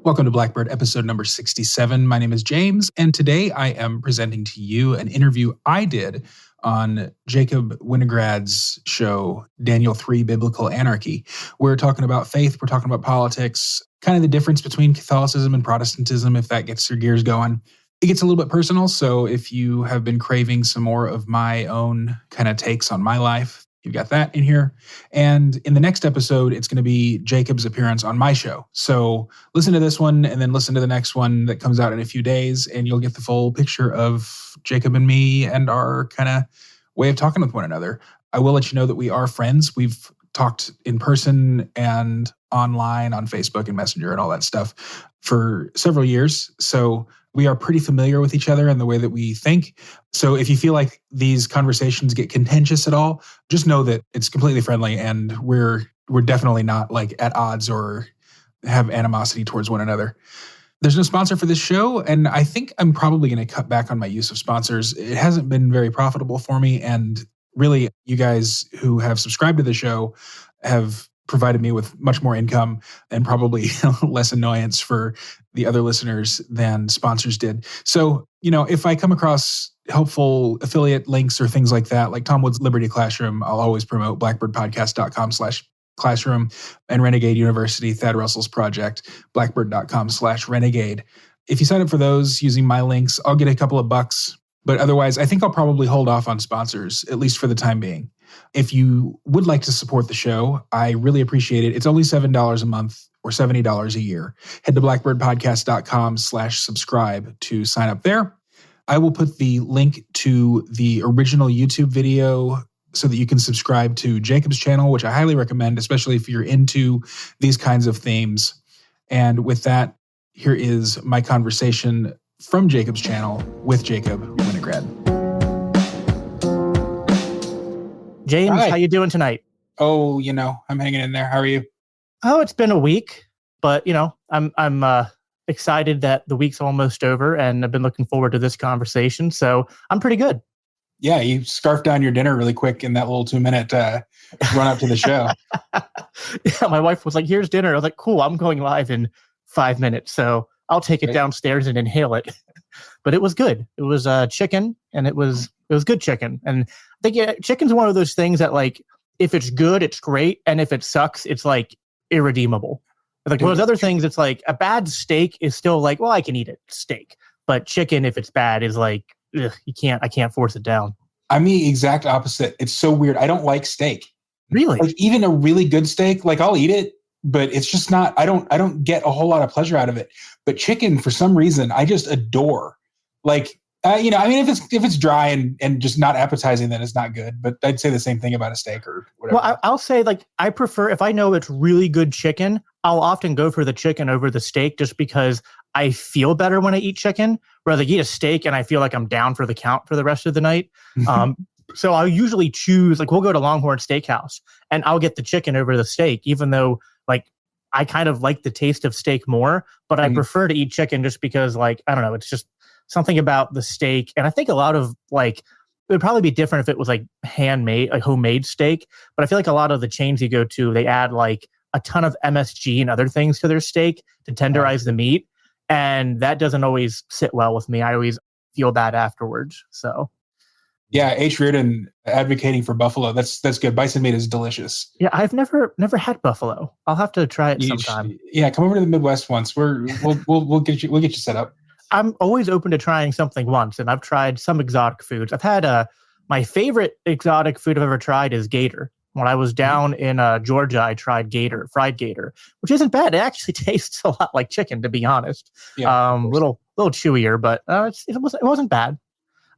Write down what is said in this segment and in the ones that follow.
Welcome to Blackbird, episode number 67. My name is James, and today I am presenting to you an interview I did on Jacob Winograd's show, Daniel 3, Biblical Anarchy. We're talking about faith, we're talking about politics, kind of the difference between Catholicism and Protestantism, if that gets your gears going. It gets a little bit personal, so if you have been craving some more of my own kind of takes on my life, you've got that in here. And in the next episode, it's going to be Jacob's appearance on my show. So listen to this one and then listen to the next one that comes out in a few days, and you'll get the full picture of Jacob and me and our kind of way of talking with one another. I will let you know that we are friends. We've talked in person and online on Facebook and Messenger and all that stuff for several years. So we are pretty familiar with each other and the way that we think. So if you feel like these conversations get contentious at all, just know that it's completely friendly and we're definitely not like at odds or have animosity towards one another. There's no sponsor for this show, and I think I'm probably going to cut back on my use of sponsors. It hasn't been very profitable for me, and really, you guys who have subscribed to the show have provided me with much more income and probably less annoyance for the other listeners than sponsors did. So, if I come across helpful affiliate links or things like that, like Tom Wood's Liberty Classroom, I'll always promote blackbirdpodcast.com/classroom and Renegade University, Thad Russell's project, blackbird.com/renegade. If you sign up for those using my links, I'll get a couple of bucks. But otherwise, I think I'll probably hold off on sponsors, at least for the time being. If you would like to support the show, I really appreciate it. It's only $7 a month or $70 a year. Head to blackbirdpodcast.com/subscribe to sign up there. I will put the link to the original YouTube video so that you can subscribe to Jacob's channel, which I highly recommend, especially if you're into these kinds of themes. And with that, here is my conversation from Jacob's channel with Jacob Winograd. James, Hi. How you doing tonight? Oh, I'm hanging in there. How are you? Oh, it's been a week, but I'm excited that the week's almost over, and I've been looking forward to this conversation. So I'm pretty good. Yeah, you scarfed down your dinner really quick in that little 2-minute run up to the show. Yeah, my wife was like, "Here's dinner." I was like, "Cool, I'm going live in 5 minutes, so I'll take it downstairs and inhale it." But it was good. It was chicken, and it was good chicken. And I think chicken's one of those things that, like, if it's good, it's great, and if it sucks, it's like irredeemable. Like those other things, it's like a bad steak is still like, well, I can eat it, steak. But chicken, if it's bad, is like, ugh, I can't force it down. I'm the exact opposite. It's so weird. I don't like steak. Really? Like even a really good steak, like I'll eat it, but it's just not, I don't get a whole lot of pleasure out of it. But chicken, for some reason, I just adore. Like, if it's dry and just not appetizing, then it's not good. But I'd say the same thing about a steak or whatever. Well, I'll say, like, I prefer, if I know it's really good chicken, I'll often go for the chicken over the steak just because I feel better when I eat chicken. Rather eat a steak and I feel like I'm down for the count for the rest of the night. So I'll usually choose, like, we'll go to Longhorn Steakhouse and I'll get the chicken over the steak, even though, like, I kind of like the taste of steak more, but I prefer to eat chicken just because, like, I don't know, it's just something about the steak. And I think a lot of, like, it would probably be different if it was like handmade, like homemade steak. But I feel like a lot of the chains you go to, they add like a ton of MSG and other things to their steak to tenderize the meat. And that doesn't always sit well with me. I always feel bad afterwards. So. Yeah, H. Reardon advocating for buffalo. That's good. Bison meat is delicious. Yeah, I've never had buffalo. I'll have to try it sometime. Yeah, come over to the Midwest once. We'll get you set up. I'm always open to trying something once, and I've tried some exotic foods. I've had my favorite exotic food I've ever tried is gator. When I was down in Georgia, I tried gator, fried gator, which isn't bad. It actually tastes a lot like chicken, to be honest. Yeah, little chewier, but it wasn't bad.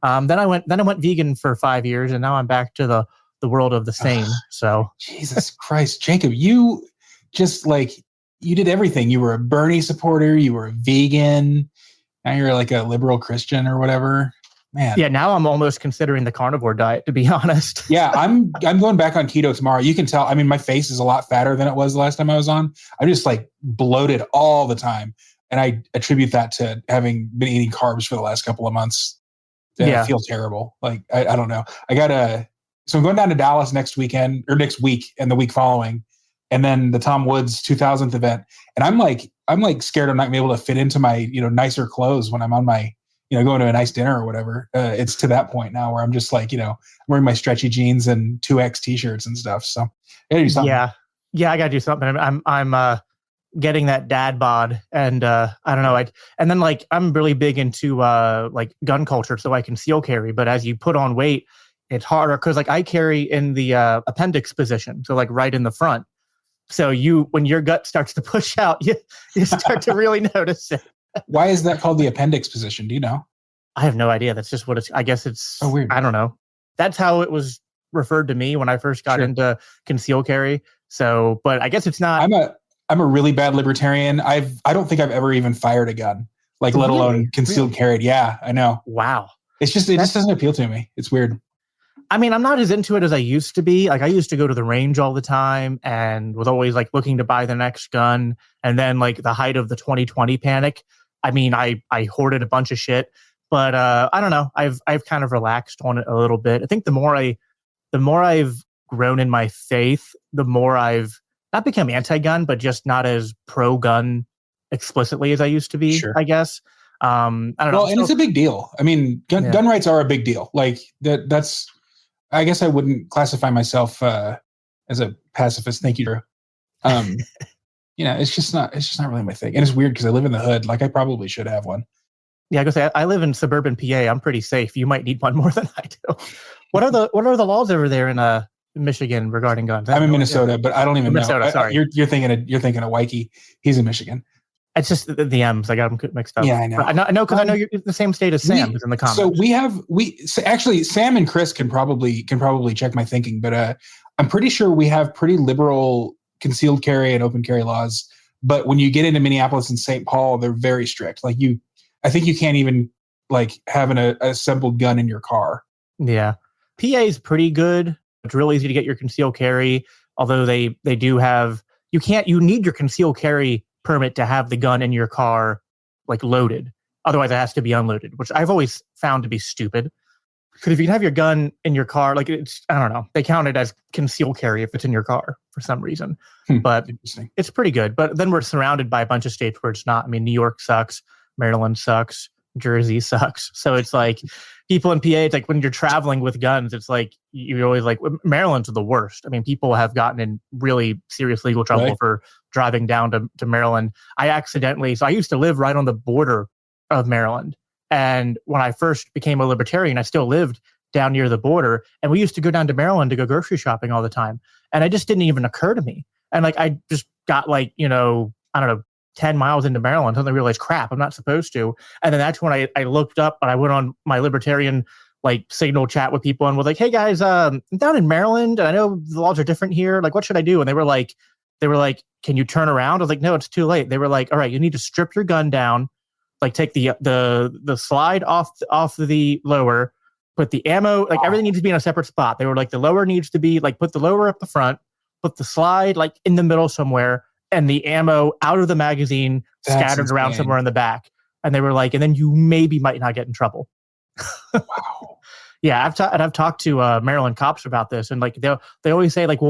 Then I went vegan for 5 years, and now I'm back to the world of the same. So Jesus Christ, Jacob, you just you did everything. You were a Bernie supporter. You were a vegan. Now you're like a liberal Christian or whatever. man. Yeah, now I'm almost considering the carnivore diet, to be honest. Yeah, I'm going back on keto tomorrow. You can tell. I mean, my face is a lot fatter than it was the last time I was on. I'm just like bloated all the time, and I attribute that to having been eating carbs for the last couple of months. And I feel terrible. Like I don't know. So I'm going down to Dallas next week and the week following, and then the Tom Woods 2000th event. And I'm like scared I'm not gonna be able to fit into my nicer clothes when I'm on my going to a nice dinner or whatever. It's to that point now where I'm just like, wearing my stretchy jeans and 2X t-shirts and stuff. So I gotta do something. Yeah, I gotta do something. I'm getting that dad bod, and I don't know. And then like I'm really big into like gun culture, so I conceal carry. But as you put on weight, it's harder because like I carry in the appendix position, so like right in the front. So when your gut starts to push out, you start to really notice it. Why is that called the appendix position? Do you know? I have no idea. That's just what it's. I guess it's. Oh, weird. I don't know. That's how it was referred to me when I first got into conceal carry. So, but I guess it's not. I'm a really bad libertarian. I don't think I've ever even fired a gun, like let alone concealed carried. Yeah, I know. Wow. It just doesn't appeal to me. It's weird. I mean, I'm not as into it as I used to be. Like I used to go to the range all the time and was always like looking to buy the next gun. And then like the height of the 2020 panic, I mean, I hoarded a bunch of shit, but I don't know. I've kind of relaxed on it a little bit. I think the more I've grown in my faith, the more I've not become anti-gun, but just not as pro-gun explicitly as I used to be, I guess. I don't know. Well, and it's a big deal. I mean, gun rights are a big deal. Like that's, I guess I wouldn't classify myself as a pacifist. Thank you, Drew. It's just not really my thing. And it's weird because I live in the hood. Like I probably should have one. Yeah, I gotta say I live in suburban PA. I'm pretty safe. You might need one more than I do. What are the laws over there in Michigan regarding guns? I'm in Minnesota, but I don't even know. Sorry. You're thinking of Waikiki. He's in Michigan. It's just the M's. I got them mixed up. Yeah, I know. I know because I know you're in the same state as Sam is in the comments. So actually Sam and Chris can probably check my thinking, but I'm pretty sure we have pretty liberal concealed carry and open carry laws. But when you get into Minneapolis and St. Paul, they're very strict. Like I think you can't even like have an assembled gun in your car. Yeah, PA is pretty good. It's real easy to get your concealed carry. Although they do have you need your concealed carry permit to have the gun in your car like loaded. Otherwise it has to be unloaded, which I've always found to be stupid. Because if you can have your gun in your car, like I don't know, they count it as concealed carry if it's in your car for some reason. But it's pretty good. But then we're surrounded by a bunch of states where it's not. I mean, New York sucks, Maryland sucks, Jersey sucks. So it's like people in PA, it's like when you're traveling with guns, it's like you're always like, Maryland's the worst. I mean, people have gotten in really serious legal trouble for driving down to Maryland. So I used to live right on the border of Maryland. And when I first became a libertarian, I still lived down near the border. And we used to go down to Maryland to go grocery shopping all the time. And it just didn't even occur to me. And like, I just got like, I don't know, 10 miles into Maryland, suddenly realized, crap, I'm not supposed to. And then that's when I looked up and I went on my libertarian like signal chat with people and was like, hey guys, I'm down in Maryland. And I know the laws are different here. Like, what should I do? And they were like, can you turn around? I was like, no, it's too late. They were like, all right, you need to strip your gun down, like take the slide off the lower, put the ammo, like everything needs to be in a separate spot. They were like, the lower needs to be like, put the lower up the front, put the slide like in the middle somewhere, and the ammo out of the magazine scattered around somewhere in the back. And they were like, and then you might not get in trouble. Wow. Yeah, I've talked to Maryland cops about this, and like they always say like,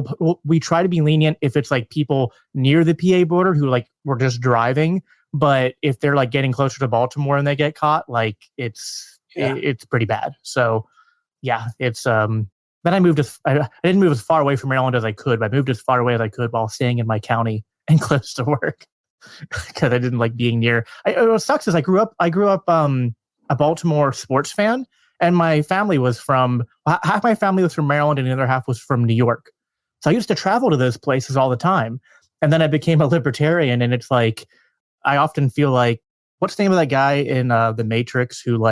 we try to be lenient if it's like people near the PA border who like were just driving, but if they're like getting closer to Baltimore and they get caught, like it's pretty bad. So yeah, it's then I didn't move as far away from Maryland as I could, but I moved as far away as I could while staying in my county and close to work because I didn't like being near. What sucks is I grew up a Baltimore sports fan. And my family was half my family was from Maryland and the other half was from New York. So I used to travel to those places all the time. And then I became a libertarian. And it's like, I often feel like, what's the name of that guy in The Matrix who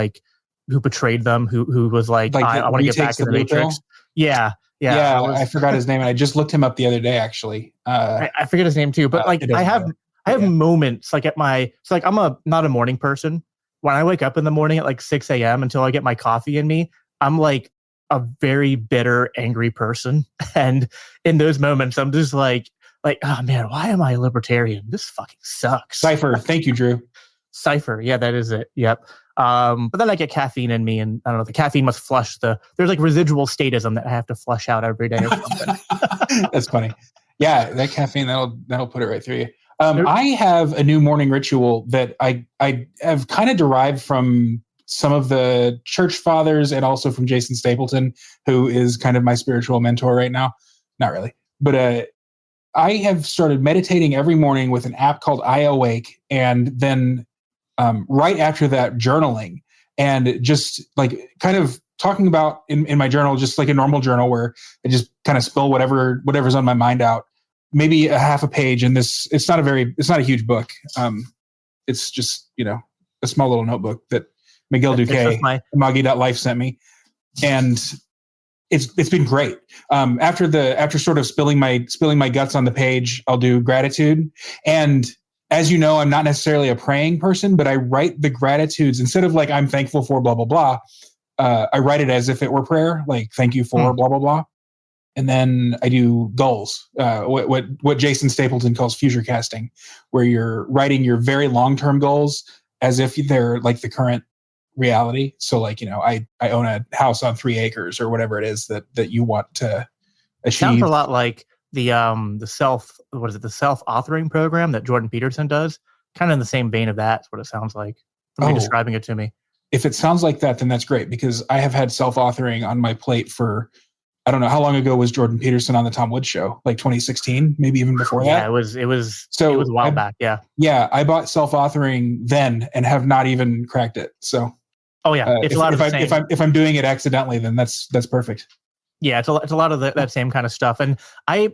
betrayed them, who was like I want to get back in the Matrix. Yeah. I forgot his name. And I just looked him up the other day, actually. I forget his name too. But like I have moments like I'm not a morning person. when I wake up in the morning at like 6 a.m. until I get my coffee in me, I'm like a very bitter, angry person. And in those moments, I'm just like, oh man, why am I a libertarian? This fucking sucks. Cipher. Thank you, Drew. Cipher. Yeah, that is it. Yep. But then I get caffeine in me, and I don't know, the caffeine must flush there's like residual statism that I have to flush out every day or something. That's funny. Yeah, that caffeine, that'll put it right through you. I have a new morning ritual that I have kind of derived from some of the church fathers and also from Jason Stapleton, who is kind of my spiritual mentor right now. Not really, but I have started meditating every morning with an app called iAwake, and then right after that, journaling, and just like kind of talking about in my journal, just like a normal journal where I just kind of spill whatever's on my mind out, maybe a half a page. And it's not a huge book. It's just, a small little notebook that Miguel Duque, Magi.life sent me. And it's been great. After sort of spilling my guts on the page, I'll do gratitude. And as you know, I'm not necessarily a praying person, but I write the gratitudes instead of like, I'm thankful for blah, blah, blah. I write it as if it were prayer, like thank you for blah, blah, blah. And then I do goals, what Jason Stapleton calls future casting, where you're writing your very long-term goals as if they're like the current reality. So like, I own a house on 3 acres or whatever it is that you want to achieve. Sounds a lot like the self-authoring program that Jordan Peterson does. Kind of in the same vein of that. That's what it sounds like. From you describing it to me. If it sounds like that, then that's great, because I have had self-authoring on my plate for, I don't know, how long ago was Jordan Peterson on the Tom Woods show? Like 2016, maybe even before that? Yeah, it was a while back, yeah. Yeah, I bought self-authoring then and have not even cracked it. So, oh yeah, it's a lot of the same. If I'm doing it accidentally, then that's perfect. Yeah, it's a lot of that same kind of stuff. And I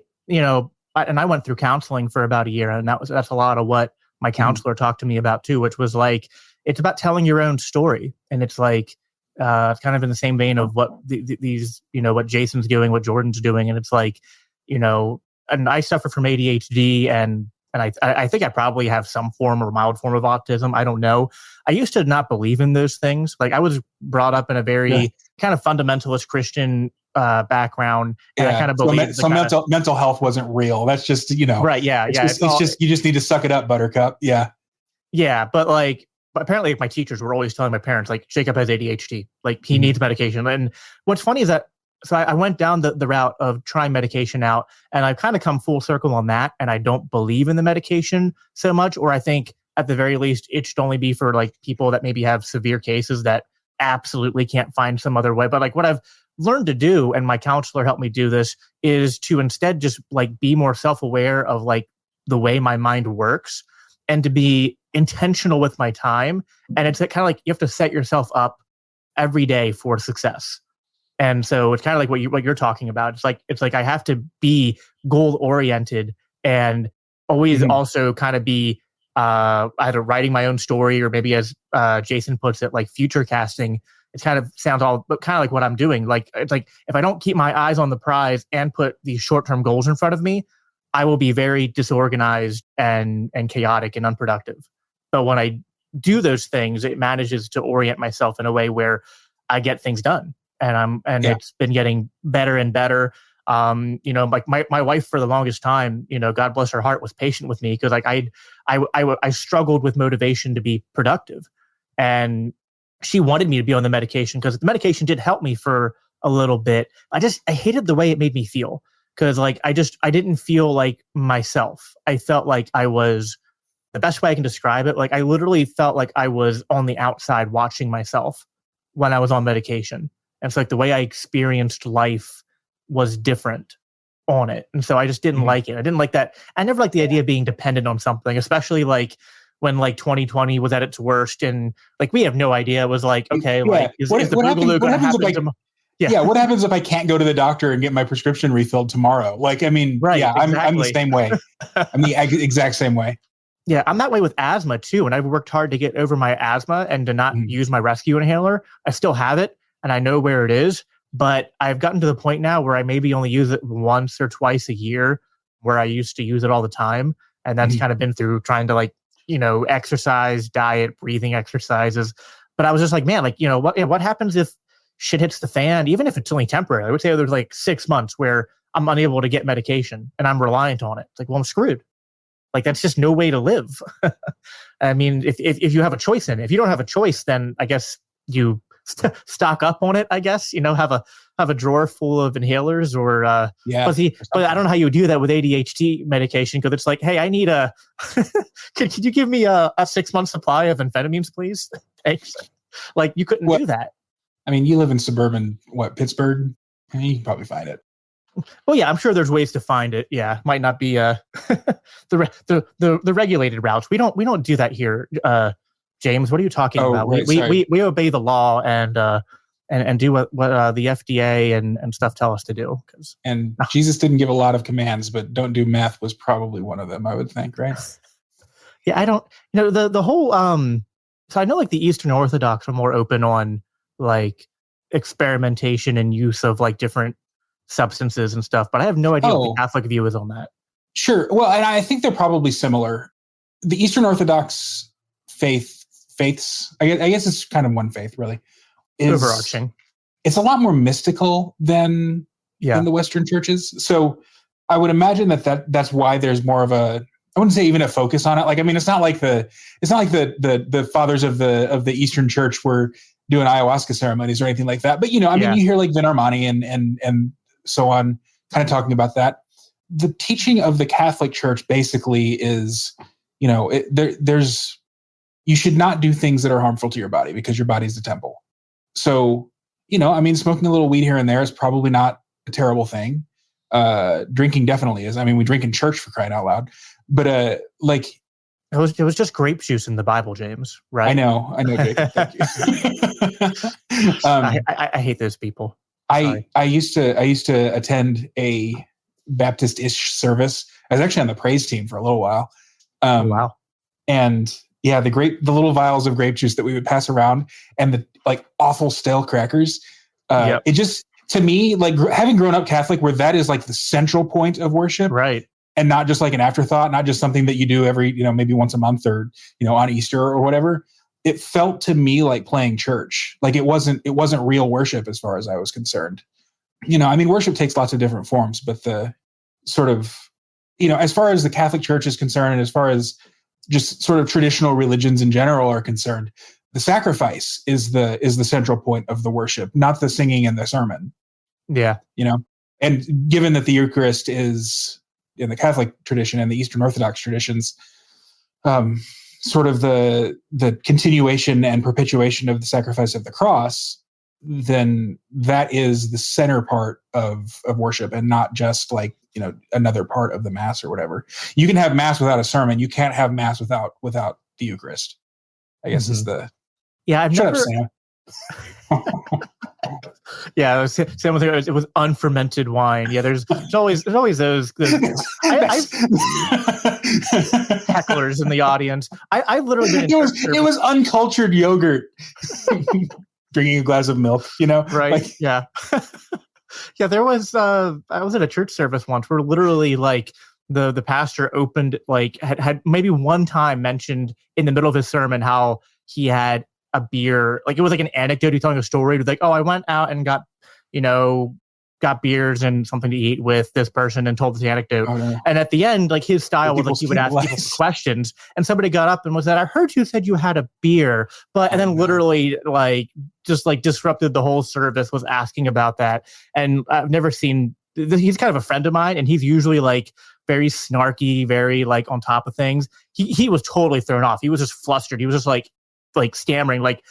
went through counseling for about a year, and that's a lot of what my counselor talked to me about too, which was like, it's about telling your own story. And it's like, it's kind of in the same vein of what these, what Jason's doing, what Jordan's doing. And it's like, and I suffer from ADHD and I think I probably have some form or mild form of autism. I don't know. I used to not believe in those things. Like I was brought up in a very kind of fundamentalist Christian background. And I kind of believe mental health wasn't real. That's just, right. Yeah. It's just, you just need to suck it up, buttercup. Yeah. Yeah. But apparently my teachers were always telling my parents, like, Jacob has ADHD, like he needs medication. And what's funny is that, so I went down the route of trying medication out, and I've kind of come full circle on that. And I don't believe in the medication so much, or I think at the very least, it should only be for like people that maybe have severe cases that absolutely can't find some other way. But like what I've learned to do, and my counselor helped me do this, is to instead just like be more self-aware of like the way my mind works, and to be intentional with my time. And it's kind of like you have to set yourself up every day for success. And so it's kind of like what you're talking about. It's like I have to be goal oriented and always also kind of be either writing my own story, or maybe as Jason puts it, like future casting. It kind of sounds but kind of like what I'm doing. Like it's like if I don't keep my eyes on the prize and put these short-term goals in front of me, I will be very disorganized and chaotic and unproductive. But when I do those things, it manages to orient myself in a way where I get things done. And it's been getting better and better. Like my wife for the longest time, God bless her heart, was patient with me, because like I struggled with motivation to be productive, and she wanted me to be on the medication because the medication did help me for a little bit. I hated the way it made me feel, because like I didn't feel like myself. I felt like I was, the best way I can describe it, like I literally felt like I was on the outside watching myself when I was on medication. And it's like the way I experienced life was different on it. And so I just didn't like it. I didn't like that. I never liked the idea of being dependent on something, especially like when like 2020 was at its worst, and like we have no idea. It was like, okay, like is the Boogaloo going to happen? What happens if I can't go to the doctor and get my prescription refilled tomorrow? Like, I mean, right, exactly. I'm the same way. I'm the exact same way. Yeah, I'm that way with asthma too. And I've worked hard to get over my asthma and to not use my rescue inhaler. I still have it, and I know where it is, but I've gotten to the point now where I maybe only use it once or twice a year, where I used to use it all the time. And that's kind of been through trying to like exercise, diet, breathing exercises. But I was just like, man, like, what happens if shit hits the fan, even if it's only temporary? I would say there's like 6 months where I'm unable to get medication and I'm reliant on it. It's like, well, I'm screwed. Like, that's just no way to live. I mean, if you have a choice in it, if you don't have a choice, then I guess you stock up on it, I guess, have a drawer full of inhalers or, but I don't know how you would do that with ADHD medication. Cause it's like, hey, I need could you give me a 6-month supply of amphetamines, please? Thanks. Like, you couldn't do that. I mean, you live in suburban, Pittsburgh? I mean, you can probably find it. Well, yeah, I'm sure there's ways to find it. Yeah, might not be the regulated routes. We don't do that here, James. What are you talking about? Right, we obey the law and do what the FDA and stuff tell us to do. And Jesus didn't give a lot of commands, but don't do meth was probably one of them, I would think, right? Yeah, I don't. The whole. So I know like the Eastern Orthodox are more open on like experimentation and use of like different substances and stuff, but I have no idea what the Catholic view is on that. Sure. Well, and I think they're probably similar. The Eastern Orthodox faiths, I guess it's kind of one faith, really. Overarching. It's a lot more mystical than the Western churches. So I would imagine that's why there's more of a, I wouldn't say even a focus on it. Like, I mean, it's not like the fathers of the Eastern Church were doing ayahuasca ceremonies or anything like that. But, you hear like Vinormani and so on kind of talking about that. The teaching of the Catholic Church basically is, you should not do things that are harmful to your body because your body's the temple. So, smoking a little weed here and there is probably not a terrible thing. Drinking definitely is. I mean, we drink in church, for crying out loud. But it was just grape juice in the Bible, James, right? I know, Jacob. Thank you. I hate those people. I used to attend a Baptist-ish service. I was actually on the praise team for a little while. Wow. And yeah, the little vials of grape juice that we would pass around, and the like awful stale crackers. It just, to me, like having grown up Catholic, where that is like the central point of worship, right? And not just like an afterthought, not just something that you do every, maybe once a month or, on Easter or whatever. It felt to me like playing church. Like it wasn't real worship as far as I was concerned. Worship takes lots of different forms, but the sort of, as far as the Catholic Church is concerned, and as far as just sort of traditional religions in general are concerned, the sacrifice is the central point of the worship, not the singing and the sermon. Yeah. And given that the Eucharist is, in the Catholic tradition and the Eastern Orthodox traditions, sort of the continuation and perpetuation of the sacrifice of the cross, then that is the center part of worship, and not just like, another part of the Mass or whatever. You can have Mass without a sermon. You can't have Mass without the Eucharist, I guess is the... Yeah, Shut up, Sam. Yeah, it was unfermented wine. Yeah, there's always those hecklers in the audience. I've literally been it was uncultured yogurt. Drinking a glass of milk, right? Like, yeah. Yeah, there was I was at a church service once where literally like the pastor opened, like had maybe one time mentioned in the middle of his sermon how he had a beer. Like it was like an anecdote. He's telling a story. It was like, oh, I went out and got beers and something to eat with this person and told the anecdote. Oh, no. And at the end, like his style was like he would ask people questions, and somebody got up and was that, I heard you said you had a beer, and then literally like just like disrupted the whole service, was asking about that. And I've never seen, he's kind of a friend of mine, and he's usually like very snarky, very like on top of things. He was totally thrown off. He was just flustered. He was just like stammering, like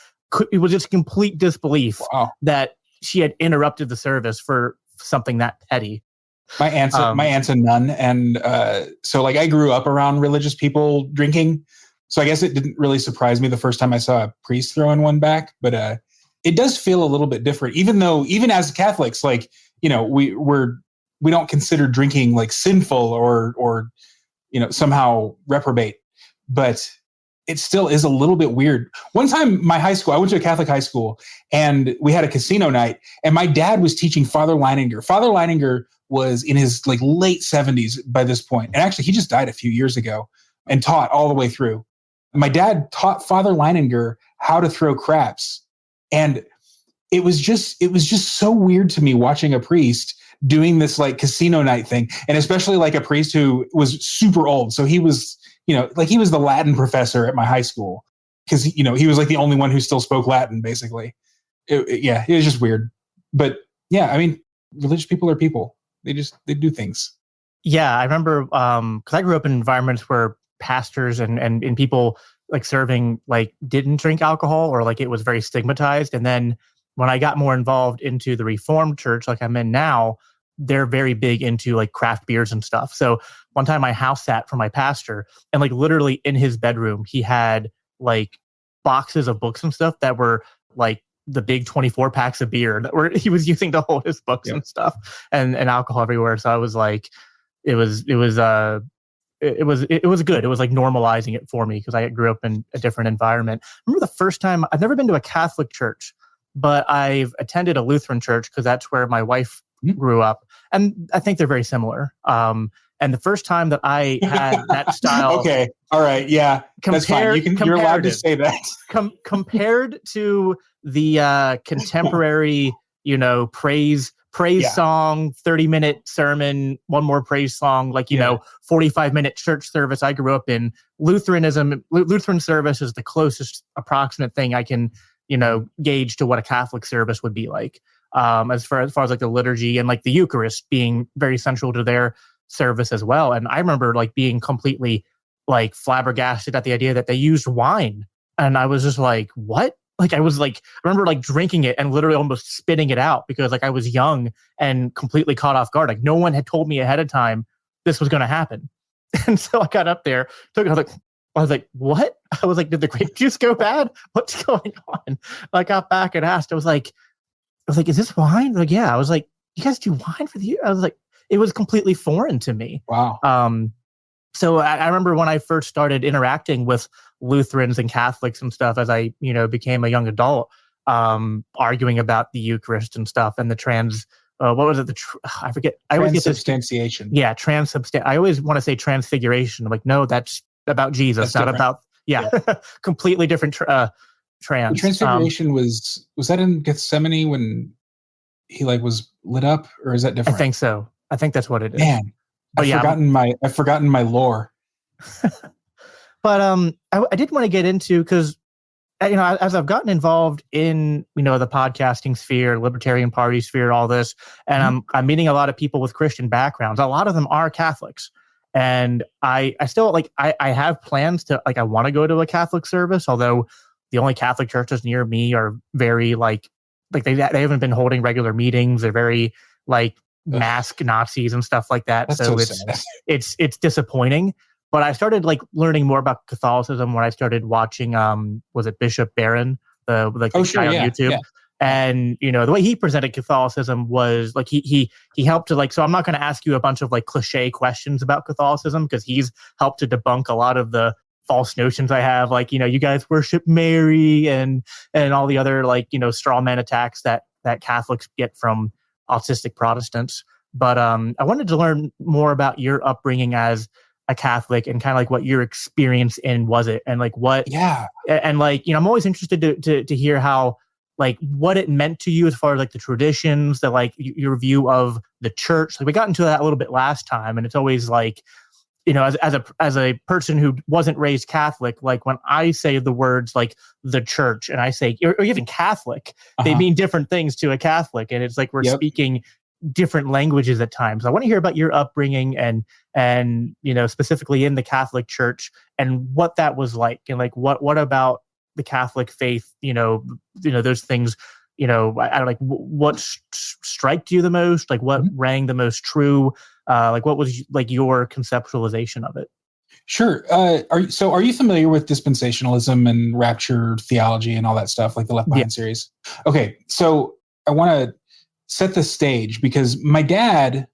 it was just complete disbelief that she had interrupted the service for something that petty. My aunt's a nun, and so like I grew up around religious people drinking, so I guess it didn't really surprise me the first time I saw a priest throwing one back. But it does feel a little bit different, even as Catholics, like we don't consider drinking like sinful or somehow reprobate, but it still is a little bit weird. One time, I went to a Catholic high school, and we had a casino night, and my dad was teaching Father Leininger. Father Leininger was in his like late 70s by this point. And actually, he just died a few years ago, and taught all the way through. My dad taught Father Leininger how to throw craps. And it was just so weird to me watching a priest doing this like casino night thing. And especially like a priest who was super old. So he was, like he was the Latin professor at my high school because, he was like the only one who still spoke Latin, basically. It was just weird. But yeah, I mean, religious people are people. They do things. Yeah, I remember because I grew up in environments where pastors and people like serving like didn't drink alcohol, or like it was very stigmatized. And then when I got more involved into the Reformed church like I'm in now, they're very big into like craft beers and stuff. So one time I house sat for my pastor, and like literally in his bedroom, he had like boxes of books and stuff that were like the big 24 packs of beer that he was using to hold his books and stuff, and alcohol everywhere. So I was like, it was good. It was like normalizing it for me because I grew up in a different environment. I remember the first time, I've never been to a Catholic church, but I've attended a Lutheran church because that's where my wife grew up. And I think they're very similar. And the first time that I had that style. Okay. All right. Yeah. That's fine. You're allowed to say that. Compared to the contemporary, praise song, 30-minute sermon, one more praise song, like, 45-minute church service I grew up in. Lutheran service is the closest approximate thing I can, gauge to what a Catholic service would be like. As far as like the liturgy and like the Eucharist being very central to their service as well. And I remember like being completely like flabbergasted at the idea that they used wine. And I was just like, what? Like I remember like drinking it and literally almost spitting it out because like I was young and completely caught off guard. Like no one had told me ahead of time this was going to happen. And so I got up there, I was like, what? I was like, did the grape juice go bad? What's going on? I got back and asked, I was like, is this wine? Like, yeah. I was like, you guys do wine for the year? I was like, it was completely foreign to me. Wow. So I remember when I first started interacting with Lutherans and Catholics and stuff as I, became a young adult, arguing about the Eucharist and stuff and the what was it? I forget. I always get this. Transubstantiation. Yeah, I always want to say transfiguration. I'm like, no, that's about Jesus, not about, completely different trans. The transfiguration was that in Gethsemane when he like was lit up, or is that different? I think so. I think that's what it is. Man, I've forgotten my lore. But I did want to get into, because as I've gotten involved in the podcasting sphere, Libertarian Party sphere, all this, and I'm meeting a lot of people with Christian backgrounds. A lot of them are Catholics, and I still I have plans to I want to go to a Catholic service, although the only Catholic churches near me are very they haven't been holding regular meetings. They're very mask Nazis and stuff like that. That's so it's disappointing. But I started learning more about Catholicism when I started watching was it Bishop Barron, the guy on YouTube. Yeah. And the way he presented Catholicism was he helped to so I'm not going to ask you a bunch of cliche questions about Catholicism because he's helped to debunk a lot of the false notions I have, you guys worship Mary and all the other straw man attacks that Catholics get from autistic Protestants. But I wanted to learn more about your upbringing as a Catholic and kind of what your experience in was it, and what. Yeah. And I'm always interested to hear how what it meant to you as far as the traditions, that your view of the church. We got into that a little bit last time, and it's always as a person who wasn't raised Catholic, when I say the words the church and I say, or even Catholic, they mean different things to a Catholic. And it's we're speaking different languages at times. I want to hear about your upbringing and specifically in the Catholic Church and what that was like, and what about the Catholic faith, those things, I don't what striked you the most, what rang the most true, what was your conceptualization of it? Sure. Are you familiar with dispensationalism and rapture theology and all that stuff, the Left Behind series? Okay. So I want to set the stage because my dad,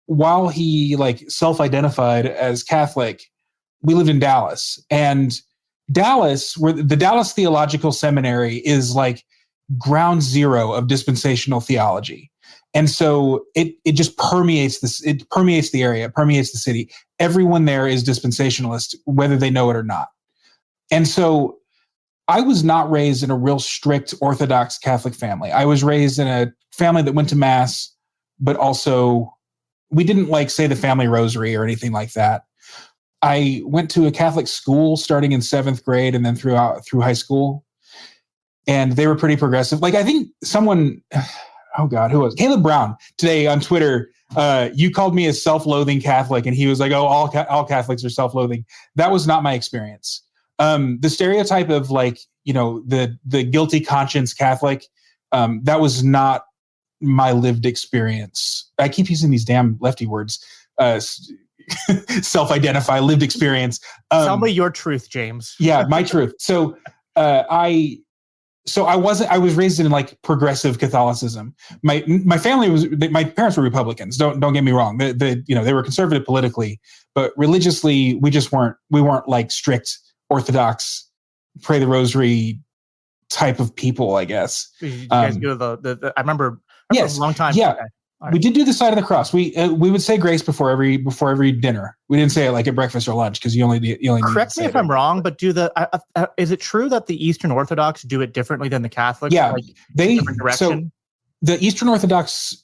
while he self-identified as Catholic, we lived in Dallas, and Dallas, where the Dallas Theological Seminary is ground zero of dispensational theology. And so it just permeates this. It permeates the area, it permeates the city. Everyone there is dispensationalist, whether they know it or not. And so I was not raised in a real strict Orthodox Catholic family. I was raised in a family that went to Mass, but also we didn't like say the family rosary or anything like that. I went to a Catholic school starting in 7th grade and then through high school. And they were pretty progressive. Like I think someone, oh God, who was Caleb Brown today on Twitter? You called me a self-loathing Catholic, and he was like, "Oh, all Catholics are self-loathing." That was not my experience. The stereotype of like, the guilty conscience Catholic, that was not my lived experience. I keep using these damn lefty words. Self-identify, lived experience. Tell me your truth, James. Yeah, my truth. So I was raised in like progressive Catholicism. My parents were Republicans. Don't get me wrong. They were conservative politically, but religiously we weren't like strict Orthodox, pray the rosary type of people, I guess. You guys do I remember yes, a long time. Yeah. Okay. Right. We did do the sign of the cross. We would say grace before every dinner. We didn't say it like at breakfast or lunch because you only correct me if I'm wrong, but is it true that the Eastern Orthodox do it differently than the Catholics? Yeah, like different direction? So the Eastern Orthodox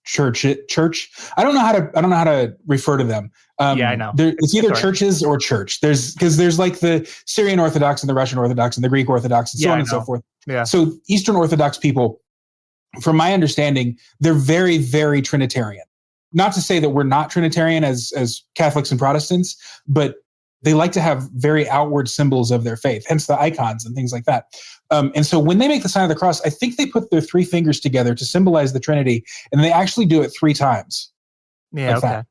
church. I don't know how to refer to them. Yeah, I know. It's either churches or church. There's like the Syrian Orthodox and the Russian Orthodox and the Greek Orthodox and so on and so forth. Yeah. So Eastern Orthodox people, from my understanding, they're very, very Trinitarian. Not to say that we're not Trinitarian as Catholics and Protestants, but they like to have very outward symbols of their faith, hence the icons and things like that. And so when they make the sign of the cross, I think they put their 3 fingers together to symbolize the Trinity, and they actually do it 3 times. Yeah, like okay.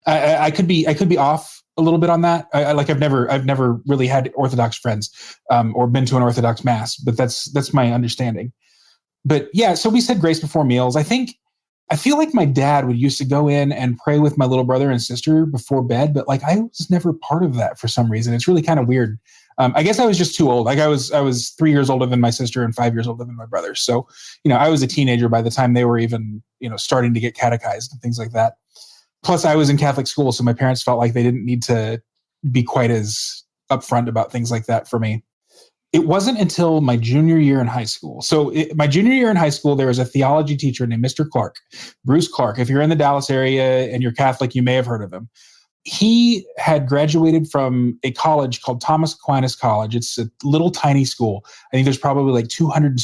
I could be off a little bit on that. I've never really had Orthodox friends or been to an Orthodox Mass, but that's my understanding. But yeah, so we said grace before meals. I feel like my dad would used to go in and pray with my little brother and sister before bed, but like I was never part of that for some reason. It's really kind of weird. I guess I was just too old. Like I was 3 years older than my sister and 5 years older than my brother. So, I was a teenager by the time they were even, starting to get catechized and things like that. Plus I was in Catholic school, so my parents felt like they didn't need to be quite as upfront about things like that for me. It wasn't until my junior year in high school. So my junior year in high school, there was a theology teacher named Mr. Clark, Bruce Clark. If you're in the Dallas area and you're Catholic, you may have heard of him. He had graduated from a college called Thomas Aquinas College. It's a little tiny school. I think there's probably like 200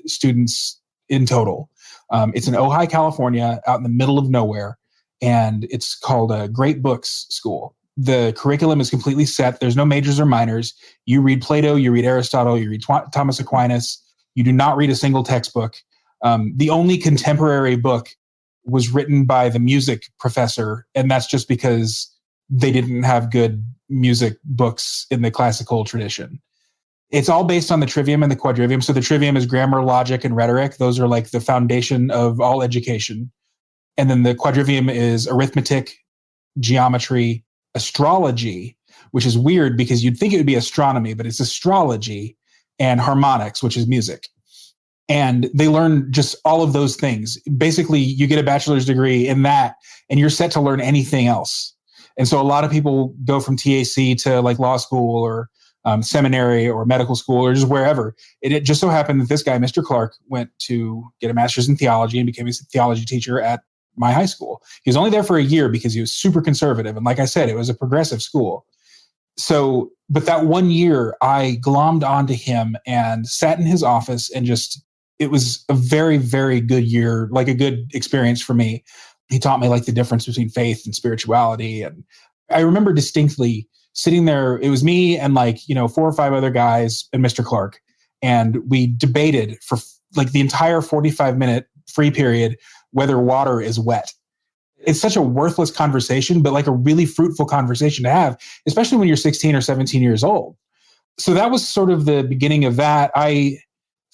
students in total. It's in Ojai, California, out in the middle of nowhere. And it's called a Great Books School. The curriculum is completely set. There's no majors or minors. You read Plato, you read Aristotle, you read Thomas Aquinas. You do not read a single textbook. The only contemporary book was written by the music professor, and that's just because they didn't have good music books in the classical tradition. It's all based on the trivium and the quadrivium. So the trivium is grammar, logic, and rhetoric. Those are like the foundation of all education. And then the quadrivium is arithmetic, geometry, astrology, which is weird because you'd think it would be astronomy, but it's astrology, and harmonics, which is music. And they learn just all of those things. Basically, you get a bachelor's degree in that, and you're set to learn anything else. And so a lot of people go from TAC to like law school or seminary or medical school or just wherever. It just so happened that this guy, Mr. Clark, went to get a master's in theology and became a theology teacher at my high school. He was only there for a year because he was super conservative. And like I said, it was a progressive school. So, but that 1 year I glommed onto him and sat in his office and it was a very, very good year, like a good experience for me. He taught me like the difference between faith and spirituality. And I remember distinctly sitting there. It was me and 4 or 5 other guys and Mr. Clark. And we debated for like the entire 45-minute free period whether water is wet. It's such a worthless conversation, but like a really fruitful conversation to have, especially when you're 16 or 17 years old. So that was sort of the beginning of that. I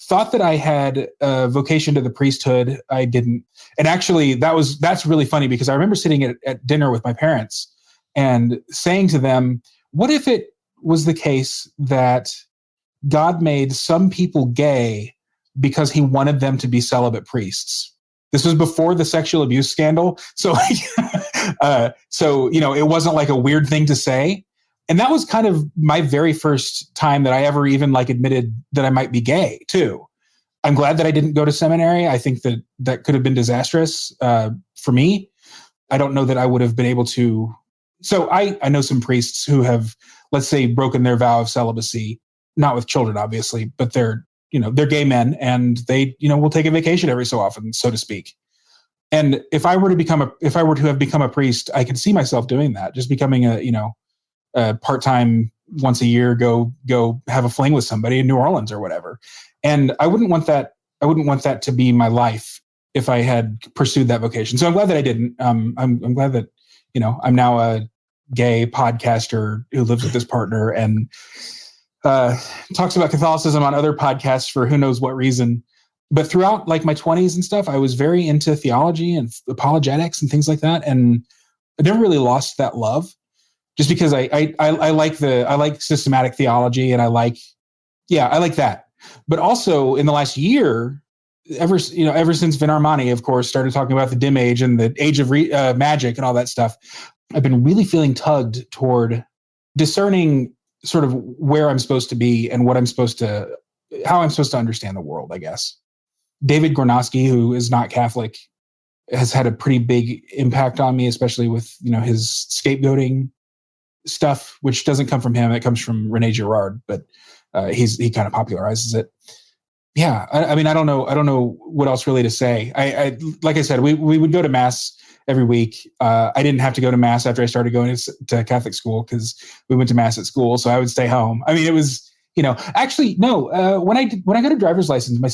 thought that I had a vocation to the priesthood. I didn't. And actually that's really funny because I remember sitting at dinner with my parents and saying to them, what if it was the case that God made some people gay because he wanted them to be celibate priests? This was before the sexual abuse scandal. So, it wasn't like a weird thing to say, And that was kind of my very first time that I ever even like admitted that I might be gay too. I'm glad that I didn't go to seminary. I think that that could have been disastrous for me. I don't know that I would have been able to. So I know some priests who have, let's say, broken their vow of celibacy, not with children, obviously, but they're gay men, and they, will take a vacation every so often, so to speak. And if I were to have become a priest, I could see myself doing that, just becoming a part-time, once a year, go have a fling with somebody in New Orleans or whatever. And I wouldn't want that to be my life if I had pursued that vocation. So I'm glad that I didn't. I'm glad that, I'm now a gay podcaster who lives with this partner and talks about Catholicism on other podcasts for who knows what reason. But throughout like my 20s and stuff, I was very into theology and apologetics and things like that. And I never really lost that love, just because I like systematic theology, and I like that. But also in the last year, ever since Vin Armani, of course, started talking about the dim age and the age of magic and all that stuff, I've been really feeling tugged toward discerning sort of where I'm supposed to be and how I'm supposed to understand the world, I guess. David Gornosky, who is not Catholic, has had a pretty big impact on me, especially with, his scapegoating stuff, which doesn't come from him. It comes from Rene Girard, but he kind of popularizes it. Yeah. I mean, I don't know what else really to say. I like I said, we would go to mass every week. I didn't have to go to mass after I started going to Catholic school, because we went to mass at school. So I would stay home. I mean, it was, actually, no, when I got a driver's license, my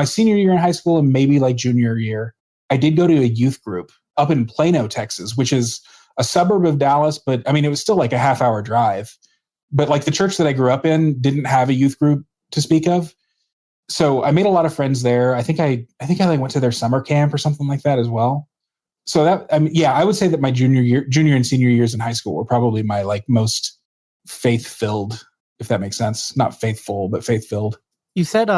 senior year in high school and maybe like junior year, I did go to a youth group up in Plano, Texas, which is a suburb of Dallas. But I mean, it was still like a half-hour drive. But like the church that I grew up in didn't have a youth group to speak of. So I made a lot of friends there. I think I like went to their summer camp or something like that as well. So that, I would say that my junior and senior years in high school were probably my like most faith-filled, if that makes sense. Not faithful, but faith-filled. You said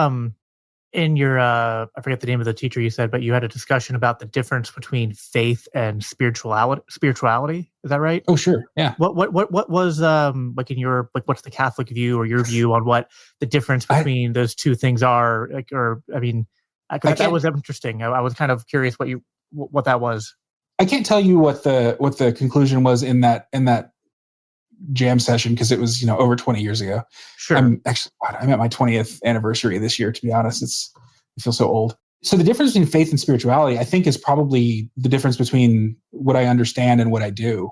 in your I forget the name of the teacher you said, but you had a discussion about the difference between faith and spirituality. Is that right? Oh, sure. Yeah. What was like in your, like, what's the Catholic view or your view on what the difference between those two things are? Like, or I mean, that was interesting. I was kind of curious what that was. I can't tell you what the conclusion was in that jam session, because it was over 20 years ago. Sure. I'm at my 20th anniversary this year, to be honest. I feel so old. So the difference between faith and spirituality, I think, is probably the difference between what I understand and what I do.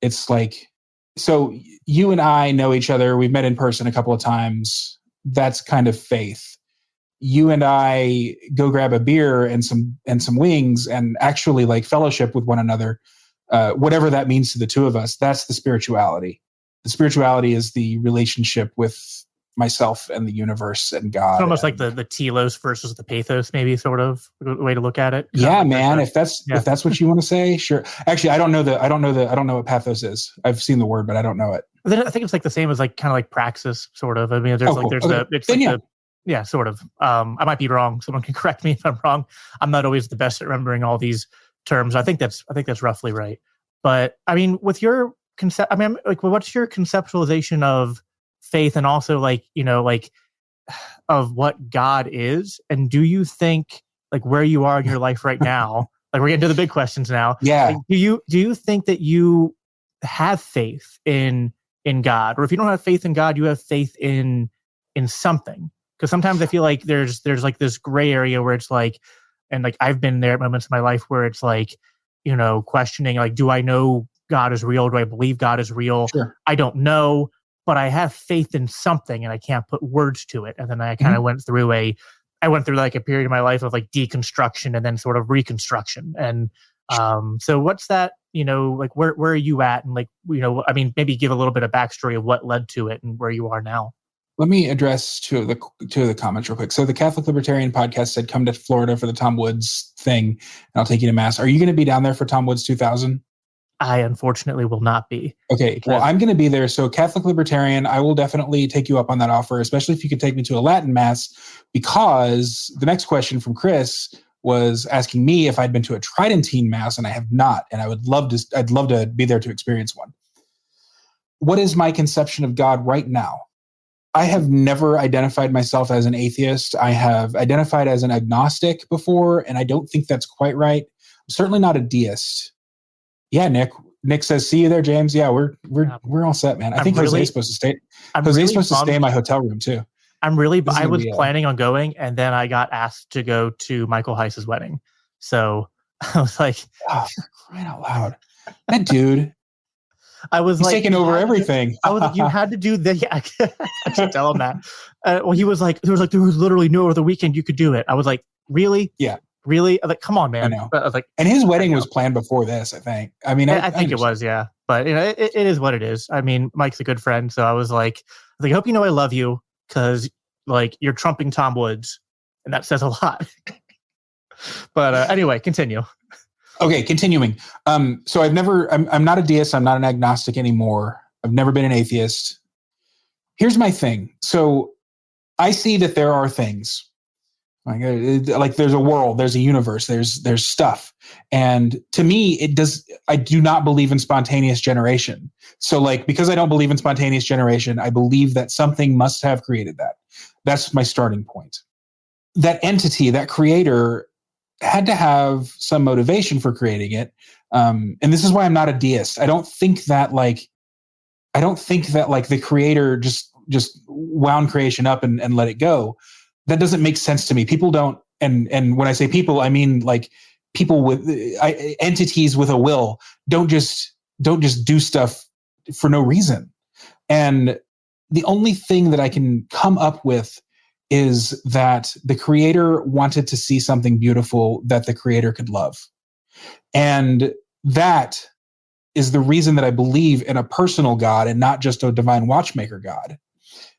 It's like, so you and I know each other. We've met in person a couple of times. That's kind of faith. You and I go grab a beer and some wings and actually like fellowship with one another. Whatever that means to the two of us, that's the spirituality. The spirituality is the relationship with myself and the universe and God. It's almost like the telos versus the pathos, maybe, sort of way to think it. Yeah, man. If that's what you want to say, sure. Actually, I don't know what pathos is. I've seen the word, but I don't know it. I think it's like the same as like kind of like praxis, sort of. I mean, there's sort of. I might be wrong. Someone can correct me if I'm wrong. I'm not always the best at remembering all these terms. I think that's roughly right. But I mean, with your concept, I mean, like, what's your conceptualization of faith, and also like, of what God is? And do you think, like, where you are in your life right now, like, we're getting to the big questions now. Yeah. Like, do you think that you have faith in God, or if you don't have faith in God, you have faith in something? Because sometimes I feel like there's like this gray area where it's like, and like I've been there at moments in my life where it's like, questioning, like, do I know God is real? Do I believe God is real? Sure. I don't know, but I have faith in something and I can't put words to it. And then I kind of went through like a period of my life of like deconstruction and then sort of reconstruction. And so what's that, like, where are you at? And like, I mean, maybe give a little bit of backstory of what led to it and where you are now. Let me address two of the comments real quick. So the Catholic Libertarian podcast said, come to Florida for the Tom Woods thing, and I'll take you to mass. Are you going to be down there for Tom Woods 2000? I unfortunately will not be. Okay, well, I'm going to be there. So Catholic Libertarian, I will definitely take you up on that offer, especially if you could take me to a Latin mass, because the next question from Chris was asking me if I'd been to a Tridentine mass, and I have not. And I'd love to be there to experience one. what is my conception of God right now? I have never identified myself as an atheist. I have identified as an agnostic before, and I don't think that's quite right. I'm certainly not a deist. Yeah, Nick. Nick says, "See you there, James." Yeah, we're all set, man. I think Jose's supposed to stay. Jose's supposed to stay in my hotel room too. I was planning on going, and then I got asked to go to Michael Heiss's wedding. So I was like, oh, crying out loud, that dude. He's taking over everything. I was like, you had to do the. Yeah, I should tell him that. Well, he was like, there was literally no other weekend you could do it. I was like, really? Yeah. Really? I was like, come on, man. I know. I was like, and his wedding was planned before this, I think. I mean, I think it was, yeah. But it is what it is. I mean, Mike's a good friend, so I was like, I hope you know I love you because like you're trumping Tom Woods, and that says a lot. But anyway, continue. Okay, continuing. So I'm not a deist. I'm not an agnostic anymore. I've never been an atheist. Here's my thing. So I see that there are things like there's a world, there's a universe, there's stuff. And to me, I do not believe in spontaneous generation. So like, because I don't believe in spontaneous generation, I believe that something must have created that. That's my starting point. That entity, that creator, had to have some motivation for creating it. And this is why I'm not a deist. I don't think that the creator just wound creation up and let it go. That doesn't make sense to me. People don't, and when I say people, I mean like people with entities with a will don't just do stuff for no reason. And the only thing that I can come up with is that the creator wanted to see something beautiful that the creator could love. And that is the reason that I believe in a personal God and not just a divine watchmaker God.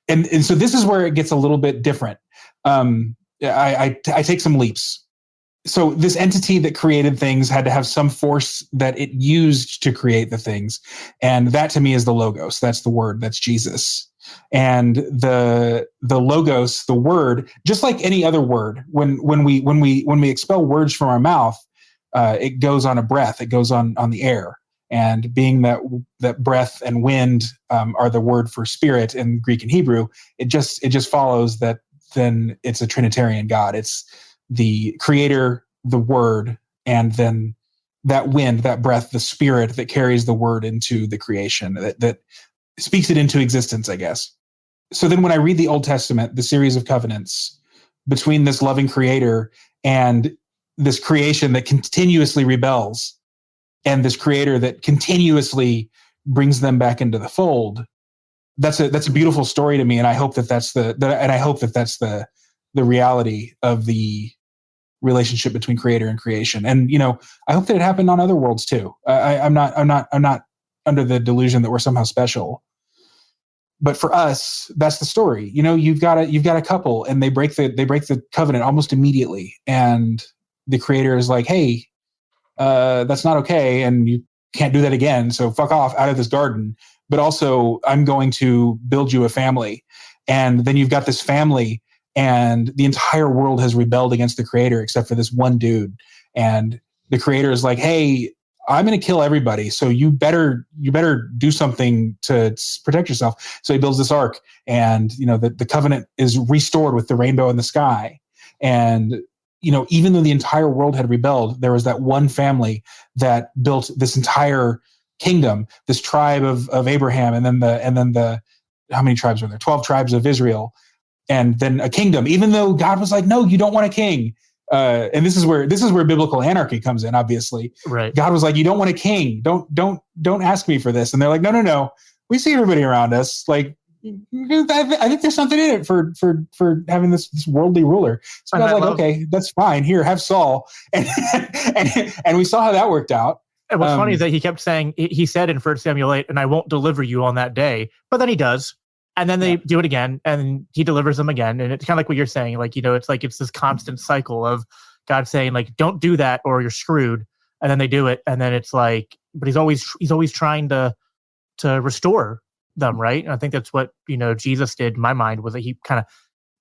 And so this is where it gets a little bit different. I take some leaps. So this entity that created things had to have some force that it used to create the things. And that to me is the logos. That's the word. That's Jesus. And the logos, the word, just like any other word, when we expel words from our mouth, it goes on a breath. It goes on the air. And being that breath and wind are the word for spirit in Greek and Hebrew, it just follows that then it's a Trinitarian God. It's the creator, the word, and then that wind, that breath, the spirit that carries the word into the creation, that speaks it into existence, I guess. So then when I read the Old Testament, the series of covenants between this loving creator and this creation that continuously rebels, and this creator that continuously brings them back into the fold, that's a beautiful story to me, and I hope that that's the reality of the relationship between creator and creation. And I hope that it happened on other worlds too. I'm not under the delusion that we're somehow special. But for us, that's the story. You've got a couple, and they break the covenant almost immediately, and the creator is like, "Hey, that's not okay, and you can't do that again. So fuck off out of this garden. But also, I'm going to build you a family." And then you've got this family, and the entire world has rebelled against the creator except for this one dude. And the creator is like, "Hey, I'm going to kill everybody, so you better do something to protect yourself." So he builds this ark, and the covenant is restored with the rainbow in the sky. And even though the entire world had rebelled, there was that one family that built this entire kingdom, this tribe of Abraham, and then the how many tribes were there? 12 tribes of Israel, and then a kingdom. Even though God was like, "No, you don't want a king." And this is where biblical anarchy comes in. Obviously, right? God was like, "You don't want a king. Don't ask me for this." And they're like, "No. We see everybody around us. Like, I think there's something in it for having this worldly ruler." So God's like, "Okay, that's fine. Here, have Saul." And we saw how that worked out. And what's funny is that he kept saying, he said in 1 Samuel 8, "And I won't deliver you on that day." But then he does. And then they do it again, and he delivers them again. And it's kind of like what you're saying. Like, it's this constant cycle of God saying, like, "Don't do that or you're screwed." And then they do it. And then it's like, but he's always trying to restore them, right? And I think that's what Jesus did in my mind, was that he kind of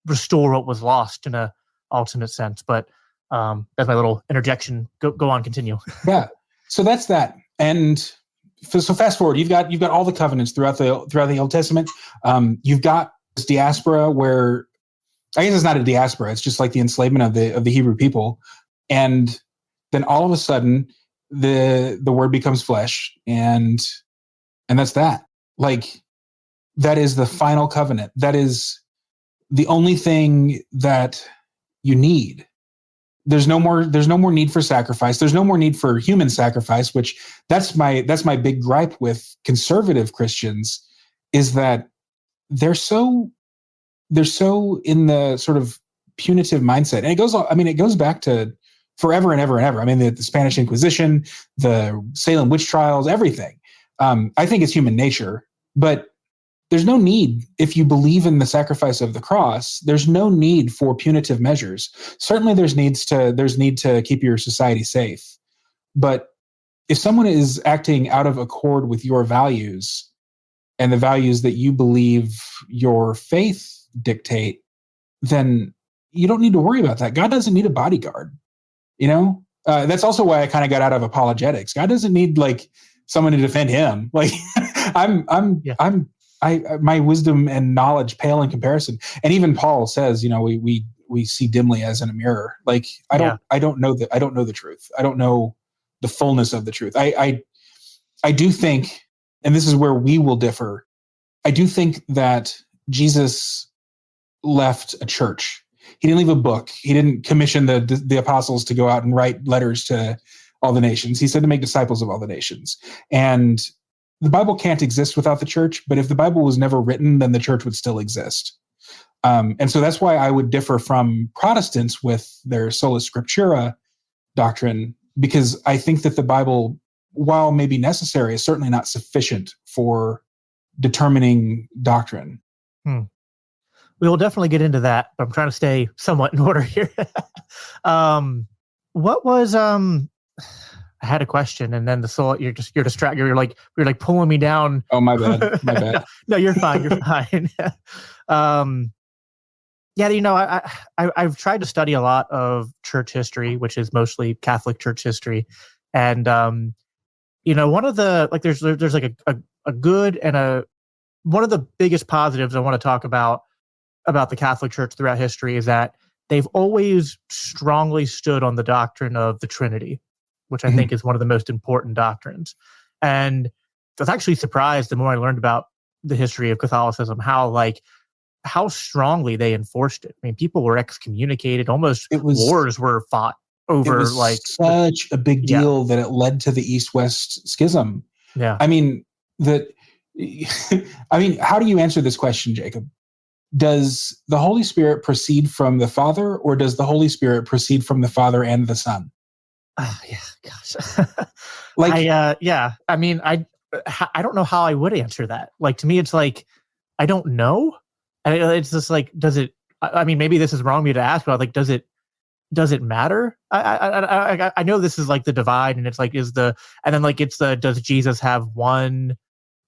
restore what was lost in a alternate sense. But that's my little interjection. Go on, continue. Yeah. So that's that. And so fast forward, you've got all the covenants throughout the Old Testament. You've got this diaspora where, I guess it's not a diaspora, it's just like the enslavement of the Hebrew people. And then all of a sudden the word becomes flesh, and that's that. Like, that is the final covenant. That is the only thing that you need. There's no more need for sacrifice. There's no more need for human sacrifice, which that's my big gripe with conservative Christians, is that they're so in the sort of punitive mindset. And it goes back to forever and ever and ever. I mean, the Spanish Inquisition, the Salem witch trials, everything. I think it's human nature, but there's no need, if you believe in the sacrifice of the cross, there's no need for punitive measures. Certainly there's need to keep your society safe. But if someone is acting out of accord with your values and the values that you believe your faith dictate, then you don't need to worry about that. God doesn't need a bodyguard. That's also why I kind of got out of apologetics. God doesn't need like someone to defend him. Like my wisdom and knowledge pale in comparison. And even Paul says, we see dimly as in a mirror. Like I don't know the truth. I don't know the fullness of the truth. I do think, and this is where we will differ, I do think that Jesus left a church. He didn't leave a book. He didn't commission the apostles to go out and write letters to all the nations. He said to make disciples of all the nations. And the Bible can't exist without the church, but if the Bible was never written, then the church would still exist. And so that's why I would differ from Protestants with their sola scriptura doctrine, because I think that the Bible, while maybe necessary, is certainly not sufficient for determining doctrine. We will definitely get into that, but I'm trying to stay somewhat in order here. What was I had a question, and then you're distracted. You're like pulling me down. Oh, my bad. No, you're fine. You're fine. I've tried to study a lot of church history, which is mostly Catholic church history, and one of the there's like a good and one of the biggest positives I want to talk about the Catholic Church throughout history is that they've always strongly stood on the doctrine of the Trinity, which I think is one of the most important doctrines. And I was actually surprised the more I learned about the history of Catholicism, how strongly they enforced it. I mean, people were excommunicated. Wars were fought over. It was such a big deal that it led to the East-West schism. Yeah. I mean, how do you answer this question, Jacob? Does the Holy Spirit proceed from the Father, or does the Holy Spirit proceed from the Father and the Son? Yeah, gosh. I mean, I don't know how I would answer that. Like, to me, it's like, I don't know. It's just like, does it, I mean, maybe this is wrong of me to ask, but like, does it matter? I know this is like the divide, and it's like, does Jesus have one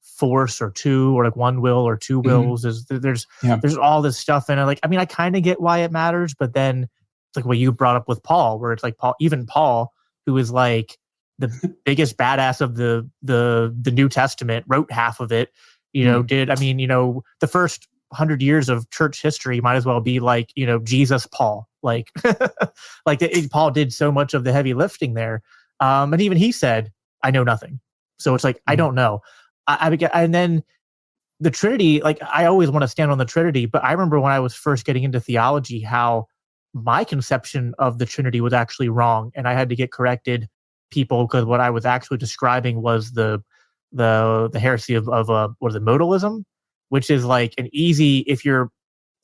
force or two, or like one will or two wills? There's all this stuff in it. Like, I mean, I kind of get why it matters, but then it's like what you brought up with Paul, where it's like Paul, who is like the biggest badass of the New Testament, wrote half of it, the first 100 years of church history might as well be like, Jesus Paul, like, Paul did so much of the heavy lifting there. And even he said, I know nothing. So it's like, I don't know. And then the Trinity, like, I always want to stand on the Trinity, but I remember when I was first getting into theology, how my conception of the Trinity was actually wrong, and I had to get corrected people, because what I was actually describing was the heresy of modalism, which is like an easy, if your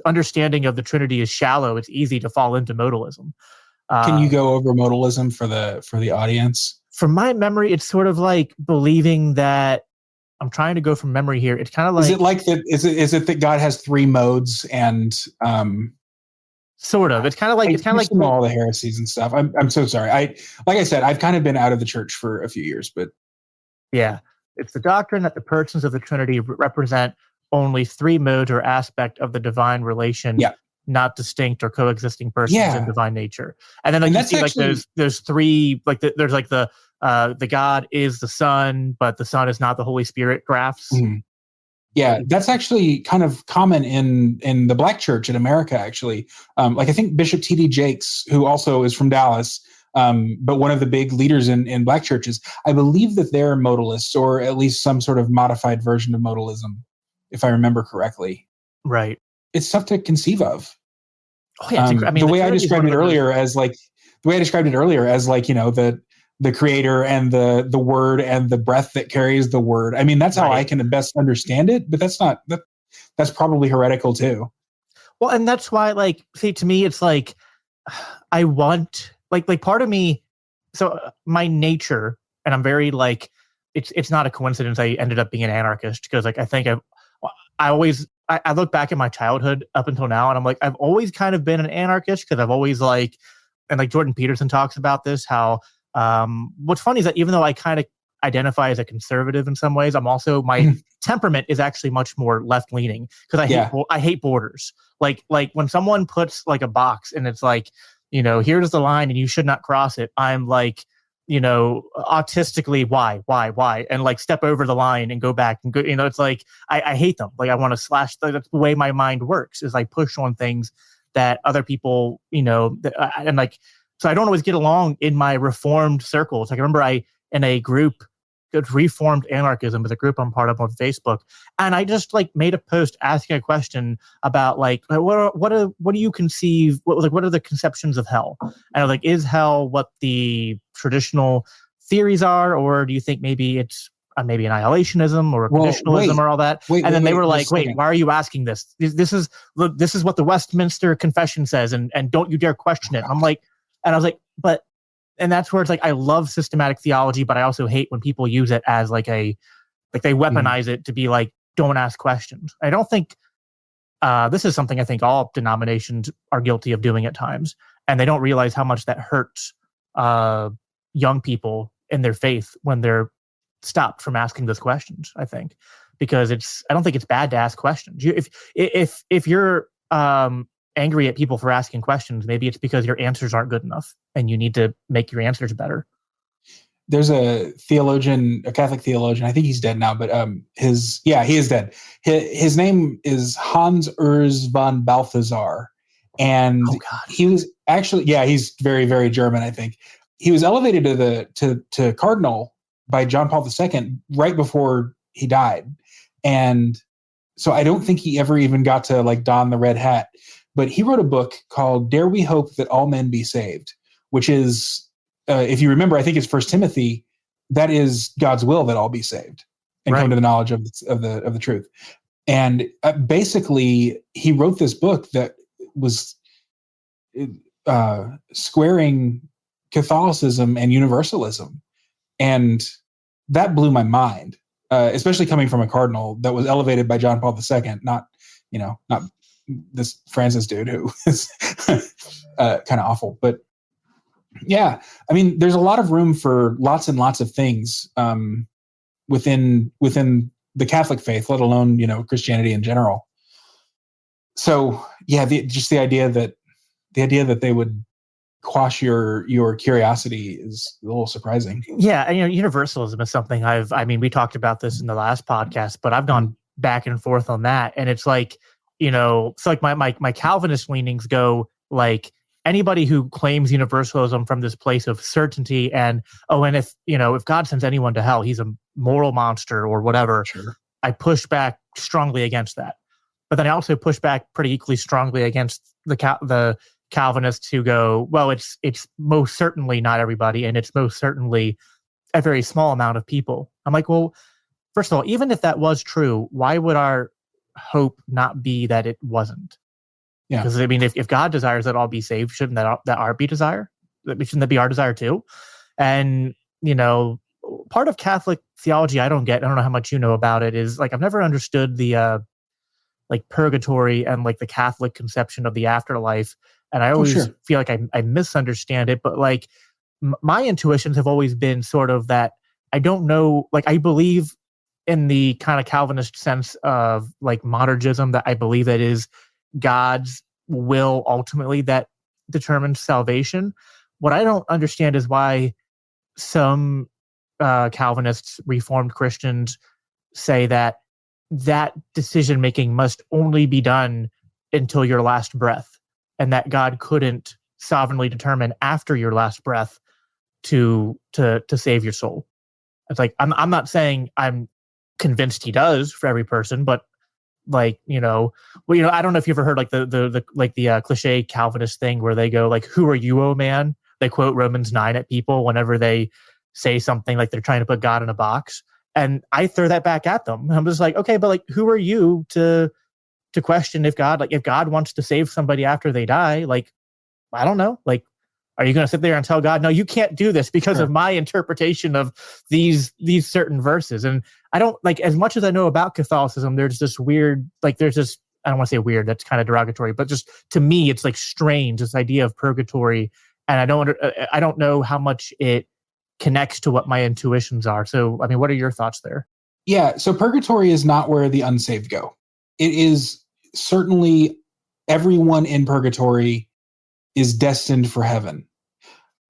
understanding of the Trinity is shallow, it's easy to fall into modalism. Can you go over modalism for the audience? From my memory, it's sort of like believing that, I'm trying to go from memory here. It's kind of like, is it like that? Is it that God has three modes and sort of? It's kind of like all the heresies and stuff. I'm so sorry. Like I said, I've kind of been out of the church for a few years, but yeah, it's the doctrine that the persons of the Trinity represent only three modes or aspect of the divine relation, not distinct or coexisting persons in divine nature. And then you see like those three, like there's like the the God is the Son, but the Son is not the Holy Spirit graphs. Mm-hmm. Yeah, that's actually kind of common in the Black church in America, actually. Like I think Bishop T.D. Jakes, who also is from Dallas, but one of the big leaders in Black churches, I believe that they're modalists, or at least some sort of modified version of modalism, if I remember correctly. Right. It's tough to conceive of. Oh yeah, the way I described it earlier as like the creator and the word and the breath that carries the word. I mean, that's how I can best understand it, but that's probably heretical too. Well, and that's why, like, see, to me, it's like, I want, like part of me, so my nature, and I'm very like, it's not a coincidence I ended up being an anarchist, because like, I think I look back at my childhood up until now, and I'm like, I've always kind of been an anarchist, because I've always like, and like Jordan Peterson talks about this, how what's funny is that even though I kind of identify as a conservative in some ways, I'm also, my temperament is actually much more left leaning, because I hate borders. Like when someone puts like a box and it's like, here's the line and you should not cross it, I'm like, autistically, why, and like step over the line and go back and go. It's like I hate them. Like I want to slash. That's the way my mind works. Is I push on things that other people, and like. So I don't always get along in my reformed circles. Like I remember in a group, Reformed Anarchism is a group I'm part of on Facebook, and I just like made a post asking a question about like what do you conceive? What are the conceptions of hell? And I was like, is hell what the traditional theories are, or do you think maybe it's maybe annihilationism or conditionalism or all that? And then they were like, wait, why are you asking this? This is what the Westminster Confession says, and don't you dare question it. I'm like. And I was like, and that's where it's like, I love systematic theology, but I also hate when people use it as like they weaponize it to be like, don't ask questions. I don't think, this is something I think all denominations are guilty of doing at times. And they don't realize how much that hurts young people in their faith when they're stopped from asking those questions, I think. Because I don't think it's bad to ask questions. If you're, angry at people for asking questions, maybe it's because your answers aren't good enough and you need to make your answers better. There's a Catholic theologian, I think he's dead now, but he is dead. His name is Hans Urs von Balthasar. And he was actually, he's very, very German, I think. He was elevated to cardinal by John Paul II right before he died. And so I don't think he ever even got to like don the red hat. But he wrote a book called Dare We Hope That All Men Be Saved, which is, if you remember, I think it's 1 Timothy, that is God's will that all be saved and come to the knowledge of the truth. And basically, he wrote this book that was squaring Catholicism and universalism. And that blew my mind, especially coming from a cardinal that was elevated by John Paul II, not this Francis dude who is kind of awful. But yeah, I mean, there's a lot of room for lots and lots of things within the Catholic faith, let alone, Christianity in general. So yeah, the idea that they would quash your curiosity is a little surprising. Yeah, and universalism is something we talked about this in the last podcast, but I've gone back and forth on that, and it's like, it's like my Calvinist leanings go like, anybody who claims universalism from this place of certainty and if God sends anyone to hell, he's a moral monster or whatever. Sure. I push back strongly against that. But then I also push back pretty equally strongly against the Calvinists who go, well, it's most certainly not everybody, and it's most certainly a very small amount of people. I'm like, well, first of all, even if that was true, why would our hope not be that it wasn't? Yeah. Because if God desires that all be saved, shouldn't that our desire? Shouldn't that be our desire too? And part of Catholic theology I don't know how much you know about it, is like I've never understood the like purgatory and like the Catholic conception of the afterlife, and I always feel like I misunderstand it. But like my intuitions have always been sort of that I don't know, like I believe in the kind of Calvinist sense of like monergism, that I believe that is God's will ultimately that determines salvation. What I don't understand is why some Calvinists, Reformed Christians say that decision making must only be done until your last breath, and that God couldn't sovereignly determine after your last breath to save your soul. It's like I'm not saying I'm convinced he does for every person, but like, I don't know if you ever heard like the cliche Calvinist thing where they go like, "Who are you, oh man?" They quote Romans 9 at people whenever they say something like they're trying to put God in a box. And I throw that back at them. I'm just like, okay, but like, who are you to question if God wants to save somebody after they die? Like, I don't know. Like, are you going to sit there and tell God, no, you can't do this because of my interpretation of these certain verses? And I don't like, as much as I know about Catholicism, there's this weird, like, I don't want to say weird, that's kind of derogatory, but just to me, it's like strange, this idea of purgatory. And I don't know how much it connects to what my intuitions are. So, I mean, what are your thoughts there? Yeah. So purgatory is not where the unsaved go. It is certainly everyone in purgatory is destined for heaven.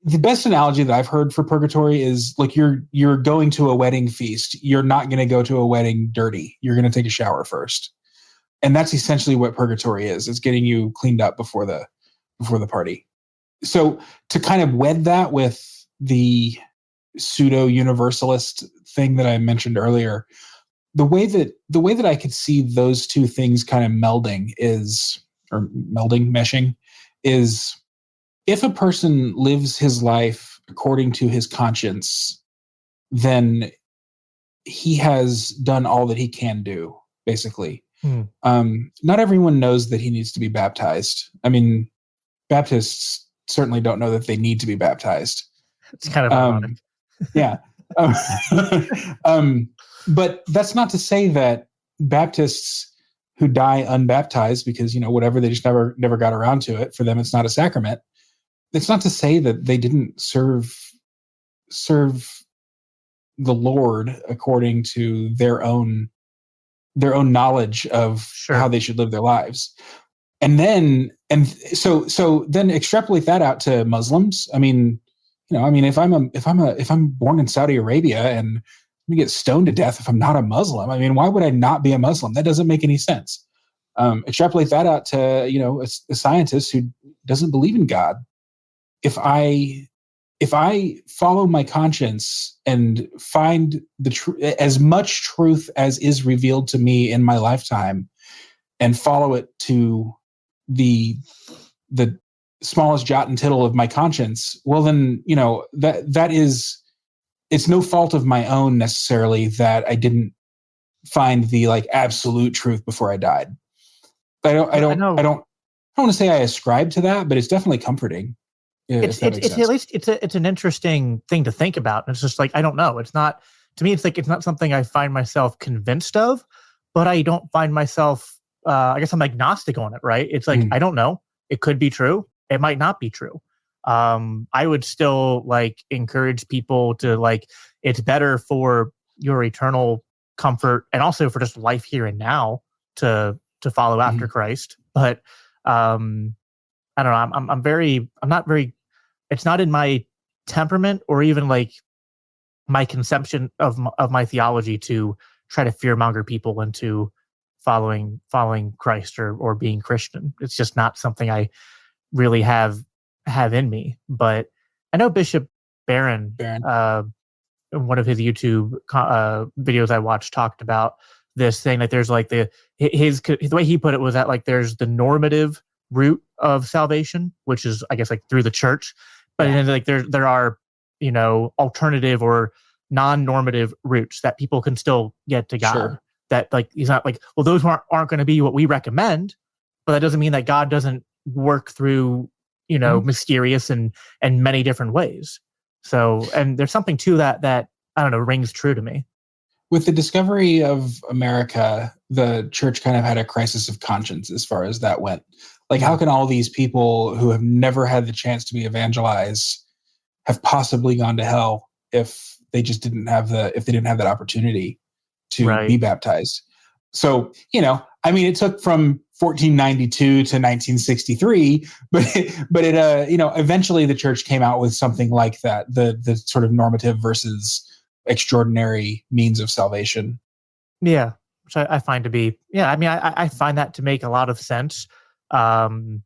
The best analogy that I've heard for purgatory is like you're going to a wedding feast. You're not going to go to a wedding dirty. You're going to take a shower first. And that's essentially what purgatory is. It's getting you cleaned up before the party. So to kind of wed that with the pseudo-universalist thing that I mentioned earlier, the way that I could see those two things kind of meshing is if a person lives his life according to his conscience, then he has done all that he can do, basically. Not everyone knows that he needs to be baptized. I mean, Baptists certainly don't know that they need to be baptized. It's kind of ironic. Yeah. But that's not to say that Baptists who die unbaptized because, whatever, they just never got around to it. For them, it's not a sacrament. It's not to say that they didn't serve the Lord according to their own knowledge of how they should live their lives. So then extrapolate that out to Muslims. I mean, if I'm born in Saudi Arabia and we get stoned to death if I'm not a Muslim, I mean, why would I not be a Muslim? That doesn't make any sense. Extrapolate that out to, a scientist who doesn't believe in God. If I follow my conscience and find as much truth as is revealed to me in my lifetime and follow it to the smallest jot and tittle of my conscience, well then, it's no fault of my own necessarily that I didn't find the like absolute truth before I died. I don't want to say I ascribe to that, but it's definitely comforting. It's at least it's an interesting thing to think about. It's just like, I don't know. It's not, to me, it's like, it's not something I find myself convinced of, but I don't find myself, I guess I'm agnostic on it, right? It's like, I don't know. It could be true. It might not be true. I would still like encourage people to like, it's better for your eternal comfort and also for just life here and now to follow after Christ. But, I don't know. I'm not very, it's not in my temperament or even like my conception of my theology to try to fearmonger people into following Christ or being Christian. It's just not something I really have in me. But I know Bishop Barron, in one of his YouTube videos I watched, talked about this thing that there's like the way he put it was that like there's the normative route of salvation, which is, I guess, like through the church, but then like there are alternative or non-normative routes that people can still get to God. Sure. That like he's not like, well, those aren't going to be what we recommend, but that doesn't mean that God doesn't work through mysterious and many different ways. So, and there's something to that I don't know, rings true to me. With the discovery of America, the church kind of had a crisis of conscience as far as that went. Like, how can all these people who have never had the chance to be evangelized have possibly gone to hell if they didn't have that opportunity to be baptized? So, I mean, it took from 1492 to 1963, but it eventually the church came out with something like that, the sort of normative versus extraordinary means of salvation. Yeah, which I find to be, I mean, I find that to make a lot of sense. One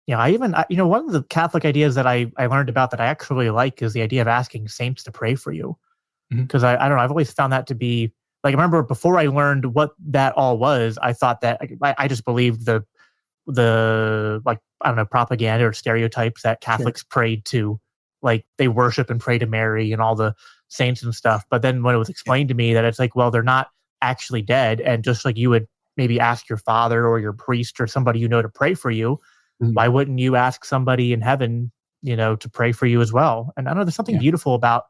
of the Catholic ideas that I learned about that I actually like is the idea of asking saints to pray for you. Because I don't know, I've always found that to be, like, I remember before I learned what that all was, I thought that I just believed the like, I don't know, propaganda or stereotypes that Catholics prayed to, like they worship and pray to Mary and all the saints and stuff. But then when it was explained to me that it's like, well, they're not actually dead, and just like you would maybe ask your father or your priest or somebody you know to pray for you, why wouldn't you ask somebody in heaven, to pray for you as well? And I know there's something beautiful about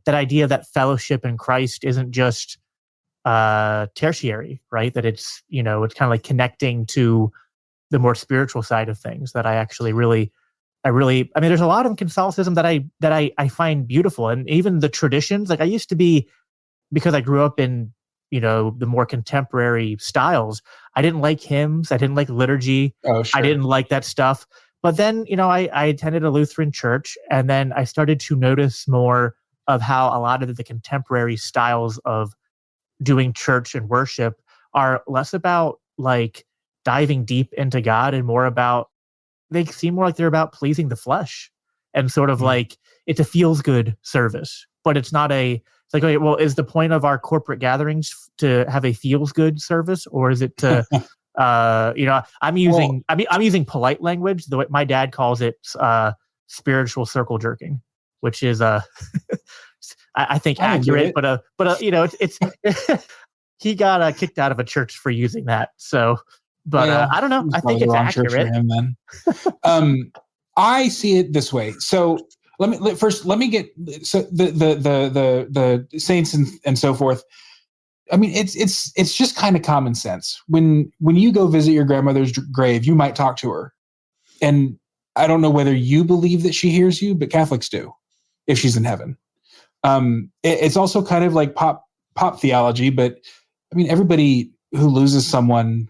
that idea that fellowship in Christ isn't just tertiary, right? That it's, it's kind of like connecting to the more spiritual side of things that I actually I mean, there's a lot of Catholicism that I find beautiful. And even the traditions, like I used to be, because I grew up in, the more contemporary styles, I didn't like hymns. I didn't like liturgy. Oh, sure. I didn't like that stuff. But then, I attended a Lutheran church, and then I started to notice more of how a lot of the contemporary styles of doing church and worship are less about like diving deep into God and more about, they seem more like they're about pleasing the flesh, and sort of like it's a feels good service, but it's not it's like, okay, well, is the point of our corporate gatherings to have a feels good service, or is it to, I'm using polite language. The way my dad calls it, spiritual circle jerking, which is I think accurate, but it's he got kicked out of a church for using that. So, but I don't know. I think it's accurate for him then. I see it this way. So let me get the saints and so forth. I mean, it's just kind of common sense. When you go visit your grandmother's grave, you might talk to her, and I don't know whether you believe that she hears you, but Catholics do, if she's in heaven. It's also kind of like pop theology, but I mean, everybody who loses someone,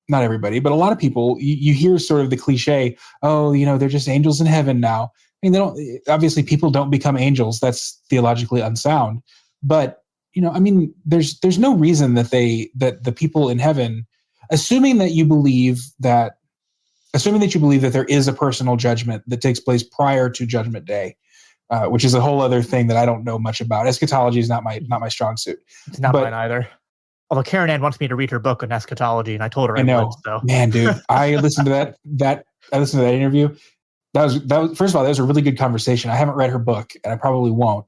not everybody, but a lot of people, you hear sort of the cliche, oh, they're just angels in heaven now. I mean, obviously people don't become angels. That's theologically unsound. But, I mean, there's no reason that the people in heaven, assuming that you believe that there is a personal judgment that takes place prior to Judgment Day, which is a whole other thing that I don't know much about. Eschatology is not my strong suit. It's not mine either. Although Karen Ann wants me to read her book on eschatology, and I told her I know. would. So. Man, dude, I listened to that interview. That was first of all, that was a really good conversation. I haven't read her book, and I probably won't.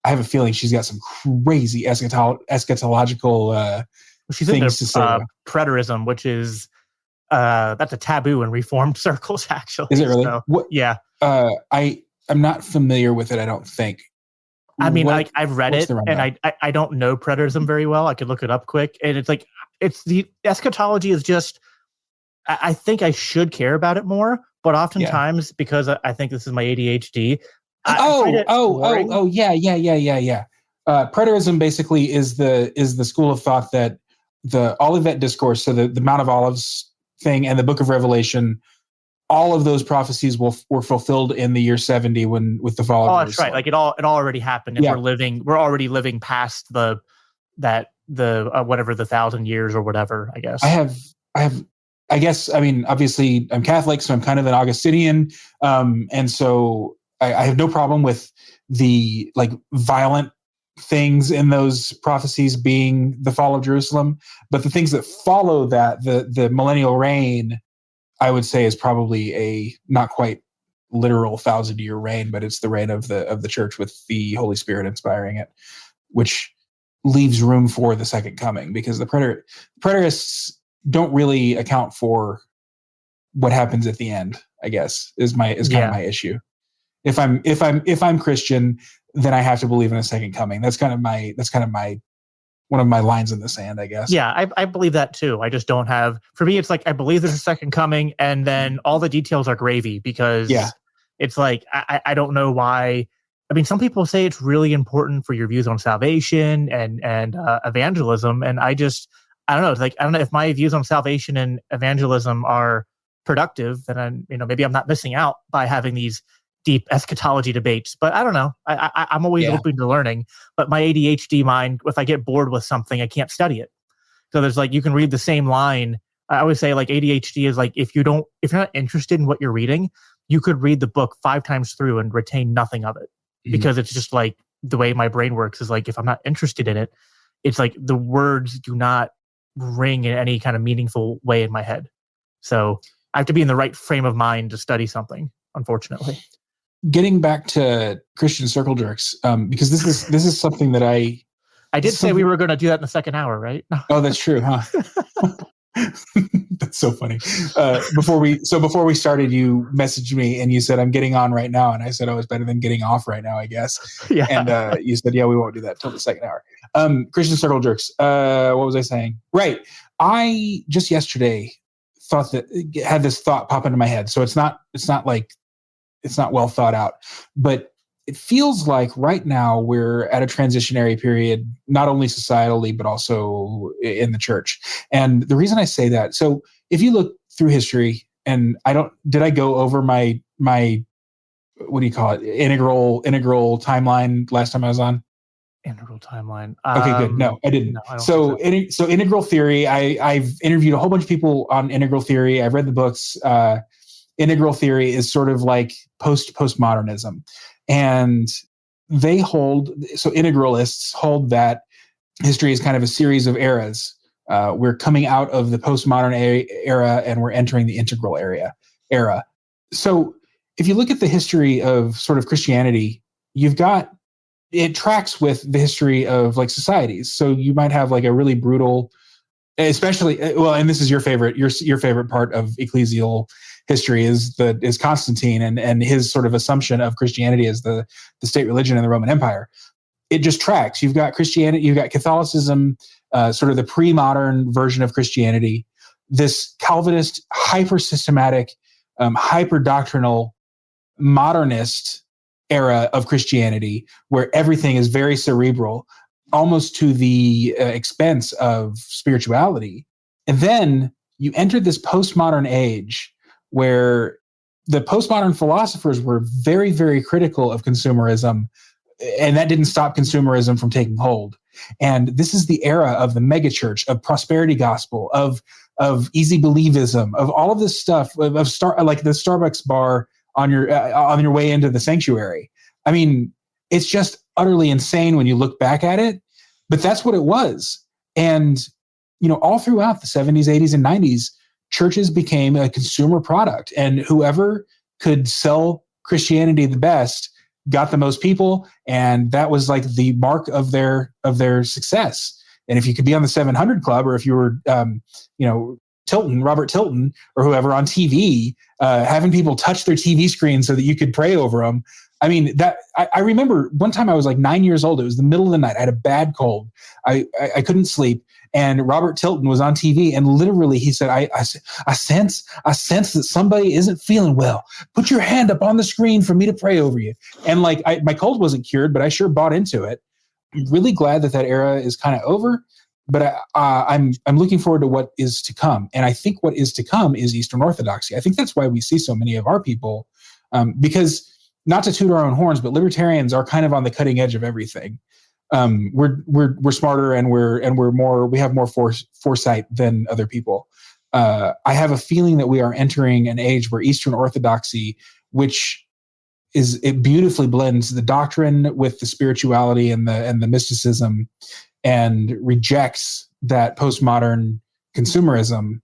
I have a feeling she's got some crazy eschatological she's things to say. Preterism, which is that's a taboo in Reformed circles, actually. Is it really? So, yeah. I'm not familiar with it, I don't think. I mean, I've read it, and I don't know preterism very well. I could look it up quick, and it's like the eschatology is just. I think I should care about it more, but oftentimes because I think this is my ADHD. Yeah. Preterism basically is the school of thought that the Olivet Discourse, so the Mount of Olives thing, and the Book of Revelation. All of those prophecies were fulfilled in the year 70 with the fall of Jerusalem. That's right. Like it already happened. And we're already living past whatever the 1,000 years or whatever, I guess. I guess, I mean, obviously I'm Catholic, so I'm kind of an Augustinian. And so I have no problem with the like violent things in those prophecies being the fall of Jerusalem. But the things that follow that, the millennial reign, I would say is probably a not quite literal 1,000-year reign, but it's the reign of the church with the Holy Spirit inspiring it, which leaves room for the second coming, because the preterists don't really account for what happens at the end, I guess, is kind of my issue. If I'm Christian, then I have to believe in a second coming. That's kind of my one of my lines in the sand, I guess. Yeah, I believe that too. I just don't have, for me, it's like, I believe there's a second coming, and then all the details are gravy, because it's like, I don't know why. I mean, some people say it's really important for your views on salvation and evangelism. And I don't know. It's like, I don't know if my views on salvation and evangelism are productive, then maybe I'm not missing out by having these deep eschatology debates. But I don't know. I'm always open to learning. But my ADHD mind, if I get bored with something, I can't study it. So there's like, you can read the same line. I always say like ADHD is like, if you're not interested in what you're reading, you could read the book 5 times through and retain nothing of it. Because it's just like the way my brain works is like, if I'm not interested in it, it's like the words do not ring in any kind of meaningful way in my head. So I have to be in the right frame of mind to study something, unfortunately. Getting back to Christian circle jerks, because this is something that I did say we were going to do that in the second hour, right? Oh, that's true, huh? That's so funny. Before we started, you messaged me and you said, I'm getting on right now. And I said, oh, it's better than getting off right now, I guess. Yeah. And you said, yeah, we won't do that till the second hour. Christian circle jerks. What was I saying? Right. I just yesterday had this thought pop into my head. So it's not well thought out, but it feels like right now we're at a transitionary period, not only societally, but also in the church. And the reason I say that, so if you look through history, and did I go over my, what do you call it? Integral timeline last time I was on? Integral timeline. Okay, good. No, I didn't. No, I don't so think so integral theory, I've interviewed a whole bunch of people on integral theory. I've read the books. Integral theory is sort of like postmodernism. And integralists hold that history is kind of a series of eras. We're coming out of the postmodern era and we're entering the integral era. So if you look at the history of sort of Christianity, it tracks with the history of like societies. So you might have like a really brutal, especially, well, and this is your favorite part of ecclesial history is Constantine and his sort of assumption of Christianity as the state religion in the Roman Empire. It just tracks. You've got Christianity, you've got Catholicism, sort of the pre-modern version of Christianity, this Calvinist, hyper-systematic, hyper-doctrinal, modernist era of Christianity, where everything is very cerebral, almost to the expense of spirituality. And then you enter this postmodern age where the postmodern philosophers were very, very critical of consumerism, and that didn't stop consumerism from taking hold. And this is the era of the megachurch, of prosperity gospel, of easy believism, of all of this stuff, like the Starbucks bar on your way into the sanctuary. I mean, it's just utterly insane when you look back at it, but that's what it was. And all throughout the 70s, 80s, and 90s, churches became a consumer product, and whoever could sell Christianity the best got the most people, and that was like the mark of their success. And if you could be on the 700 Club, or if you were, Robert Tilton, or whoever on TV, having people touch their TV screen so that you could pray over them. I mean, I remember one time I was like 9 years old. It was the middle of the night. I had a bad cold. I couldn't sleep. And Robert Tilton was on TV, and literally he said, I sense that somebody isn't feeling well. Put your hand up on the screen for me to pray over you. And like, my cold wasn't cured, but I sure bought into it. I'm really glad that era is kind of over, but I'm looking forward to what is to come. And I think what is to come is Eastern Orthodoxy. I think that's why we see so many of our people, because not to toot our own horns, but libertarians are kind of on the cutting edge of everything. We're smarter, and we have more foresight than other people. I have a feeling that we are entering an age where Eastern Orthodoxy, it beautifully blends the doctrine with the spirituality and the mysticism, and rejects that postmodern consumerism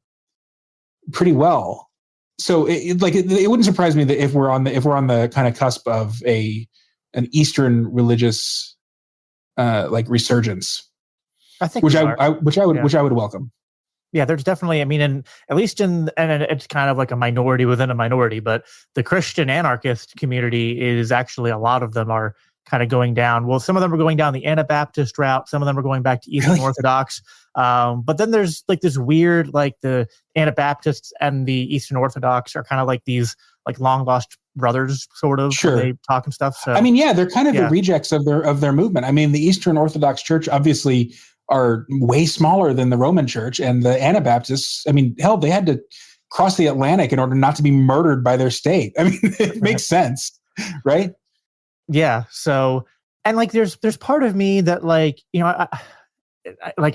pretty well. So it wouldn't surprise me that if we're on the kind of cusp of an Eastern religious resurgence, I think, which I would welcome. Yeah, there's definitely, and at least and it's kind of like a minority within a minority, but the Christian anarchist community is actually, a lot of them are kind of going down. Well, some of them are going down the Anabaptist route. Some of them are going back to Eastern Orthodox. But then there's like this weird, like the Anabaptists and the Eastern Orthodox are kind of like these like long lost brothers, sort of. Sure. They talk and stuff. So they're kind of the rejects of their movement. I mean, the Eastern Orthodox Church obviously are way smaller than the Roman Church, and the Anabaptists, hell, they had to cross the Atlantic in order not to be murdered by their state. I mean, it makes sense. Right? Yeah. So, and like, there's part of me that like, I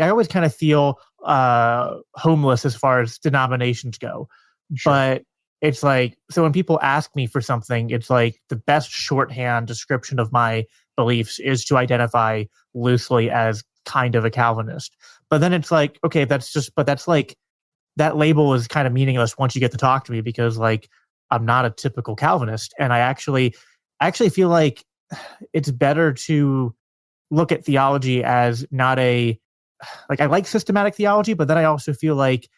always kind of feel homeless as far as denominations go. Sure. But it's like, so when people ask me for something, it's like the best shorthand description of my beliefs is to identify loosely as kind of a Calvinist. But then it's like, okay, but that's like, that label is kind of meaningless once you get to talk to me, because like I'm not a typical Calvinist. And I actually feel like it's better to look at theology as not I like systematic theology, but then I also feel like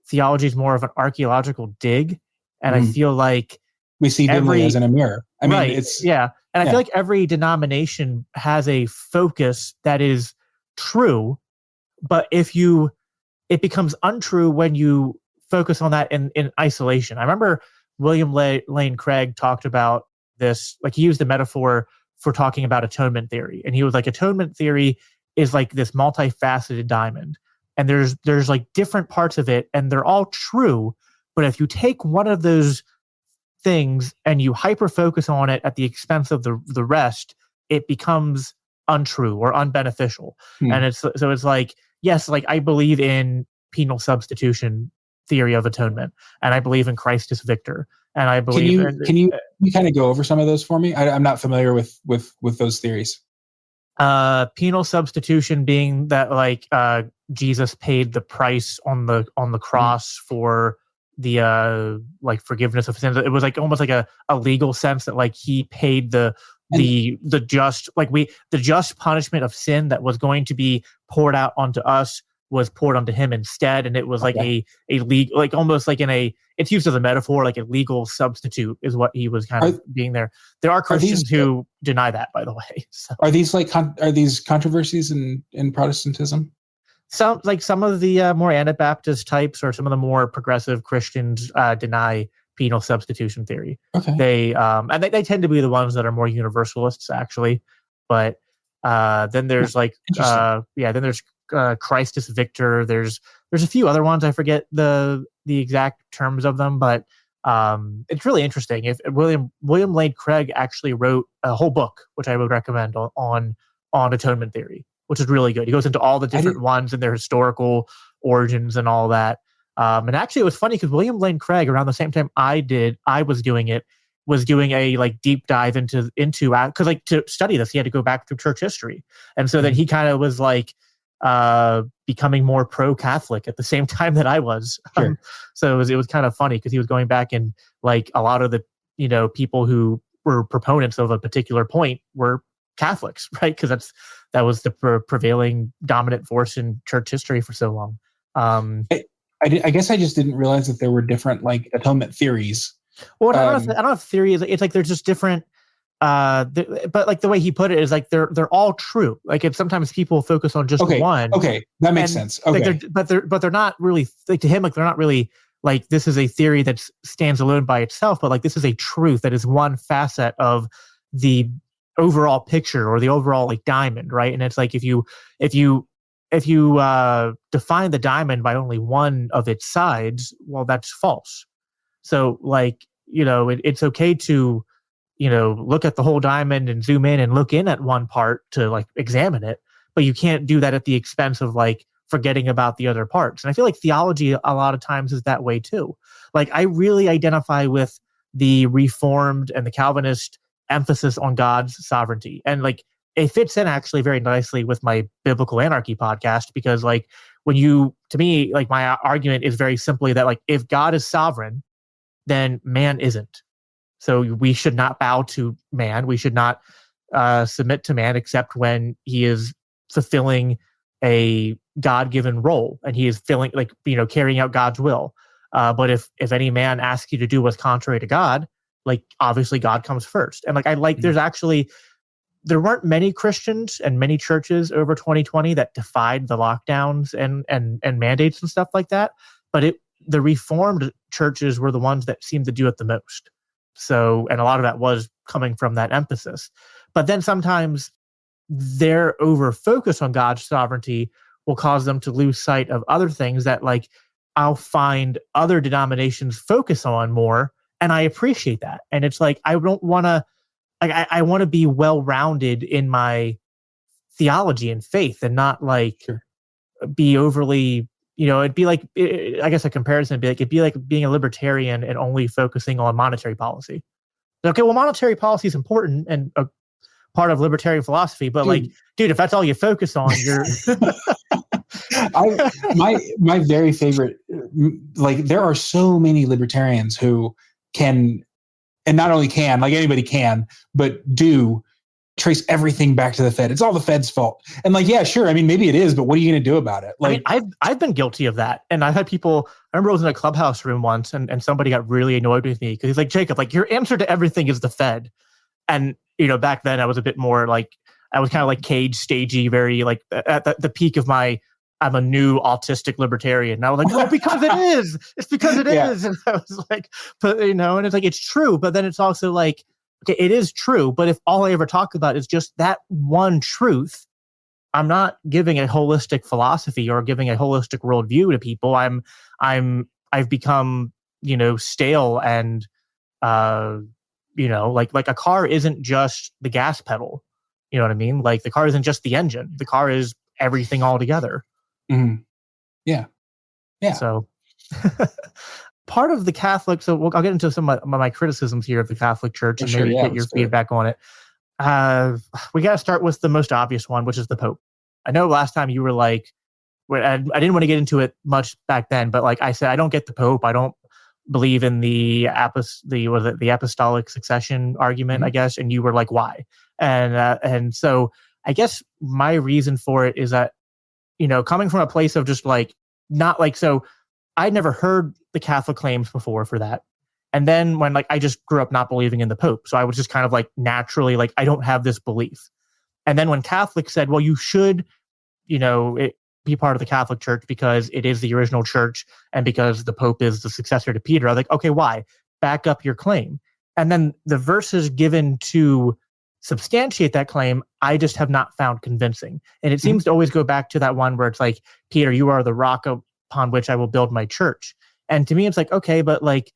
theology is more of an archaeological dig. And I feel like we see dimly as in a mirror. I mean, it's, yeah. And I feel like every denomination has a focus that is true, but it becomes untrue when you focus on that in isolation. I remember William Lane Craig talked about this, like he used the metaphor for talking about atonement theory. And he was like, atonement theory is like this multifaceted diamond. And there's like different parts of it, and they're all true. But if you take one of those things and you hyper focus on it at the expense of the rest, it becomes untrue or unbeneficial. And it's like, yes, like I believe in penal substitution theory of atonement, and I believe in Christ as victor, and I believe. Can you kind of go over some of those for me? I'm not familiar with those theories. Penal substitution being that like Jesus paid the price on the cross for the like forgiveness of sins. It was like almost like a legal sense that like he paid the just punishment of sin that was going to be poured out onto us was poured onto him instead. And it was like a legal, like almost like it's used as a metaphor, like a legal substitute is what he was kind of being there. There are Christians who deny that, by the way. So. Are these like, are these controversies in Protestantism? Some of the more Anabaptist types or some of the more progressive Christians deny penal substitution theory. Okay. They tend to be the ones that are more universalists, actually. But then there's Christ as victor. There's a few other ones. I forget the exact terms of them, but it's really interesting. If William Lane Craig actually wrote a whole book, which I would recommend on atonement theory, which is really good. He goes into all the different ones and their historical origins and all that. And actually, it was funny because William Lane Craig, around the same time I was doing a like deep dive into because like to study this, he had to go back through church history, and so then he kind of was like becoming more pro-Catholic at the same time that I was. Sure. So it was kind of funny because he was going back and like a lot of the people who were proponents of a particular point were Catholics, right? Because that was the prevailing dominant force in church history for so long. I guess I just didn't realize that there were different like atonement theories. Well, I don't know if theory is. It's like there's just different. But like the way he put it is like they're all true. Like if sometimes people focus on just one. Okay, that makes sense. Okay, like they're not really like to him. Like they're not really like this is a theory that stands alone by itself. But like this is a truth that is one facet of the overall picture or the overall like diamond, right? And it's like if you define the diamond by only one of its sides, well, that's false. So like it's okay to look at the whole diamond and zoom in and look in at one part to like examine it, but you can't do that at the expense of like forgetting about the other parts. And I feel like theology a lot of times is that way too. Like I really identify with the Reformed and the Calvinist emphasis on God's sovereignty. And like it fits in actually very nicely with my Biblical Anarchy podcast, because like to me, like my argument is very simply that like if God is sovereign, then man isn't. So we should not bow to man. We should not submit to man except when he is fulfilling a God-given role and he is carrying out God's will. But if any man asks you to do what's contrary to God, like obviously God comes first. And like there weren't many Christians and many churches over 2020 that defied the lockdowns and mandates and stuff like that. But the Reformed churches were the ones that seemed to do it the most. So, and a lot of that was coming from that emphasis. But then sometimes their over focus on God's sovereignty will cause them to lose sight of other things that like I'll find other denominations focus on more. And I appreciate that. And it's like, I don't want to like I want to be well-rounded in my theology and faith, and not like be overly, it'd be like, I guess a comparison would be like, it'd be like being a libertarian and only focusing on monetary policy. Okay, well, monetary policy is important and a part of libertarian philosophy, but dude, if that's all you focus on, you're my very favorite, like, there are so many libertarians who can, and not only can, like anybody can, but do trace everything back to the Fed. It's all the Fed's fault. And like, yeah, sure. I mean, maybe it is, but what are you going to do about it? Like, I mean, I've been guilty of that. And I've had people, I remember I was in a Clubhouse room once and somebody got really annoyed with me because he's like, Jacob, like, your answer to everything is the Fed. And, back then I was a bit more like, I was kind of like cage stagey, very like at the peak of I'm a new autistic libertarian. And I was like, no, because it is. It's because it is. And I was like, but and it's like, it's true. But then it's also like, okay, it is true. But if all I ever talk about is just that one truth, I'm not giving a holistic philosophy or giving a holistic worldview to people. I've become, stale and, like a car isn't just the gas pedal. You know what I mean? Like the car isn't just the engine. The car is everything all together. Mm-hmm. Yeah. Yeah. So part of the Catholic, so I'll get into some of my criticisms here of the Catholic Church and maybe get your feedback on it. We got to start with the most obvious one, which is the Pope. I know last time you were like, I didn't want to get into it much back then, but like I said, I don't get the Pope. I don't believe in the apostolic succession argument, I guess. And you were like, why? And so I guess my reason for it is that, coming from a place of just like, not like, so I'd never heard the Catholic claims before for that. And then when like, I just grew up not believing in the Pope. So I was just kind of like naturally like, I don't have this belief. And then when Catholics said, well, you should, be part of the Catholic Church because it is the original church and because the Pope is the successor to Peter, I was like, okay, why? Back up your claim. And then the verses given to substantiate that claim, I just have not found convincing. And it seems to always go back to that one where it's like, Peter, you are the rock upon which I will build my church. And to me, it's like, okay, but like,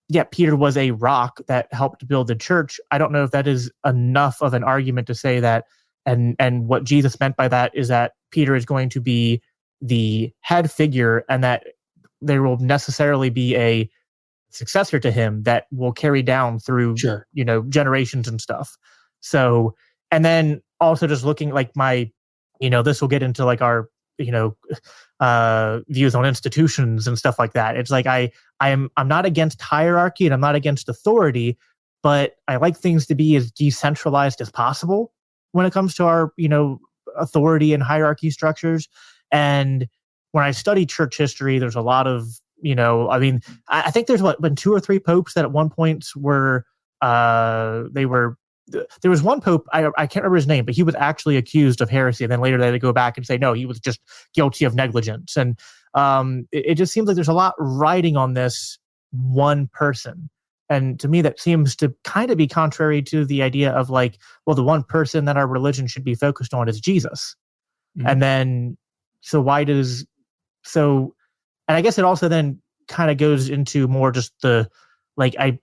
yeah, Peter was a rock that helped build the church. I don't know if that is enough of an argument to say that. And what Jesus meant by that is that Peter is going to be the head figure and that there will necessarily be a successor to him that will carry down through, generations and stuff. So, and then also just looking like this will get into like our, views on institutions and stuff like that. It's like, I'm not against hierarchy and I'm not against authority, but I like things to be as decentralized as possible when it comes to our, authority and hierarchy structures. And when I study church history, there's a lot of, I think there's been 2 or 3 popes that at one point were, there was one pope, I can't remember his name, but he was actually accused of heresy. And then later they had to go back and say, no, he was just guilty of negligence. And it just seems like there's a lot riding on this one person. And to me, that seems to kind of be contrary to the idea of like, well, the one person that our religion should be focused on is Jesus. Mm-hmm. And then, and I guess it also then kind of goes into more just the, like, I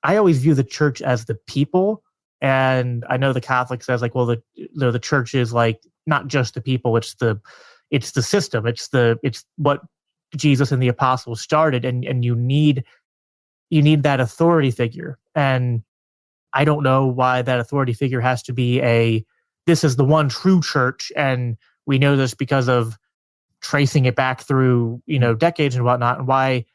always view the church as the people. And I know the Catholic says like, well, the church is like, not just the people, it's the system. It's what Jesus and the apostles started. And you need that authority figure. And I don't know why that authority figure has to be this is the one true church. And we know this because of tracing it back through, decades and whatnot. And why,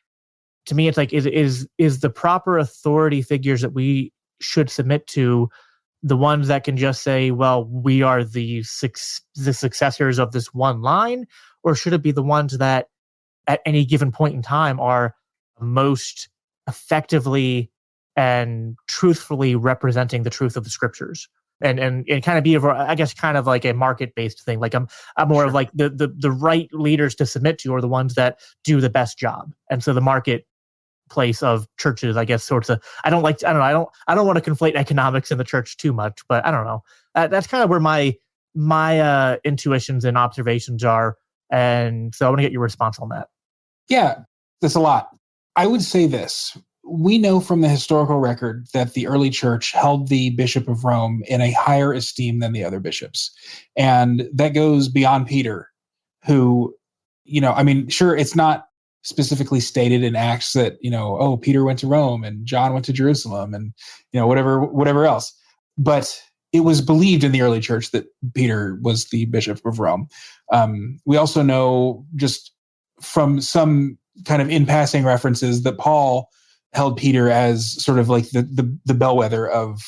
to me, it's like, is the proper authority figures that we should submit to the ones that can just say, well, we are the successors of this one line? Or should it be the ones that at any given point in time are most effectively and truthfully representing the truth of the scriptures, and kind of be, I guess, kind of like a market-based thing. Like I'm more of like the right leaders to submit to are the ones that do the best job. And so the marketplace of churches, I guess, sorts of, I don't want to conflate economics in the church too much, but I don't know. That's kind of where my intuitions and observations are. And so I want to get your response on that. Yeah, that's a lot. I would say this. we know from the historical record that the early church held the Bishop of Rome in a higher esteem than the other bishops. And that goes beyond Peter, who, sure, it's not specifically stated in Acts that, Peter went to Rome and John went to Jerusalem and, whatever else. But it was believed in the early church that Peter was the Bishop of Rome. We also know just from some kind of in passing references that Paul held Peter as sort of like the bellwether of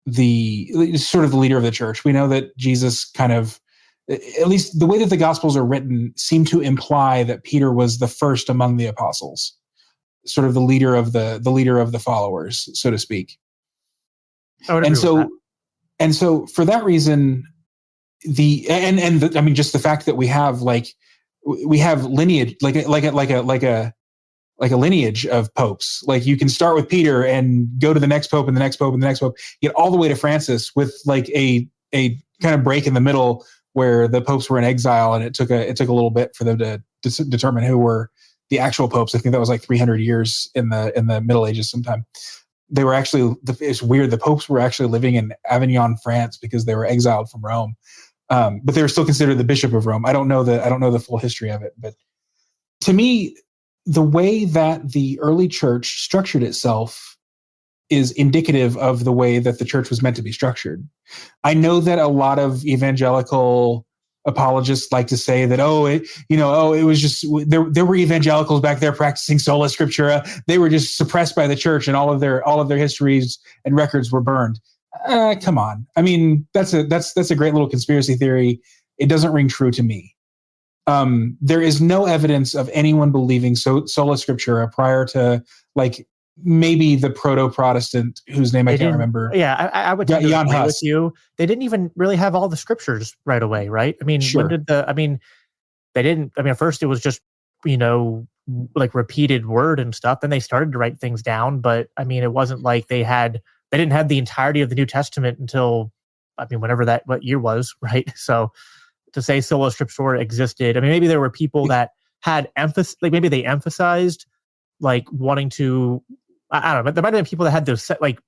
the sort of the leader of the church. We know that Jesus kind of, at least the way that the Gospels are written, seem to imply that Peter was the first among the apostles, sort of the leader of the followers, so to speak. And so for that reason, just the fact that we have lineage, like a lineage of popes. Like you can start with Peter and go to the next pope and the next pope and the next pope, get all the way to Francis with like a kind of break in the middle where the popes were in exile, and it took a little bit for them to determine who were the actual popes. I think that was like 300 years in the Middle Ages sometime. They were actually, it's weird, the popes were actually living in Avignon, France, because they were exiled from Rome. But they were still considered the Bishop of Rome. I don't know the full history of it, but to me, the way that the early church structured itself is indicative of the way that the church was meant to be structured. I know that a lot of evangelical apologists like to say that, it was just, there were evangelicals back there practicing sola scriptura. They were just suppressed by the church and all of their histories and records were burned. Come on. I mean, that's a great little conspiracy theory. It doesn't ring true to me. There is no evidence of anyone believing sola scriptura prior to like maybe the proto-Protestant whose name I can't remember. Yeah, I would agree with you. They didn't even really have all the scriptures right away, right? I mean, sure. They didn't. I mean, at first it was just, like repeated word and stuff. Then they started to write things down, but I mean, it wasn't like they didn't have the entirety of the New Testament until, whenever what year was, right? So to say sola scriptura existed, maybe there were people that had emphasis, like maybe they emphasized like wanting to, I don't know, but there might have been people that had those set like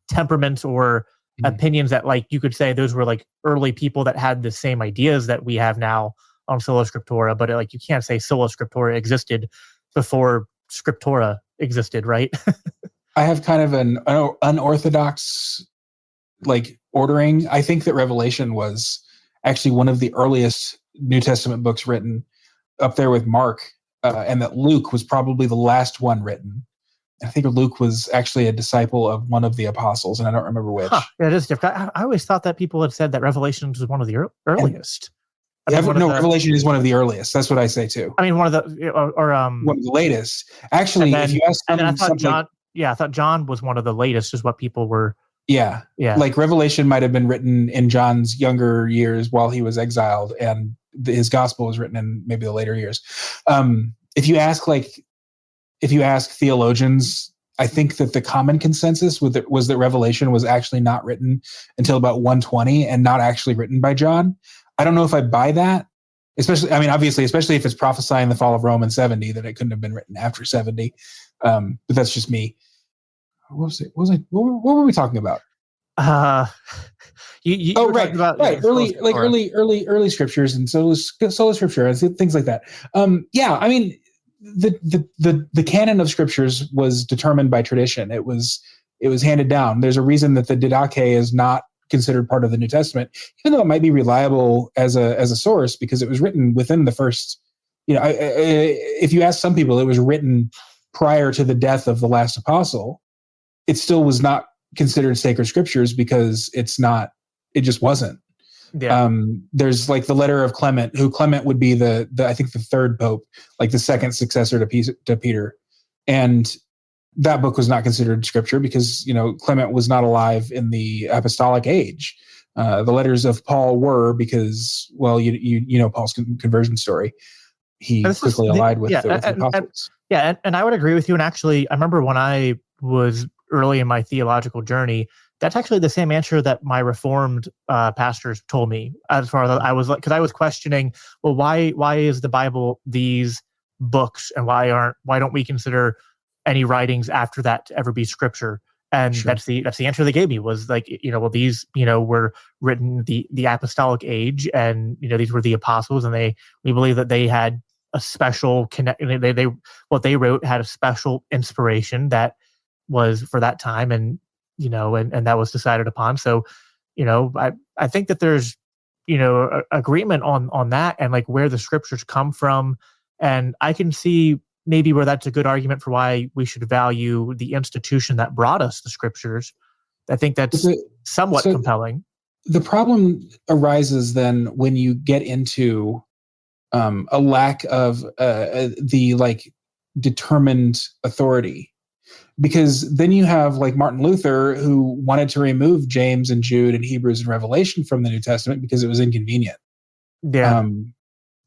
temperaments or opinions that like you could say those were like early people that had the same ideas that we have now on sola scriptura, but like you can't say sola scriptura existed before scriptura existed, right? I have kind of an unorthodox like ordering. I think that Revelation was actually one of the earliest New Testament books written, up there with Mark, and that Luke was probably the last one written. I think Luke was actually a disciple of one of the apostles, and I don't remember which. Yeah, it is different. I always thought that people had said that Revelation was one of the earliest. Revelation is one of the earliest. That's what I say too. One of the one of the latest. Actually, if you ask them, I thought John. I thought John was one of the latest, is what people were. Yeah. Like Revelation might have been written in John's younger years while he was exiled, and his gospel was written in maybe the later years. If you ask theologians, I think that the common consensus was that Revelation was actually not written until about 120 and not actually written by John. I don't know if I buy that, especially if it's prophesying the fall of Rome in 70, that it couldn't have been written after 70. But that's just me. What were we talking about? You were talking about early scriptures and sola scriptura and things like that. The canon of scriptures was determined by tradition. It was handed down. There's a reason that the Didache is not considered part of the New Testament, even though it might be reliable as a source because it was written within the first. If you ask some people, it was written prior to the death of the last apostle. It still was not considered sacred scriptures because it's not. It just wasn't. Yeah. There's like the letter of Clement, who Clement would be the I think the third pope, like the second successor to Peter, and that book was not considered scripture because Clement was not alive in the apostolic age. The letters of Paul were because Paul's conversion story. He quickly allied with the apostles. And I would agree with you. And actually, I remember when I was early in my theological journey, that's actually the same answer that my Reformed pastors told me. As far as I was, because I was questioning, well, why is the Bible these books, and why don't we consider any writings after that to ever be scripture. And Sure. that's the answer they gave me, was like, well, these, were written the apostolic age, and these were the apostles, and we believe that they had a special connect. They what they wrote had a special inspiration that was for that time, and and that was decided upon. So, I think that there's agreement on that, and like where the scriptures come from, and I can see maybe where that's a good argument for why we should value the institution that brought us the scriptures. I think that's somewhat compelling. The problem arises then when you get into a lack of the like determined authority, because then you have like Martin Luther, who wanted to remove James and Jude and Hebrews and Revelation from the New Testament because it was inconvenient. Yeah.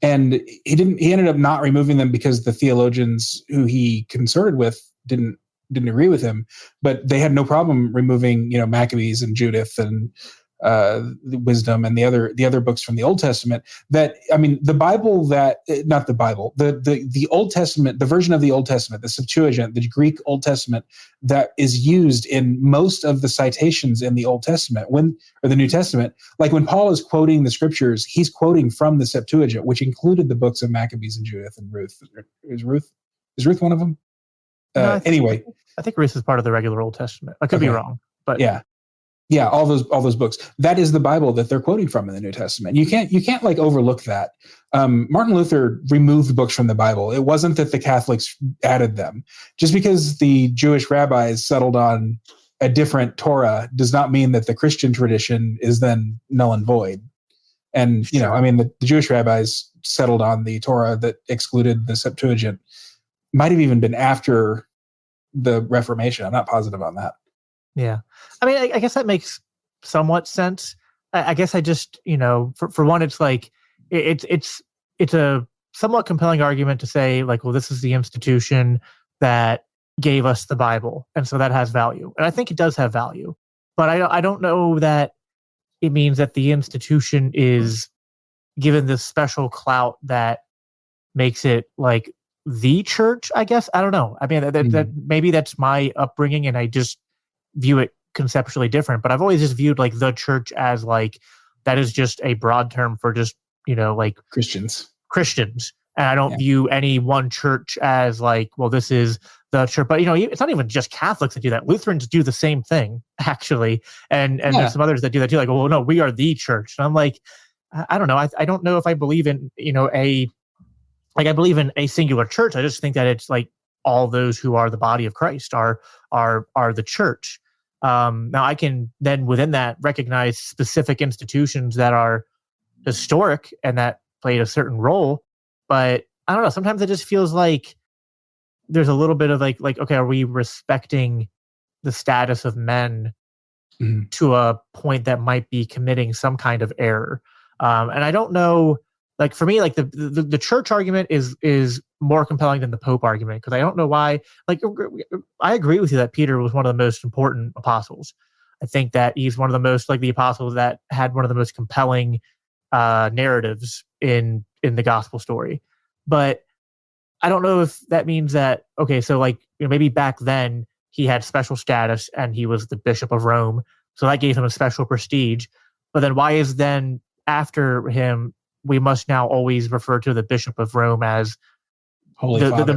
And he ended up not removing them because the theologians who he consorted with didn't agree with him, but they had no problem removing, Maccabees and Judith and the Wisdom and the other books from the Old Testament. That, I mean, the Bible not the Bible, the Old Testament, the version of the Old Testament, the Septuagint, the Greek Old Testament that is used in most of the citations in the Old Testament, or the New Testament, like when Paul is quoting the scriptures, he's quoting from the Septuagint, which included the books of Maccabees and Judith and Ruth. Is Ruth one of them? No, anyway, I think Ruth is part of the regular Old Testament. I could be wrong, but yeah, all those books. That is the Bible that they're quoting from in the New Testament. You can't like overlook that. Martin Luther removed books from the Bible. It wasn't that the Catholics added them. Just because the Jewish rabbis settled on a different Torah does not mean that the Christian tradition is then null and void. And the Jewish rabbis settled on the Torah that excluded the Septuagint. Might have even been after the Reformation. I'm not positive on that. Yeah. I mean, I guess that makes somewhat sense. I guess I just, for one, it's like, it's a somewhat compelling argument to say like, well, this is the institution that gave us the Bible, and so that has value. And I think it does have value, but I don't know that it means that the institution is given this special clout that makes it like the church, I guess. I don't know. I mean, that maybe that's my upbringing, and I just view it conceptually different, but I've always just viewed like the church as like, that is just a broad term for just, like Christians. And I don't view any one church as like, well, this is the church, but it's not even just Catholics that do that. Lutherans do the same thing actually. And there's some others that do that too. Like, well, no, we are the church. And I'm like, I don't know. I don't know if I believe in, I believe in a singular church. I just think that it's like all those who are the body of Christ are the church. Now I can then within that recognize specific institutions that are historic and that played a certain role, but I don't know. Sometimes it just feels like there's a little bit of like, okay, are we respecting the status of men to a point that might be committing some kind of error? And I don't know. Like for me, like the church argument is more compelling than the Pope argument, because I don't know why. Like I agree with you that Peter was one of the most important apostles. I think that he's one of the most like the apostles that had one of the most compelling narratives in the gospel story. But I don't know if that means that, okay, so like maybe back then he had special status and he was the Bishop of Rome, so that gave him a special prestige. But then why is then after him we must now always refer to the Bishop of Rome as the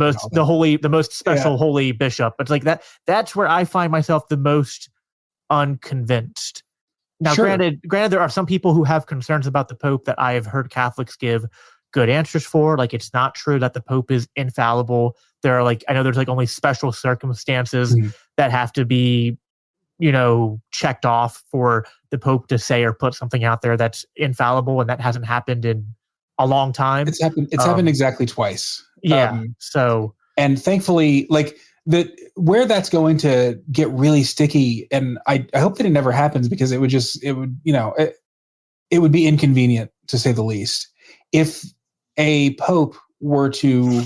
most special holy bishop? It's like that. That's where I find myself the most unconvinced. Now, granted, there are some people who have concerns about the Pope that I have heard Catholics give good answers for. Like, it's not true that the Pope is infallible. There are I know there's only special circumstances that have to be, checked off for the Pope to say or put something out there that's infallible, and that hasn't happened in a long time. It's happened exactly twice. Yeah. And thankfully, where that's going to get really sticky, and I hope that it never happens, because it would be inconvenient to say the least. If a Pope were to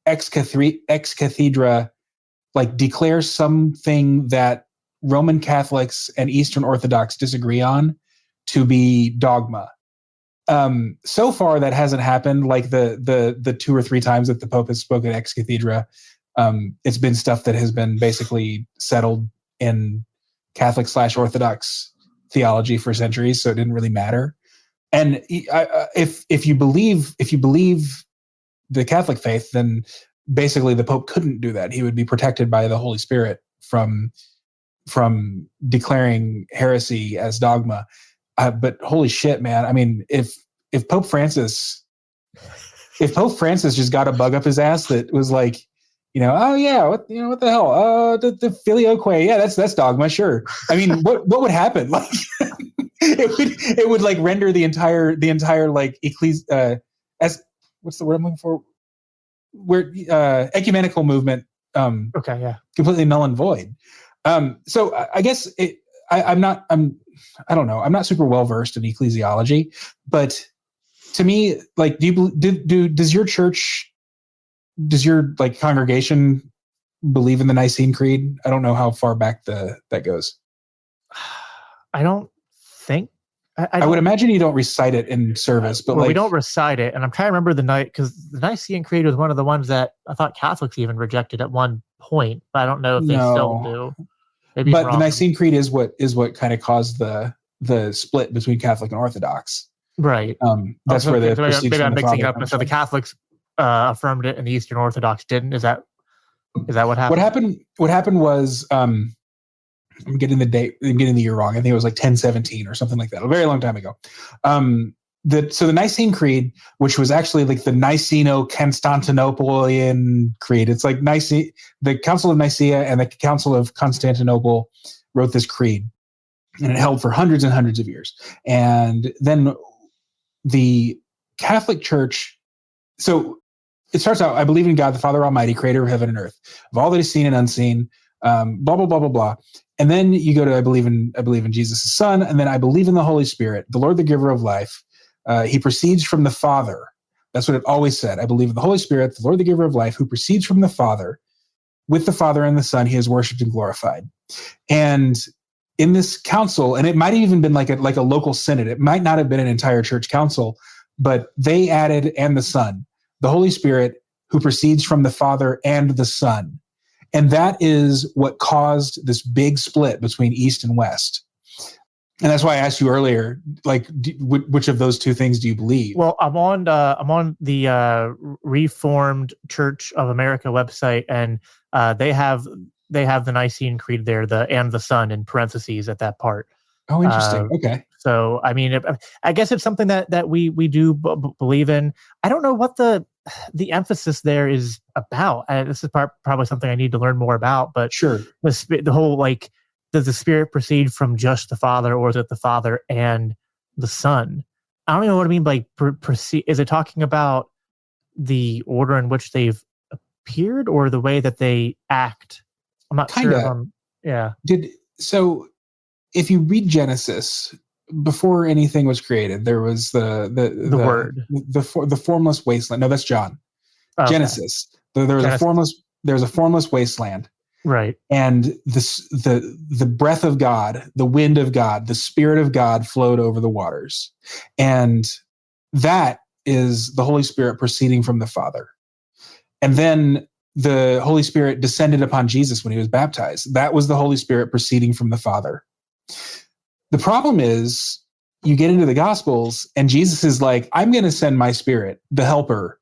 ex cathedra, declare something that Roman Catholics and Eastern Orthodox disagree on to be dogma. So far that hasn't happened. Like the 2 or 3 times that the Pope has spoken ex cathedra, It's been stuff that has been basically settled in Catholic/Orthodox theology for centuries, so it didn't really matter. And if you believe the Catholic faith, then basically the Pope couldn't do that. He would be protected by the Holy Spirit from declaring heresy as dogma. But holy shit, man! I mean, if Pope Francis just got a bug up his ass that was like, oh yeah, what the hell? The filioque, yeah, that's dogma, sure. I mean, what would happen? Like, it would like render the entire like as what's the word I'm looking for? Where ecumenical movement completely null and void. So I guess I'm not super well versed in ecclesiology, but to me, like, does your like congregation believe in the Nicene Creed? I don't know how far back that goes. I don't think. I would imagine you don't recite it in service, but we don't recite it. And I'm trying to remember because the Nicene Creed was one of the ones that I thought Catholics even rejected at one point, but I don't know if they still do. Maybe but the Nicene Creed is what kind of caused the split between Catholic and Orthodox. Right. That's where maybe I'm mixing it up. So the Catholics affirmed it and the Eastern Orthodox didn't. Is that what happened? What happened was, I'm getting the year wrong. I think it was like 1017 or something like that, a very long time ago. So the Nicene Creed, which was actually like the Niceno-Constantinopolitan Creed. It's like the Council of Nicaea and the Council of Constantinople wrote this creed, and it held for hundreds and hundreds of years. And then the Catholic Church, so it starts out, I believe in God, the Father Almighty, creator of heaven and earth, of all that is seen and unseen, blah, blah, blah, blah, blah. And then you go to, I believe in Jesus' Son, and then I believe in the Holy Spirit, the Lord, the giver of life. He proceeds from the Father. That's what it always said. I believe in the Holy Spirit, the Lord, the giver of life, who proceeds from the Father. With the Father and the Son, he is worshipped and glorified. And in this council, and it might have even been like a local synod. It might not have been an entire church council, but they added, and the Son, the Holy Spirit, who proceeds from the Father and the Son. And that is what caused this big split between East and West. And that's why I asked you earlier, like, which of those two things do you believe? Well, I'm on the Reformed Church of America website, and they have the Nicene Creed there, and the Son in parentheses at that part. Oh, interesting. Okay. So, I mean, I guess it's something that we do believe in. I don't know what the emphasis there is about. This is probably something I need to learn more about. But sure, the whole, like, does the Spirit proceed from just the Father, or is it the Father and the Son? I don't even know what I mean by proceed. Is it talking about the order in which they've appeared, or the way that they act? I'm not sure. Yeah. So if you read Genesis, before anything was created, there was the Word, the formless wasteland. No, that's John. Okay. Genesis. There's a formless wasteland. Right. And the breath of God, the wind of God, the Spirit of God flowed over the waters. And that is the Holy Spirit proceeding from the Father. And then the Holy Spirit descended upon Jesus when he was baptized. That was the Holy Spirit proceeding from the Father. The problem is, you get into the Gospels and Jesus is like, I'm going to send my Spirit, the helper.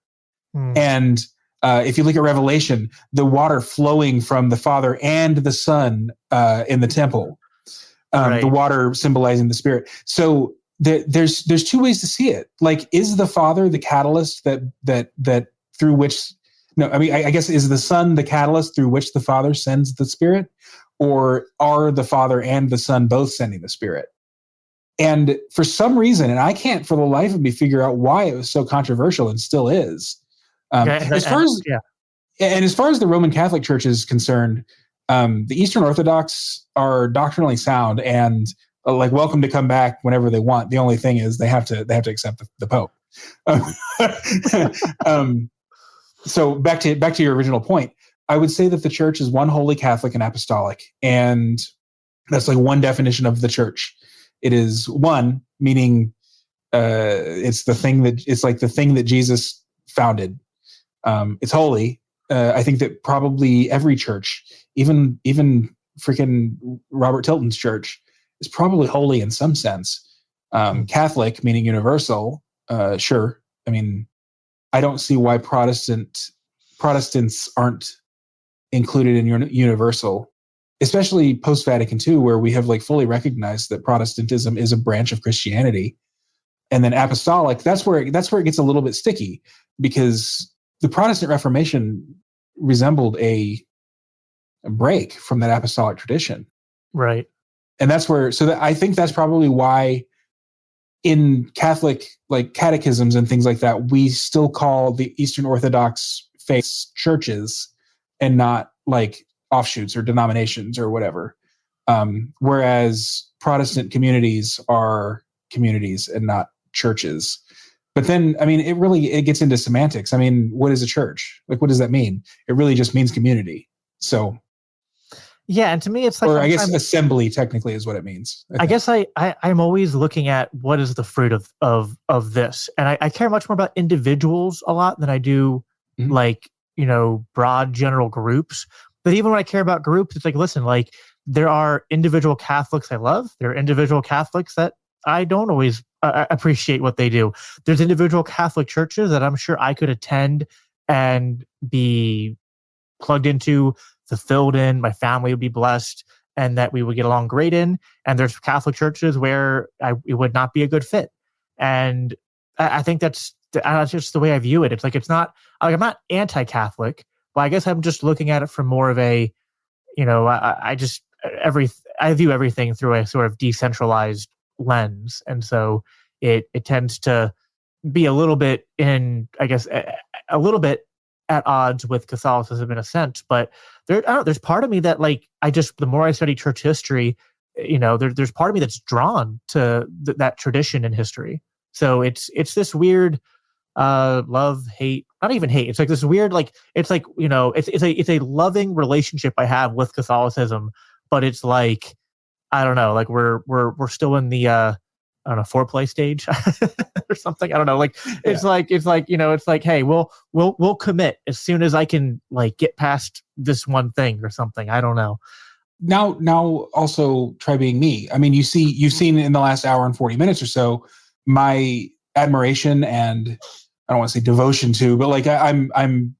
And if you look at Revelation, the water flowing from the Father and the Son in the temple, right. The water symbolizing the Spirit. So there's two ways to see it. Like, is the Father the catalyst that through which? No, I mean, I guess, is the Son the catalyst through which the Father sends the Spirit, or are the Father and the Son both sending the Spirit? And for some reason, and I can't for the life of me figure out why it was so controversial, and still is. As far as the Roman Catholic Church is concerned, the Eastern Orthodox are doctrinally sound and welcome to come back whenever they want. The only thing is they have to accept the Pope. So back to your original point, I would say that the Church is one holy, Catholic, and apostolic, and that's like one definition of the Church. It is one, meaning it's the thing that Jesus founded. It's holy, I think that probably every church, even freaking Robert Tilton's church, is probably holy in some sense. Catholic, meaning universal, sure. I mean, I don't see why Protestants aren't included in universal, especially post-Vatican II, where we have like fully recognized that Protestantism is a branch of Christianity. And then apostolic, that's where it gets a little bit sticky, because the Protestant Reformation resembled a break from that apostolic tradition. Right. And that's where, I think that's probably why in Catholic like catechisms and things like that, we still call the Eastern Orthodox faith churches and not like offshoots or denominations or whatever. Whereas Protestant communities are communities and not churches. But then, I mean, it gets into semantics. I mean, what is a church? Like, what does that mean? It really just means community. So, yeah, and to me, it's like, or I guess assembly technically is what it means. I guess I'm always looking at what is the fruit of this, and I care much more about individuals a lot than I do like, broad general groups. But even when I care about groups, it's like, listen, like there are individual Catholics I love. There are individual Catholics that I don't always appreciate what they do. There's individual Catholic churches that I'm sure I could attend and be plugged into, fulfilled in, my family would be blessed, and that we would get along great in. And there's Catholic churches where it would not be a good fit. And I think that's just the way I view it. It's like, it's not, like, I'm not anti-Catholic, but I guess I'm just looking at it from more of a, I view everything through a sort of decentralized lens. And so it tends to be a little bit a little bit at odds with Catholicism in a sense. But there's part of me that, like, the more I study church history, there's part of me that's drawn to that tradition in history. So it's this weird love, hate, not even hate. It's like this weird, like, it's like, it's a loving relationship I have with Catholicism, but it's like, I don't know, like we're still in the I don't know, foreplay stage or something. I don't know. Like, it's like, it's like, hey, we'll commit as soon as I can, like, get past this one thing or something. I don't know. Now also try being me. I mean, you've seen in the last hour and 40 minutes or so, my admiration and, I don't want to say devotion to, but like I'm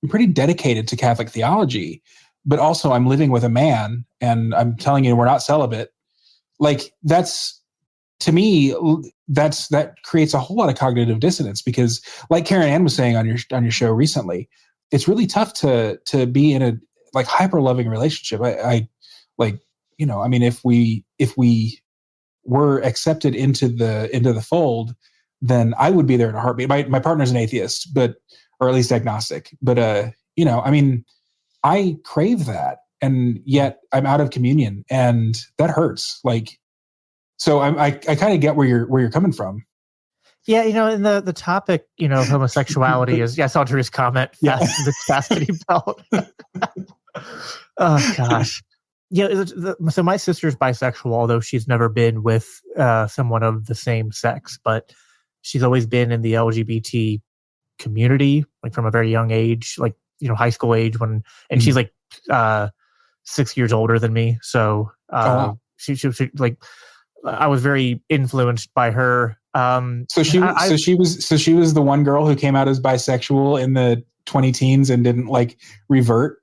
pretty dedicated to Catholic theology, but also I'm living with a man and I'm telling you, we're not celibate. Like, that's, to me, that creates a whole lot of cognitive dissonance, because like Karen Ann was saying on your show recently, it's really tough to be in a like hyper loving relationship. I mean, if we were accepted into the fold, then I would be there in a heartbeat. My partner's an atheist, or at least agnostic. But I mean, I crave that, and yet I'm out of communion, and that hurts. Like, so I kind of get where you're coming from. Yeah, and the topic, of homosexuality is, I saw Drew's comment, the chastity belt. Oh gosh. Yeah, so my sister's bisexual, although she's never been with someone of the same sex, but she's always been in the LGBT community, like from a very young age, like, high school age and she's like 6 years older than me. So she like, I was very influenced by her. So she was the one girl who came out as bisexual in the 20 teens and didn't like revert.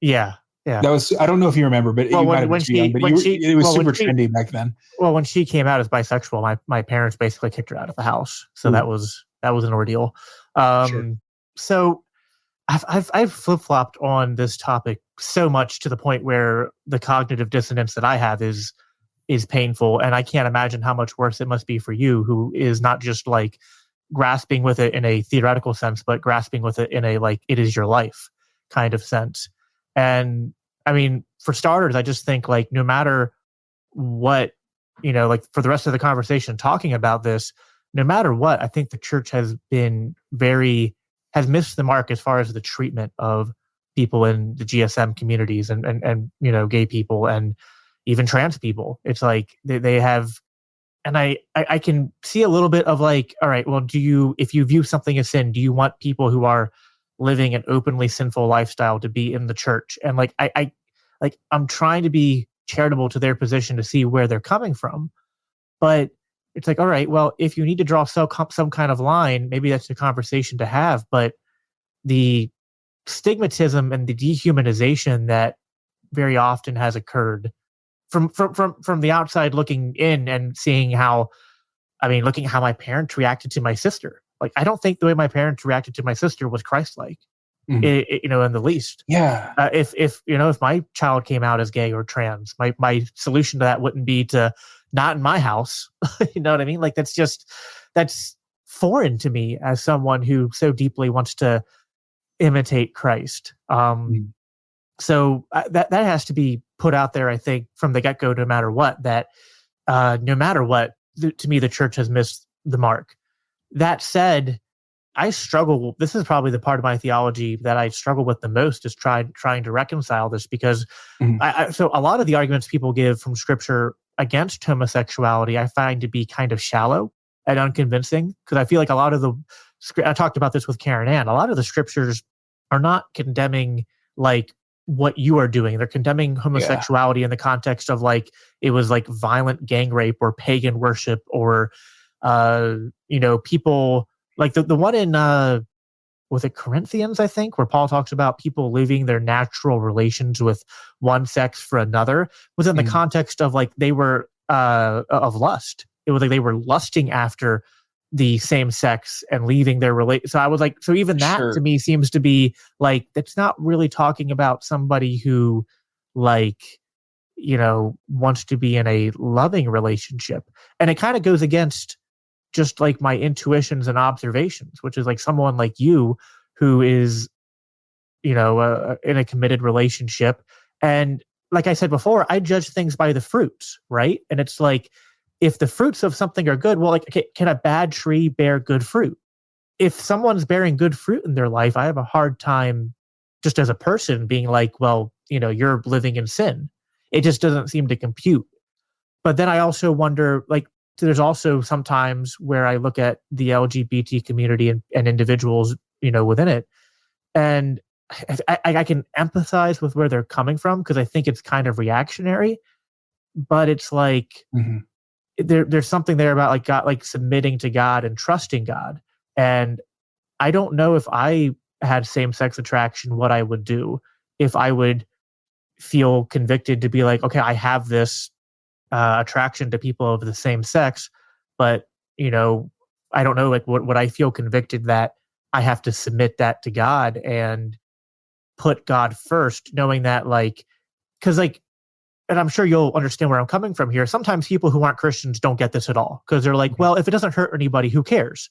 Yeah. Yeah. That was, I don't know if you remember, but it was super trendy back then. Well, when she came out as bisexual, my parents basically kicked her out of the house. So that was an ordeal. Sure. So I've flip-flopped on this topic so much to the point where the cognitive dissonance that I have is painful. And I can't imagine how much worse it must be for you, who is not just like grasping with it in a theoretical sense, but grasping with it in a, like, it is your life kind of sense. And I mean, for starters, I just think, like, no matter what, like, for the rest of the conversation talking about this, no matter what, I think the church has missed the mark as far as the treatment of people in the GSM communities and gay people and even trans people. It's like they have, and I can see a little bit of, like, all right, well, if you view something as sin, do you want people who are living an openly sinful lifestyle to be in the church. And like, I'm trying to be charitable to their position to see where they're coming from. But it's like, all right, well, if you need to draw some kind of line, maybe that's a conversation to have. But the stigmatism and the dehumanization that very often has occurred from the outside looking in and seeing looking how my parents reacted to my sister. Like, I don't think the way my parents reacted to my sister was Christ-like, in the least. Yeah. If my child came out as gay or trans, my solution to that wouldn't be to not in my house. You know what I mean? Like, that's foreign to me as someone who so deeply wants to imitate Christ. So that has to be put out there, I think, from the get-go, no matter what, that no matter what, to me, the church has missed the mark. That said, I struggle. This is probably the part of my theology that I struggle with the most, is trying to reconcile this, because so a lot of the arguments people give from Scripture against homosexuality I find to be kind of shallow and unconvincing, because I feel like a lot of I talked about this with Karen Ann, a lot of the Scriptures are not condemning like what you are doing. They're condemning homosexuality in the context of like, it was like violent gang rape or pagan worship, or people like the one in was it Corinthians, I think, where Paul talks about people leaving their natural relations with one sex for another, was in the context of like they were of lust. It was like they were lusting after the same sex and leaving their relate. So I was like, so even that to me seems to be like, that's not really talking about somebody who like, wants to be in a loving relationship. And it kind of goes against just like my intuitions and observations, which is like someone like you who is, in a committed relationship. And like I said before, I judge things by the fruits, right? And it's like, if the fruits of something are good, well, like, okay, can a bad tree bear good fruit? If someone's bearing good fruit in their life, I have a hard time just as a person being like, well, you're living in sin. It just doesn't seem to compute. But then I also wonder, like, there's also sometimes where I look at the LGBT community and individuals, within it, and I can empathize with where they're coming from, because I think it's kind of reactionary. But it's like, there's something there about like God, like submitting to God and trusting God. And I don't know if I had same-sex attraction, what I would do, if I would feel convicted to be like, okay, I have this attraction to people of the same sex, but I don't know, like, would I feel convicted that I have to submit that to God and put God first, knowing that, like, because like, and I'm sure you'll understand where I'm coming from here. Sometimes people who aren't Christians don't get this at all, because they're like, well, if it doesn't hurt anybody, who cares?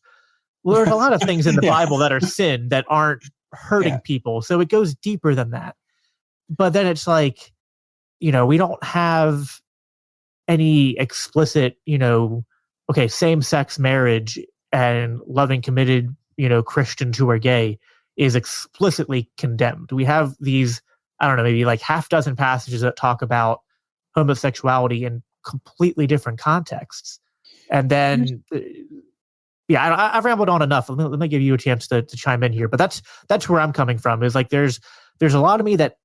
Well, there's a lot of things in the Bible that are sin that aren't hurting people. So it goes deeper than that. But then it's like, we don't have any explicit, same-sex marriage and loving, committed, Christians who are gay is explicitly condemned. We have these, I don't know, maybe like half dozen passages that talk about homosexuality in completely different contexts. And then, I've rambled on enough. Let me give you a chance to chime in here. But that's where I'm coming from, is like, there's a lot of me that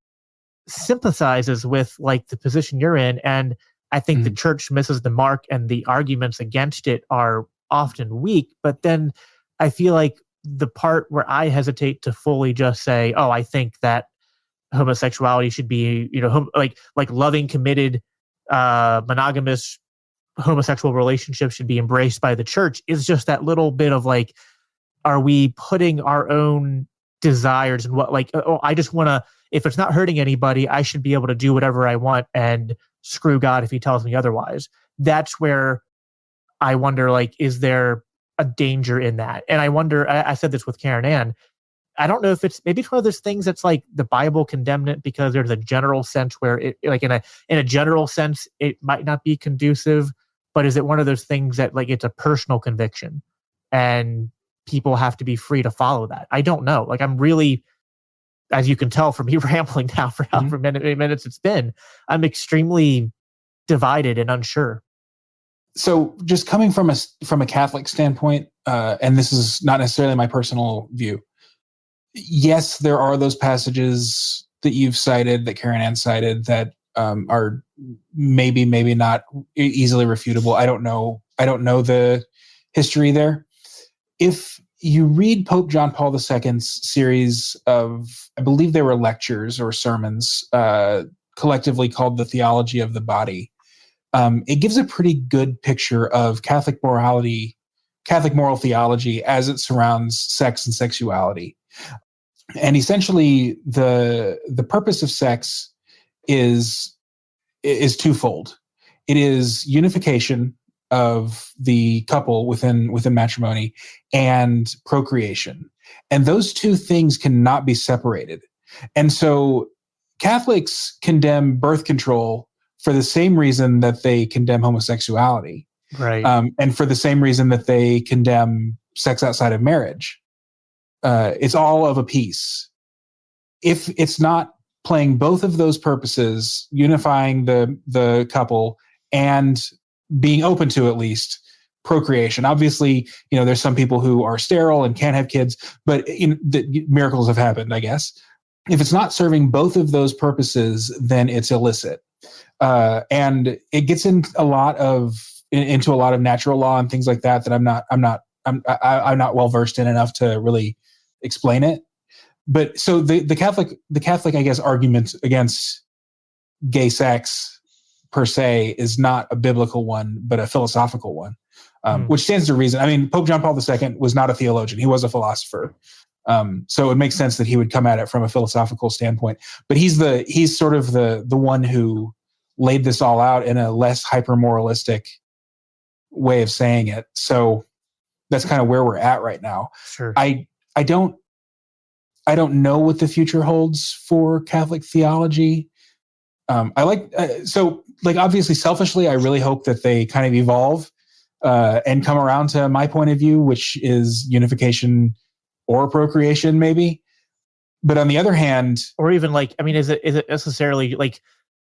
sympathizes with like the position you're in. And I think the church misses the mark, and the arguments against it are often weak. But then I feel like the part where I hesitate to fully just say, oh, I think that homosexuality should be, like loving, committed, monogamous homosexual relationships should be embraced by the church, is just that little bit of like, are we putting our own desires and what, like, oh, I just want to, if it's not hurting anybody, I should be able to do whatever I want and screw God if he tells me otherwise. That's where I wonder, like, is there a danger in that? And I wonder, I said this with Karen Ann, I don't know if maybe it's one of those things that's like the Bible condemned it because there's a general sense where it, like in a general sense, it might not be conducive, but is it one of those things that like it's a personal conviction and people have to be free to follow that? I don't know. Like, I'm really, as you can tell from me rambling now for however many minutes it's been, I'm extremely divided and unsure. So just coming from a Catholic standpoint, and this is not necessarily my personal view, yes, there are those passages that you've cited, that Karen Ann cited, that are maybe not easily refutable. I don't know the history there. If you read Pope John Paul II's series of, I believe they were lectures or sermons, collectively called The Theology of the Body, it gives a pretty good picture of Catholic morality, Catholic moral theology as it surrounds sex and sexuality. And essentially, the purpose of sex is twofold. It is unification of the couple within matrimony and procreation. And those two things cannot be separated. And so Catholics condemn birth control for the same reason that they condemn homosexuality. Right. And for the same reason that they condemn sex outside of marriage. It's all of a piece. If it's not playing both of those purposes, unifying the couple and being open to at least procreation. Obviously, there's some people who are sterile and can't have kids, but miracles have happened, I guess. If it's not serving both of those purposes, then it's illicit. And it gets into a lot of natural law and things like that I'm not well versed in enough to really explain it. But so the Catholic, I guess, argument against gay sex per se is not a biblical one, but a philosophical one, which stands to reason. I mean, Pope John Paul II was not a theologian; he was a philosopher. So it makes sense that he would come at it from a philosophical standpoint. But he's sort of the one who laid this all out in a less hyper moralistic way of saying it. So that's kind of where we're at right now. Sure. I don't know what the future holds for Catholic theology. Obviously selfishly, I really hope that they kind of evolve and come around to my point of view, which is unification or procreation, maybe. But on the other hand, or even is it necessarily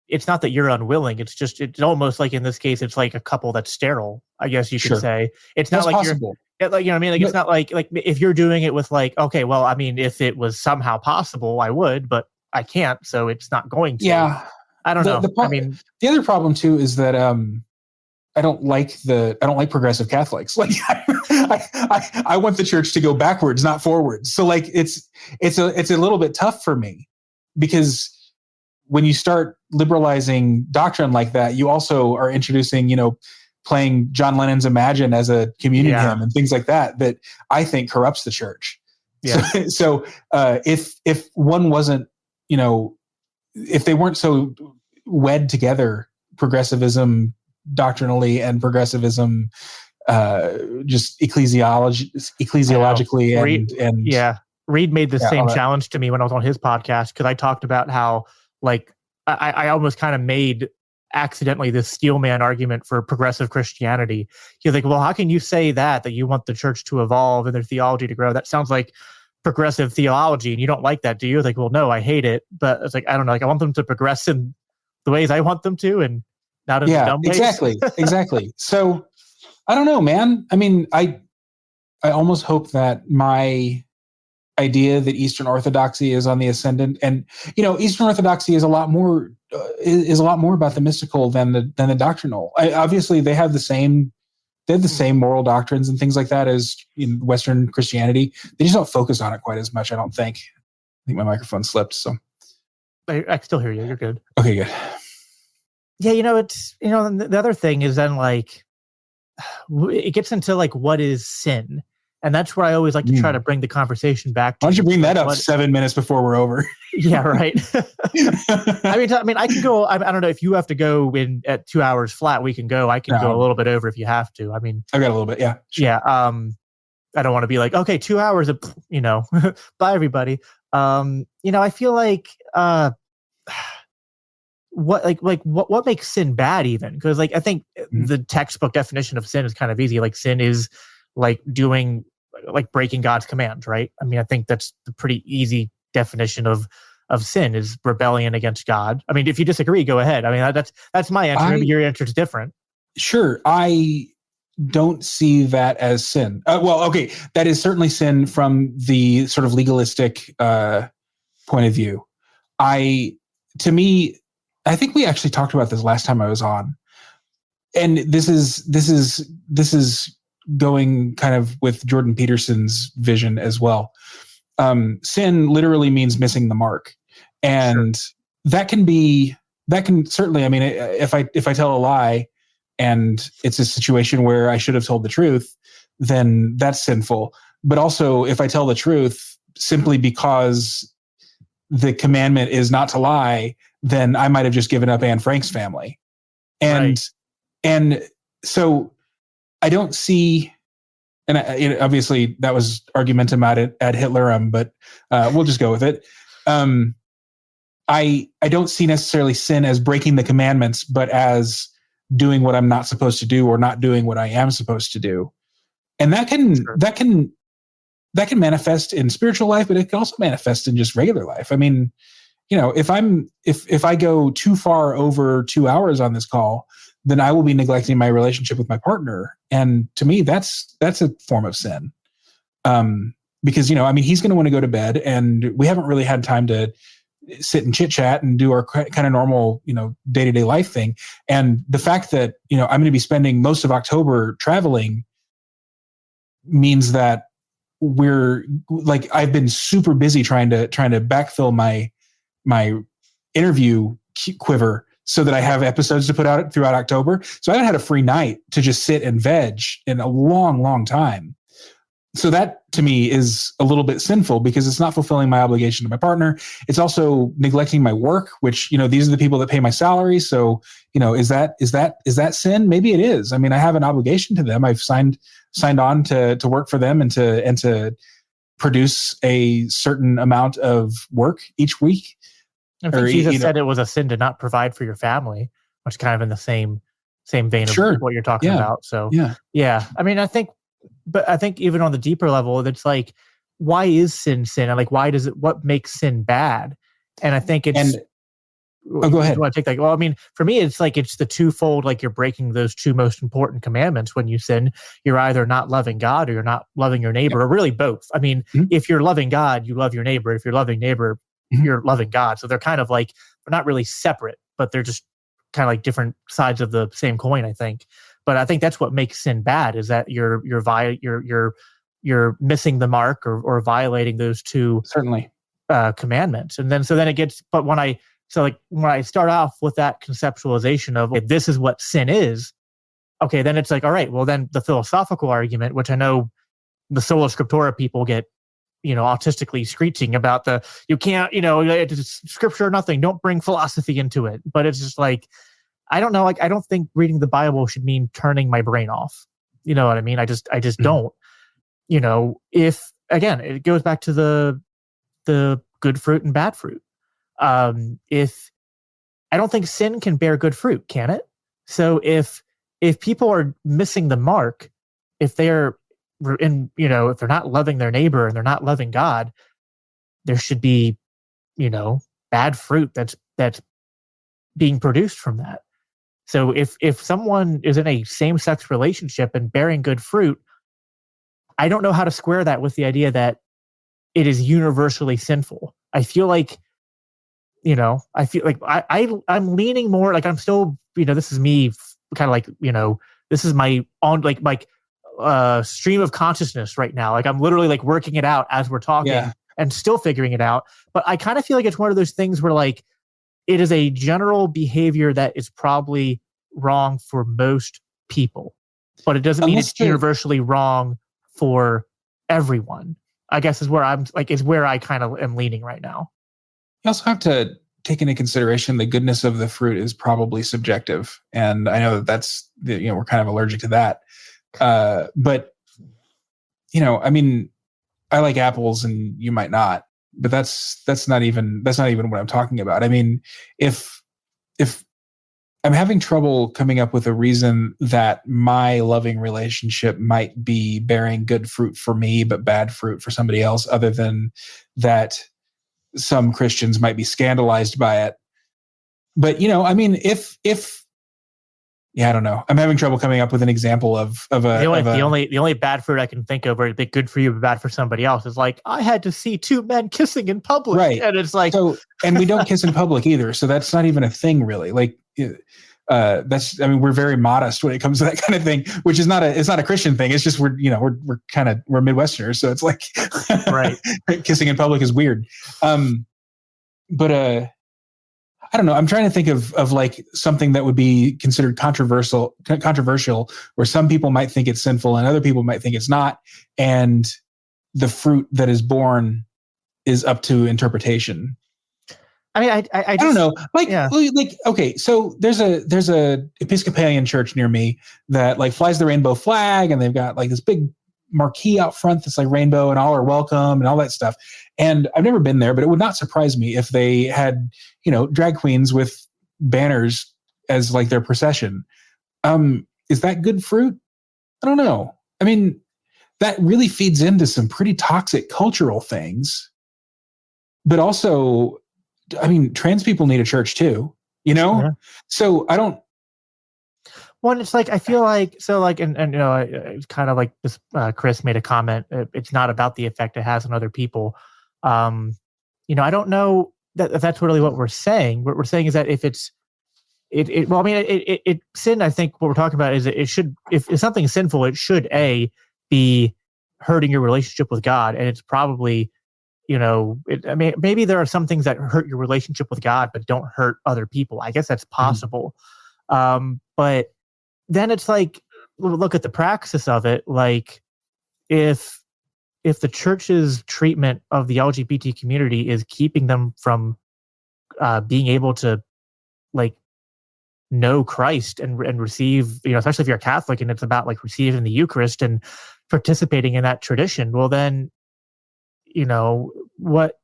it's not that you're unwilling. It's just, it's almost like in this case, it's like a couple that's sterile, I guess you could say. It's not that's possible. It's not like if you're doing it with okay, well, I mean, if it was somehow possible, I would, but I can't, so it's not going to. Yeah. I don't know. The other problem too is that I don't like progressive Catholics. I want the church to go backwards, not forwards. So it's a little bit tough for me, because when you start liberalizing doctrine like that, you also are introducing, playing John Lennon's Imagine as a communion hymn and things like that I think corrupts the church. Yeah. So if one wasn't, if they weren't so wed together, progressivism doctrinally and progressivism just ecclesiologically Reed made the same challenge to me when I was on his podcast, because I talked about how I almost kind of made accidentally this steelman argument for progressive Christianity. He's like, well, how can you say that you want the church to evolve and their theology to grow? That sounds like progressive theology, and you don't like that, do you? Well, no, I hate it, but it's I don't know, I want them to progress in the ways I want them to, and not in the dumb ways. Exactly. So I don't know, man. I mean, I almost hope that my idea that Eastern Orthodoxy is on the ascendant, and Eastern Orthodoxy is a lot more about the mystical than the doctrinal. Obviously, they have the same moral doctrines and things like that as in Western Christianity. They just don't focus on it quite as much, I don't think. I think my microphone slipped, so I can still hear you. You're good. Okay, good. Yeah, it's the other thing is then it gets into what is sin. And that's where I always like to try to bring the conversation back to. Why don't you bring that up 7 minutes before we're over? Yeah, right. I mean, I can go. I don't know if you have to go in at 2 hours flat. We can go. I can go a little bit over if you have to. I mean, I got a little bit. Yeah. Sure. Yeah. I don't want to be okay, 2 hours of bye everybody. I feel what makes sin bad even? Because I think the textbook definition of sin is kind of easy. Sin is doing breaking God's commands, right? I mean, I think that's the pretty easy definition of sin is rebellion against God. I mean, if you disagree, go ahead. I mean, that's my answer. Maybe your answer is different. Sure. don't see that as sin. Well, okay, that is certainly sin from the sort of legalistic point of view. To me, I think we actually talked about this last time I was on, and this is going kind of with Jordan Peterson's vision as well. Sin literally means missing the mark, and that can certainly. I mean, if I tell a lie, and it's a situation where I should have told the truth, then that's sinful. But also, if I tell the truth simply because the commandment is not to lie, then I might have just given up Anne Frank's family. And so I don't see, and obviously that was argumentum ad Hitlerum, but we'll just go with it. I don't see necessarily sin as breaking the commandments, but as doing what I'm not supposed to do or not doing what I am supposed to do. And that can manifest in spiritual life, but it can also manifest in just regular life. I mean, if I go too far over 2 hours on this call, then I will be neglecting my relationship with my partner. And to me, that's a form of sin. Because, he's going to want to go to bed, and we haven't really had time to sit and chit chat and do our kind of normal, day-to-day life thing. And the fact that, I'm going to be spending most of October traveling means that I've been super busy trying to backfill my interview quiver so that I have episodes to put out throughout October. So I haven't had a free night to just sit and veg in a long, long time. So that to me is a little bit sinful because it's not fulfilling my obligation to my partner. It's also neglecting my work, which, these are the people that pay my salary. So, is that sin? Maybe it is. I mean, I have an obligation to them. I've signed on to work for them and to produce a certain amount of work each week. I think Jesus said it was a sin to not provide for your family, which is kind of in the same vein of what you're talking about. So yeah. I mean, I think even on the deeper level, it's like, why is sin? And like, what makes sin bad? And I think it's, go ahead. You want to take that? Well, I mean, for me, it's like, it's the twofold, like you're breaking those two most important commandments. When you sin, you're either not loving God or you're not loving your neighbor, or really both. I mean, if you're loving God, you love your neighbor. If you're loving neighbor, you're loving God. So they're kind of like, they're not really separate, but they're just kind of like different sides of the same coin, I think. But I think that's what makes sin bad, is that you're missing the mark or violating those two commandments. And then it gets. But when I start off with that conceptualization of, okay, this is what sin is, okay, then it's like, all right, well then the philosophical argument, which I know the sola scriptura people get, autistically screeching about you can't, it's scripture or nothing, don't bring philosophy into it. But it's just like, I don't know. Like, I don't think reading the Bible should mean turning my brain off. You know what I mean? I just don't. If again, it goes back to the good fruit and bad fruit. If I don't think sin can bear good fruit, can it? So if people are missing the mark, if they're if they're not loving their neighbor and they're not loving God, there should be, bad fruit that's being produced from that. So if someone is in a same-sex relationship and bearing good fruit, I don't know how to square that with the idea that it is universally sinful. I feel like, I'm leaning more, like I'm still, this is me kind of like, this is my own, like stream of consciousness right now. Like I'm literally like working it out as we're talking and still figuring it out. But I kind of feel like it's one of those things where like, it is a general behavior that is probably wrong for most people, but it doesn't mean it's universally wrong for everyone, I guess is where I kind of am leaning right now. You also have to take into consideration the goodness of the fruit is probably subjective. And I know that's, we're kind of allergic to that. But, I mean, I like apples and you might not. But that's not even what I'm talking about. I mean, if I'm having trouble coming up with a reason that my loving relationship might be bearing good fruit for me, but bad fruit for somebody else, other than that some Christians might be scandalized by it. But, I mean, if Yeah, I don't know. I'm having trouble coming up with an example of The only bad fruit I can think of, or good for you but bad for somebody else, is like, I had to see two men kissing in public, right? And it's like, so, and we don't kiss in public either, so that's not even a thing, really. Like, that's, I mean, we're very modest when it comes to that kind of thing, which is it's not a Christian thing. It's just we're Midwesterners, so it's like, right, kissing in public is weird. But I don't know. I'm trying to think of like something that would be considered controversial, where some people might think it's sinful and other people might think it's not. And the fruit that is born is up to interpretation. I mean, I don't know. Like, okay, so there's a Episcopalian church near me that like flies the rainbow flag, and they've got like this big marquee out front that's like rainbow and all are welcome and all that stuff. And I've never been there, but it would not surprise me if they had, drag queens with banners as like their procession. Is that good fruit? I don't know. I mean, that really feeds into some pretty toxic cultural things. But also, I mean, trans people need a church too, Yeah. So I don't. Well, it's like, I feel like, so like, and it's kind of like this, Chris made a comment, it's not about the effect it has on other people. I don't know that if that's really what we're saying. What we're saying is that if sin, I think what we're talking about is it should, if something's sinful, it should be hurting your relationship with God. And it's probably, maybe there are some things that hurt your relationship with God, but don't hurt other people. I guess that's possible. But then it's like, look at the praxis of it. Like, if the church's treatment of the LGBT community is keeping them from being able to like know Christ and receive, especially if you're a Catholic and it's about like receiving the Eucharist and participating in that tradition, well then, what,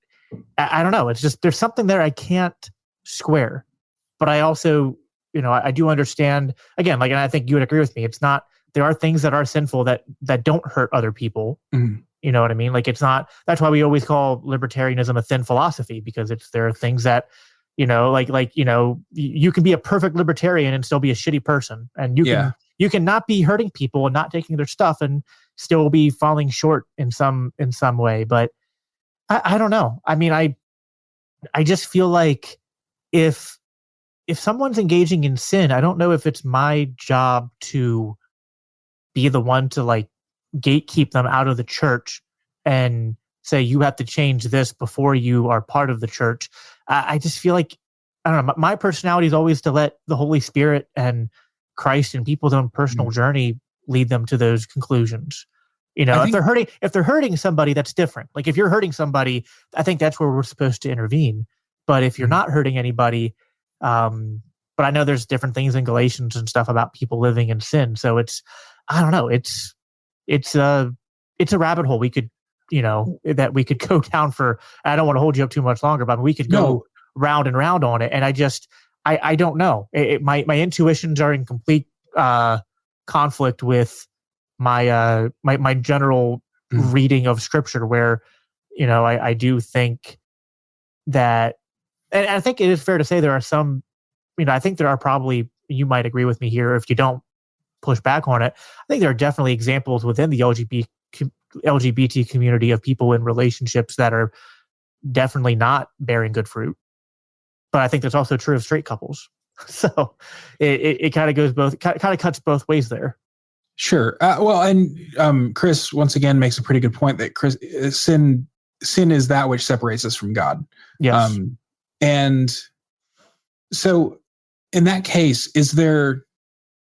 I don't know. It's just, there's something there I can't square. But I also, I do understand, again, like, and I think you would agree with me, it's not, there are things that are sinful that don't hurt other people. Mm-hmm. You know what I mean? Like, it's not, that's why we always call libertarianism a thin philosophy, because there are things that, you can be a perfect libertarian and still be a shitty person. And you can not be hurting people and not taking their stuff and still be falling short in some way. But I don't know. I mean, I just feel like if someone's engaging in sin, I don't know if it's my job to be the one to like gatekeep them out of the church and say, you have to change this before you are part of the church. I just feel like, I don't know, my personality is always to let the Holy Spirit and Christ and people's own personal journey lead them to those conclusions. If they're hurting somebody, that's different. Like, if you're hurting somebody, I think that's where we're supposed to intervene. But if you're not hurting anybody, but I know there's different things in Galatians and stuff about people living in sin. So it's, I don't know, it's a rabbit hole we could, that we could go down for. I don't want to hold you up too much longer, but we could go round and round on it. And I don't know. My intuitions are in complete conflict with my general reading of Scripture, where, I do think that, and I think it is fair to say there are some, I think there are probably, you might agree with me here if you don't push back on it, I think there are definitely examples within the LGBT community of people in relationships that are definitely not bearing good fruit. But I think that's also true of straight couples. So it kind of cuts both ways there. Sure. Well, and Chris once again makes a pretty good point that sin is that which separates us from God. Yes. And so in that case,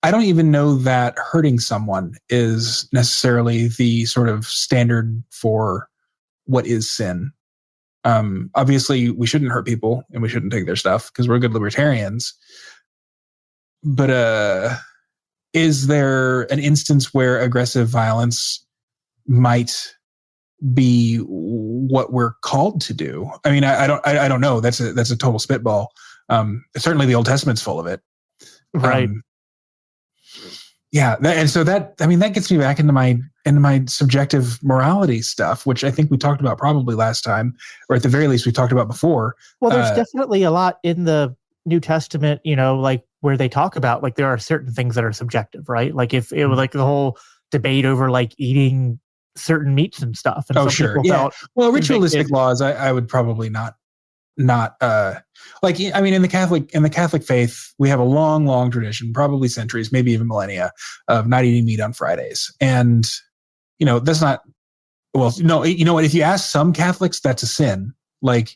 I don't even know that hurting someone is necessarily the sort of standard for what is sin. Obviously, we shouldn't hurt people and we shouldn't take their stuff because we're good libertarians. But is there an instance where aggressive violence might be what we're called to do? I mean, I don't know. That's a total spitball. Certainly, the Old Testament's full of it, right? That gets me back into my subjective morality stuff, which I think we talked about probably last time, or at the very least we talked about before. Well, there's definitely a lot in the New Testament, like where they talk about like there are certain things that are subjective, right? Like if it was like the whole debate over like eating certain meats and stuff, and Oh, some sure. people Yeah. felt Well, ritualistic convicted. laws, I would probably not like, I mean, in the Catholic faith, we have a long tradition, probably centuries, maybe even millennia, of not eating meat on Fridays. And, that's not, well, no, you know what? If you ask some Catholics, that's a sin. Like,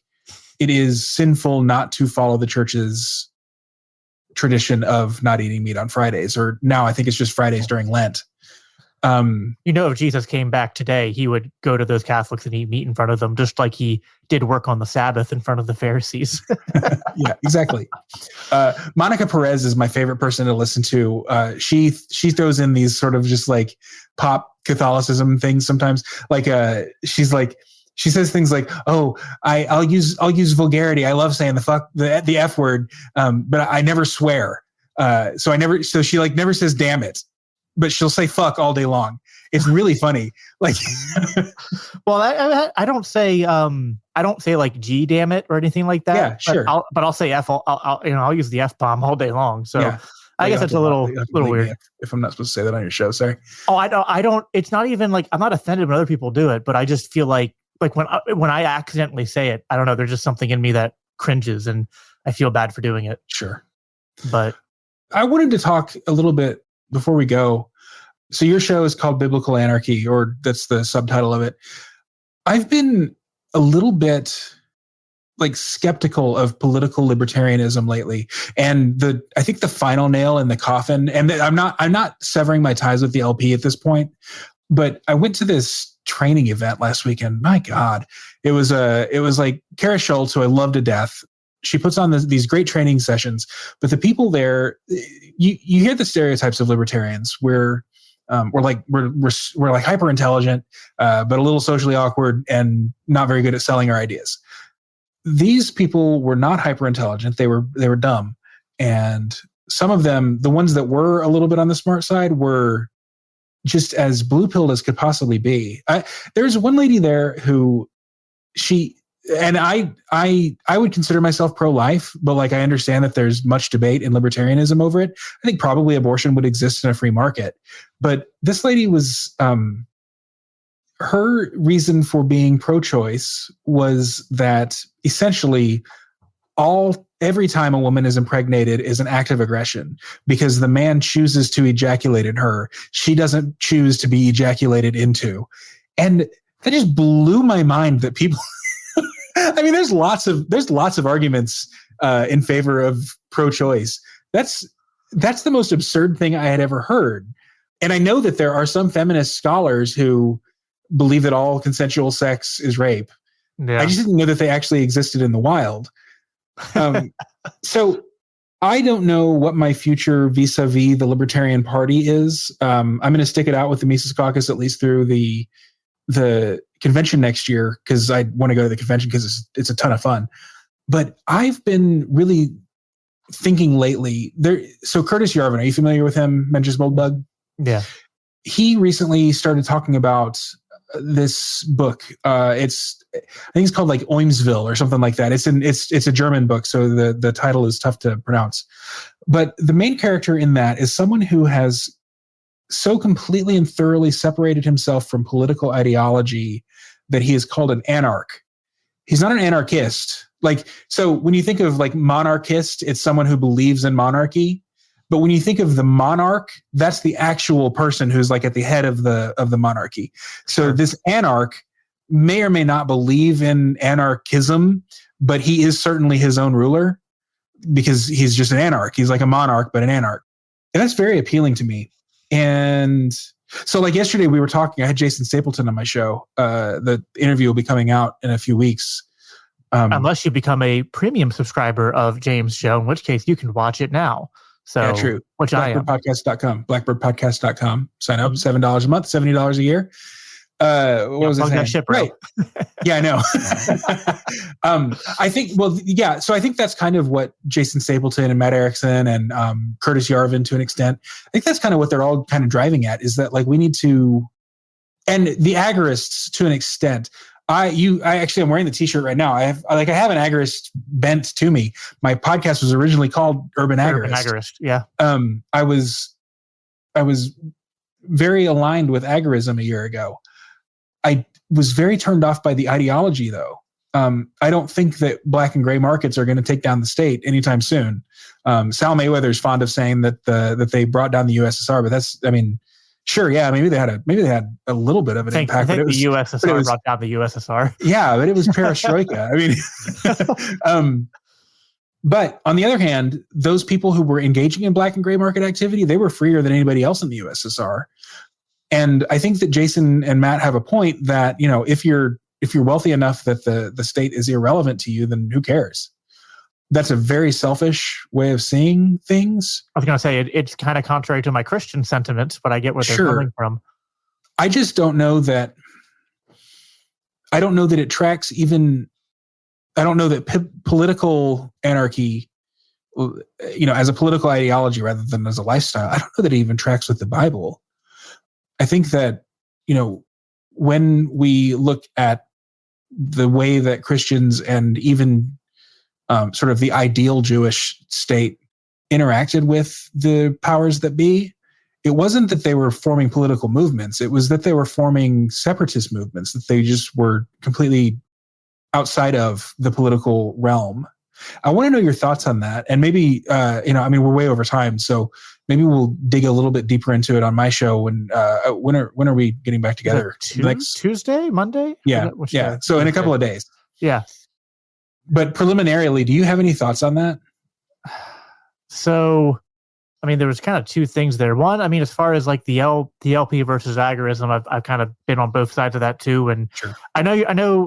it is sinful not to follow the church's tradition of not eating meat on Fridays, or now I think it's just Fridays during Lent. If Jesus came back today, he would go to those Catholics and eat meat in front of them, just like he did work on the Sabbath in front of the Pharisees. Yeah, exactly. Monica Perez is my favorite person to listen to. She throws in these sort of just like pop Catholicism things sometimes. Like she says things like, "Oh, I'll use vulgarity. I love saying the F word, but I never swear. So she like never says damn it, but she'll say fuck all day long. It's really funny. Like, well, I don't say like G damn it or anything like that. Yeah, sure. But I'll say F. I'll use the F bomb all day long. So yeah. I guess it's a little weird. If I'm not supposed to say that on your show, sorry. Oh, I don't. It's not even like I'm not offended when other people do it, but I just feel like when I accidentally say it, I don't know. There's just something in me that cringes, and I feel bad for doing it. Sure. But I wanted to talk a little bit before we go. So your show is called Biblical Anarchy, or that's the subtitle of it. I've been a little bit like skeptical of political libertarianism lately. And I think the final nail in the coffin, and I'm not severing my ties with the LP at this point, but I went to this training event last weekend. My God, it was like Kara Schultz, who I love to death. She puts on these great training sessions, but the people there, you hear the stereotypes of libertarians where we're like hyper intelligent, but a little socially awkward and not very good at selling our ideas. These people were not hyper intelligent. They were dumb. And some of them, the ones that were a little bit on the smart side, were just as blue-pilled as could possibly be. There's one lady there who I would consider myself pro-life, but like I understand that there's much debate in libertarianism over it. I think probably abortion would exist in a free market. But this lady was, her reason for being pro-choice was that essentially every time a woman is impregnated is an act of aggression because the man chooses to ejaculate in her. She doesn't choose to be ejaculated into. And that just blew my mind that people, I mean, there's lots of arguments in favor of pro-choice. That's the most absurd thing I had ever heard. And I know that there are some feminist scholars who believe that all consensual sex is rape. Yeah. I just didn't know that they actually existed in the wild. So I don't know what my future vis-a-vis the Libertarian Party is. I'm going to stick it out with the Mises Caucus at least through the convention next year because I want to go to the convention because it's a ton of fun. But I've been really thinking lately. So Curtis Yarvin, are you familiar with him? Mentions Moldbug? Yeah. He recently started talking about this book. I think it's called like Oimsville or something like that. It's a German book, so the title is tough to pronounce. But the main character in that is someone who has so completely and thoroughly separated himself from political ideology that he is called an anarch. He's not an anarchist. Like, so when you think of like monarchist, it's someone who believes in monarchy. But when you think of the monarch, that's the actual person who's like at the head of the monarchy. So this anarch may or may not believe in anarchism, but he is certainly his own ruler because he's just an anarch. He's like a monarch, but an anarch. And that's very appealing to me. And so like yesterday we were talking, I had Jason Stapleton on my show. The interview will be coming out in a few weeks. Unless you become a premium subscriber of James' show, in which case you can watch it now. So, yeah, true. Which BlackbirdPodcast.com. BlackbirdPodcast.com. Sign up, $7 a month, $70 a year. What was I saying? Right. Yeah, I know. I think, so I think that's kind of what Jason Stapleton and Matt Erickson and Curtis Yarvin to an extent, I think that's kind of what they're all kind of driving at, is that like we need to, and the agorists to an extent, I'm wearing the t-shirt right now. I have an agorist bent to me. My podcast was originally called Urban Agorist. Yeah. I was very aligned with agorism a year ago. I was very turned off by the ideology, though. I don't think that black and gray markets are going to take down the state anytime soon. Sal Mayweather is fond of saying that they brought down the USSR, but sure, yeah, maybe they had a little bit of an impact. I think the USSR brought down the USSR. Yeah, but it was perestroika. But on the other hand, those people who were engaging in black and gray market activity, they were freer than anybody else in the USSR. And I think that Jason and Matt have a point that, if you're wealthy enough that the state is irrelevant to you, then who cares? That's a very selfish way of seeing things. I was going to say it's kind of contrary to my Christian sentiments, but I get where they're coming from. I just don't know that. I don't know that it tracks even. I don't know that political anarchy, as a political ideology rather than as a lifestyle, I don't know that it even tracks with the Bible. I think that, when we look at the way that Christians and even sort of the ideal Jewish state interacted with the powers that be, it wasn't that they were forming political movements. It was that they were forming separatist movements, that they just were completely outside of the political realm. I want to know your thoughts on that. And maybe, we're way over time, so maybe we'll dig a little bit deeper into it on my show. When are we getting back together? Tuesday, Monday? Yeah. Yeah. So in a couple of days. Yeah. But preliminarily, do you have any thoughts on that? So, there was kind of two things there. One, as far as like the LP versus agorism, I've kind of been on both sides of that too. And sure. I know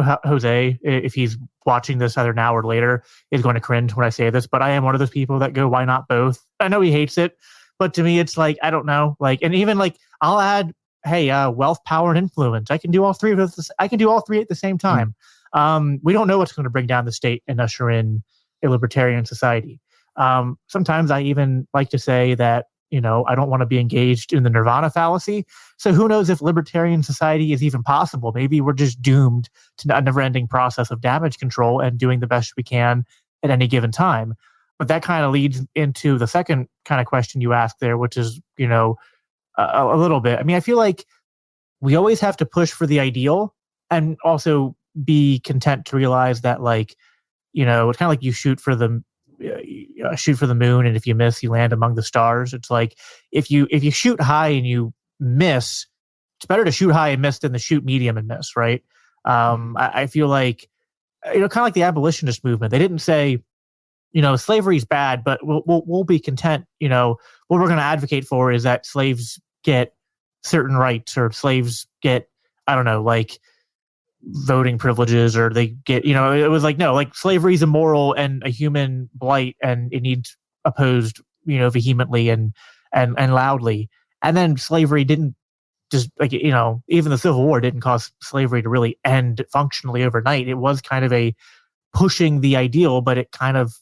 how Jose, if he's watching this either now or later, is going to cringe when I say this, but I am one of those people that go, why not both? I know he hates it, but to me, it's like, I don't know. And even I'll add, hey, wealth, power, and influence. I can do all three of those. I can do all three at the same time. We don't know what's going to bring down the state and usher in a libertarian society. Sometimes I even like to say that, I don't want to be engaged in the nirvana fallacy. So who knows if libertarian society is even possible? Maybe we're just doomed to a never-ending process of damage control and doing the best we can at any given time. But that kind of leads into the second kind of question you asked there, which is, a little bit. I feel like we always have to push for the ideal and also be content to realize that, it's kind of like you shoot for the moon, and if you miss, you land among the stars. It's like if you shoot high and you miss, it's better to shoot high and miss than to shoot medium and miss, right? I feel like, kind of like the abolitionist movement. They didn't say, slavery's bad, but we'll be content. What we're going to advocate for is that slaves get certain rights, or slaves get, I don't know, voting privileges, or they get, it was no, slavery is immoral and a human blight, and it needs opposed, vehemently and loudly. And then slavery didn't just even the Civil War didn't cause slavery to really end functionally overnight. It was kind of a pushing the ideal, but it kind of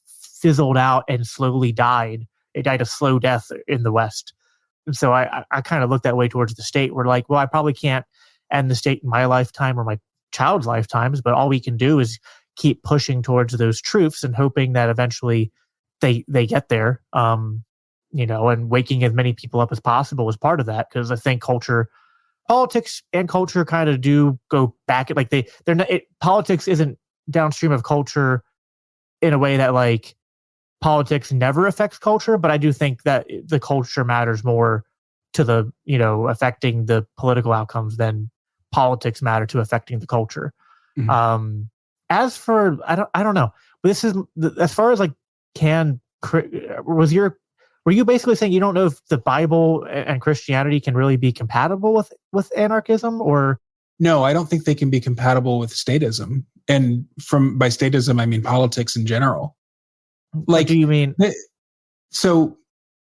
fizzled out and slowly died. It died a slow death in the West. And so I kind of look that way towards the state. We're like, well, I probably can't end the state in my lifetime or my child's lifetimes, but all we can do is keep pushing towards those truths and hoping that eventually they get there. And waking as many people up as possible is part of that, because I think politics and culture kind of do go back. They're not. Politics isn't downstream of culture in a way that politics never affects culture, but I do think that the culture matters more to the affecting the political outcomes than politics matter to affecting the culture. Mm-hmm. As for, I don't know. This is as far as were you basically saying you don't know if the Bible and Christianity can really be compatible with anarchism, or? No, I don't think they can be compatible with statism. And by statism, I mean politics in general. What do you mean? So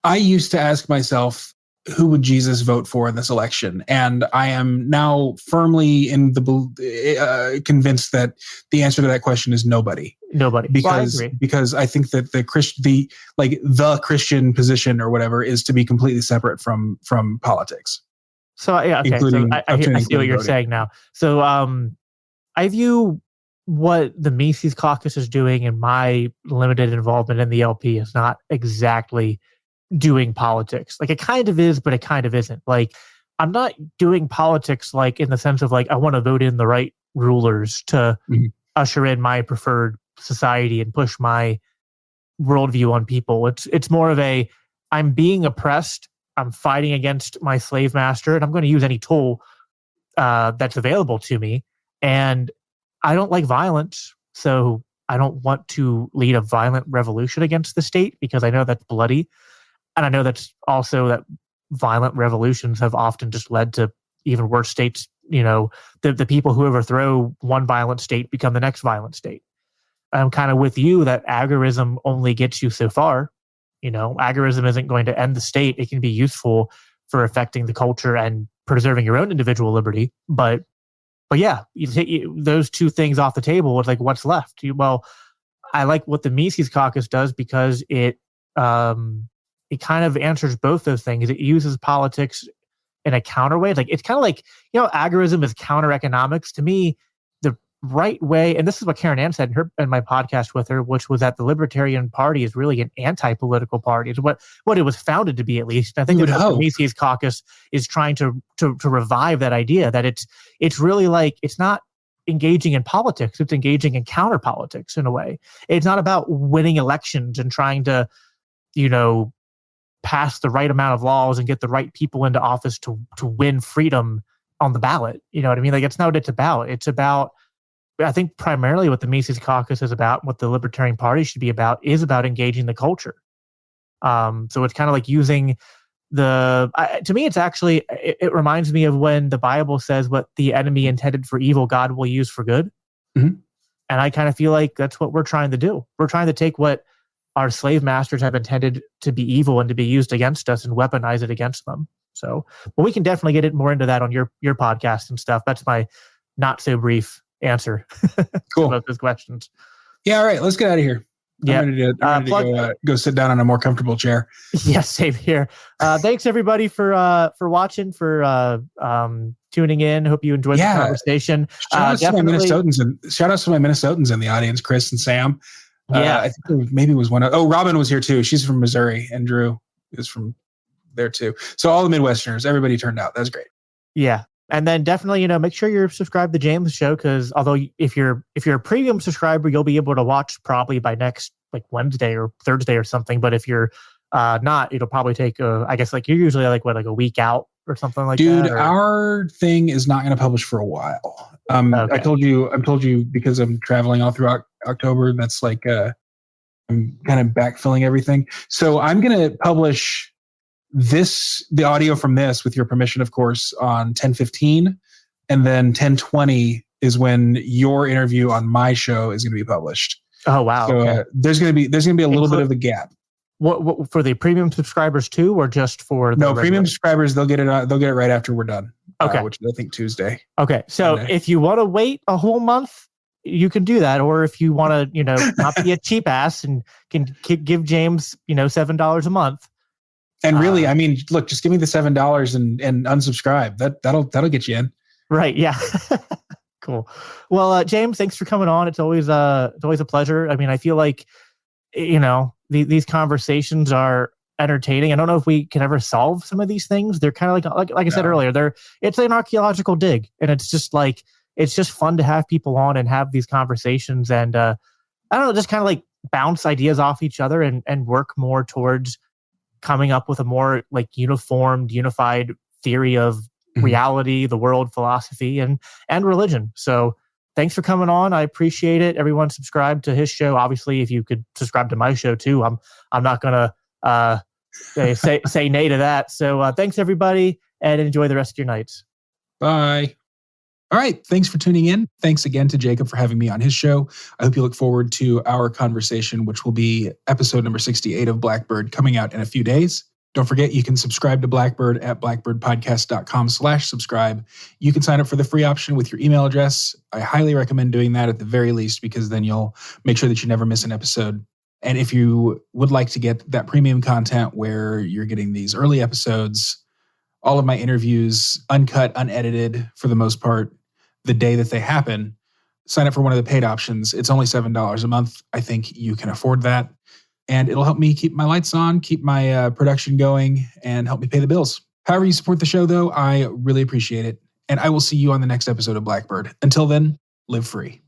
I used to ask myself, who would Jesus vote for in this election? And I am now firmly convinced that the answer to that question is nobody. Nobody. Because I think that the Christian position or whatever is to be completely separate from politics. So yeah, okay. So I see what you're saying now. So I view what the Mises Caucus is doing and my limited involvement in the LP is not exactly doing politics. Like, it kind of is, but it kind of isn't. Like, I'm not doing politics like in the sense of like I want to vote in the right rulers to usher in my preferred society and push my worldview on people. It's more of a, I'm being oppressed, I'm fighting against my slave master, and I'm going to use any tool that's available to me. And I don't like violence, so I don't want to lead a violent revolution against the state because I know that's bloody. And I know that's also that violent revolutions have often just led to even worse states. You know, the people who overthrow one violent state become the next violent state. I'm kind of with you that agorism only gets you so far. You know, agorism isn't going to end the state. It can be useful for affecting the culture and preserving your own individual liberty. But yeah, you take those two things off the table. It's like, what's left? Well, I like what the Mises Caucus does because it kind of answers both those things. It uses politics in a counter way. It's kind of like, you know, agorism is counter economics. To me, the right way, and this is what Karen Ann said in my podcast with her, which was that the Libertarian Party is really an anti-political party. It's what it was founded to be, at least. And I think the Mises Caucus is trying to revive that idea that it's really like, it's not engaging in politics, it's engaging in counter politics in a way. It's not about winning elections and trying to, you know, pass the right amount of laws and get the right people into office to win freedom on the ballot. You know what I mean? Like, it's not what it's about. It's about, I think primarily what the Mises Caucus is about, what the Libertarian Party should be about, is about engaging the culture. So it's kind of like using to me, it's actually, it reminds me of when the Bible says what the enemy intended for evil, God will use for good. Mm-hmm. And I kind of feel like that's what we're trying to do. We're trying to take what our slave masters have intended to be evil and to be used against us and weaponize it against them. So, but we can definitely get it more into that on your podcast and stuff. That's my not so brief answer cool. about those questions. Yeah. All right. Let's get out of here. Yeah. I'm ready to go sit down on a more comfortable chair. Yes, same here. Thanks everybody for watching, for tuning in. Hope you enjoyed the conversation. Shout out to my Minnesotans in the audience, Chris and Sam. I think maybe it was Robin was here too. She's from Missouri, and Drew is from there too. So all the Midwesterners, everybody turned out. That's great. Yeah. And then definitely, make sure you're subscribed to James' show, because although if you're a premium subscriber, you'll be able to watch probably by next Wednesday or Thursday or something. But if you're not, it'll probably take I guess you're usually a week out or something like that. Dude, our thing is not going to publish for a while. Okay. I told you because I'm traveling all throughout October. That's I'm kind of backfilling everything. So I'm going to publish the audio from this, with your permission, of course, on 10/15, and then 10/20 is when your interview on my show is going to be published. Oh wow! So okay. There's going to be a little bit of the gap. What for the premium subscribers too, or just for the premium subscribers? They'll get it right after we're done. Okay, which is I think Tuesday. Okay, so if you want to wait a whole month, you can do that, or if you want to, not be a cheap ass and can give James, $7 a month. And really, I mean, look, just give me the $7 and unsubscribe. That'll get you in. Right. Yeah. Cool. Well, James, thanks for coming on. It's always a pleasure. I mean, I feel like, these conversations are entertaining. I don't know if we can ever solve some of these things. They're kind of like I said earlier, it's an archaeological dig, and it's just it's just fun to have people on and have these conversations. And I don't know, just kind of bounce ideas off each other and work more towards coming up with a more unified theory of reality, the world, philosophy, and religion. So thanks for coming on. I appreciate it. Everyone subscribe to his show. Obviously, if you could subscribe to my show too, I'm not gonna say nay to that. So thanks everybody, and enjoy the rest of your nights. Bye. All right. Thanks for tuning in. Thanks again to Jacob for having me on his show. I hope you look forward to our conversation, which will be episode number 68 of Blackbird, coming out in a few days. Don't forget, you can subscribe to Blackbird at blackbirdpodcast.com/subscribe. You can sign up for the free option with your email address. I highly recommend doing that at the very least, because then you'll make sure that you never miss an episode. And if you would like to get that premium content where you're getting these early episodes, all of my interviews, uncut, unedited for the most part, the day that they happen, sign up for one of the paid options. It's only $7 a month. I think you can afford that. And it'll help me keep my lights on, keep my production going, and help me pay the bills. However you support the show, though, I really appreciate it. And I will see you on the next episode of Blackbird. Until then, live free.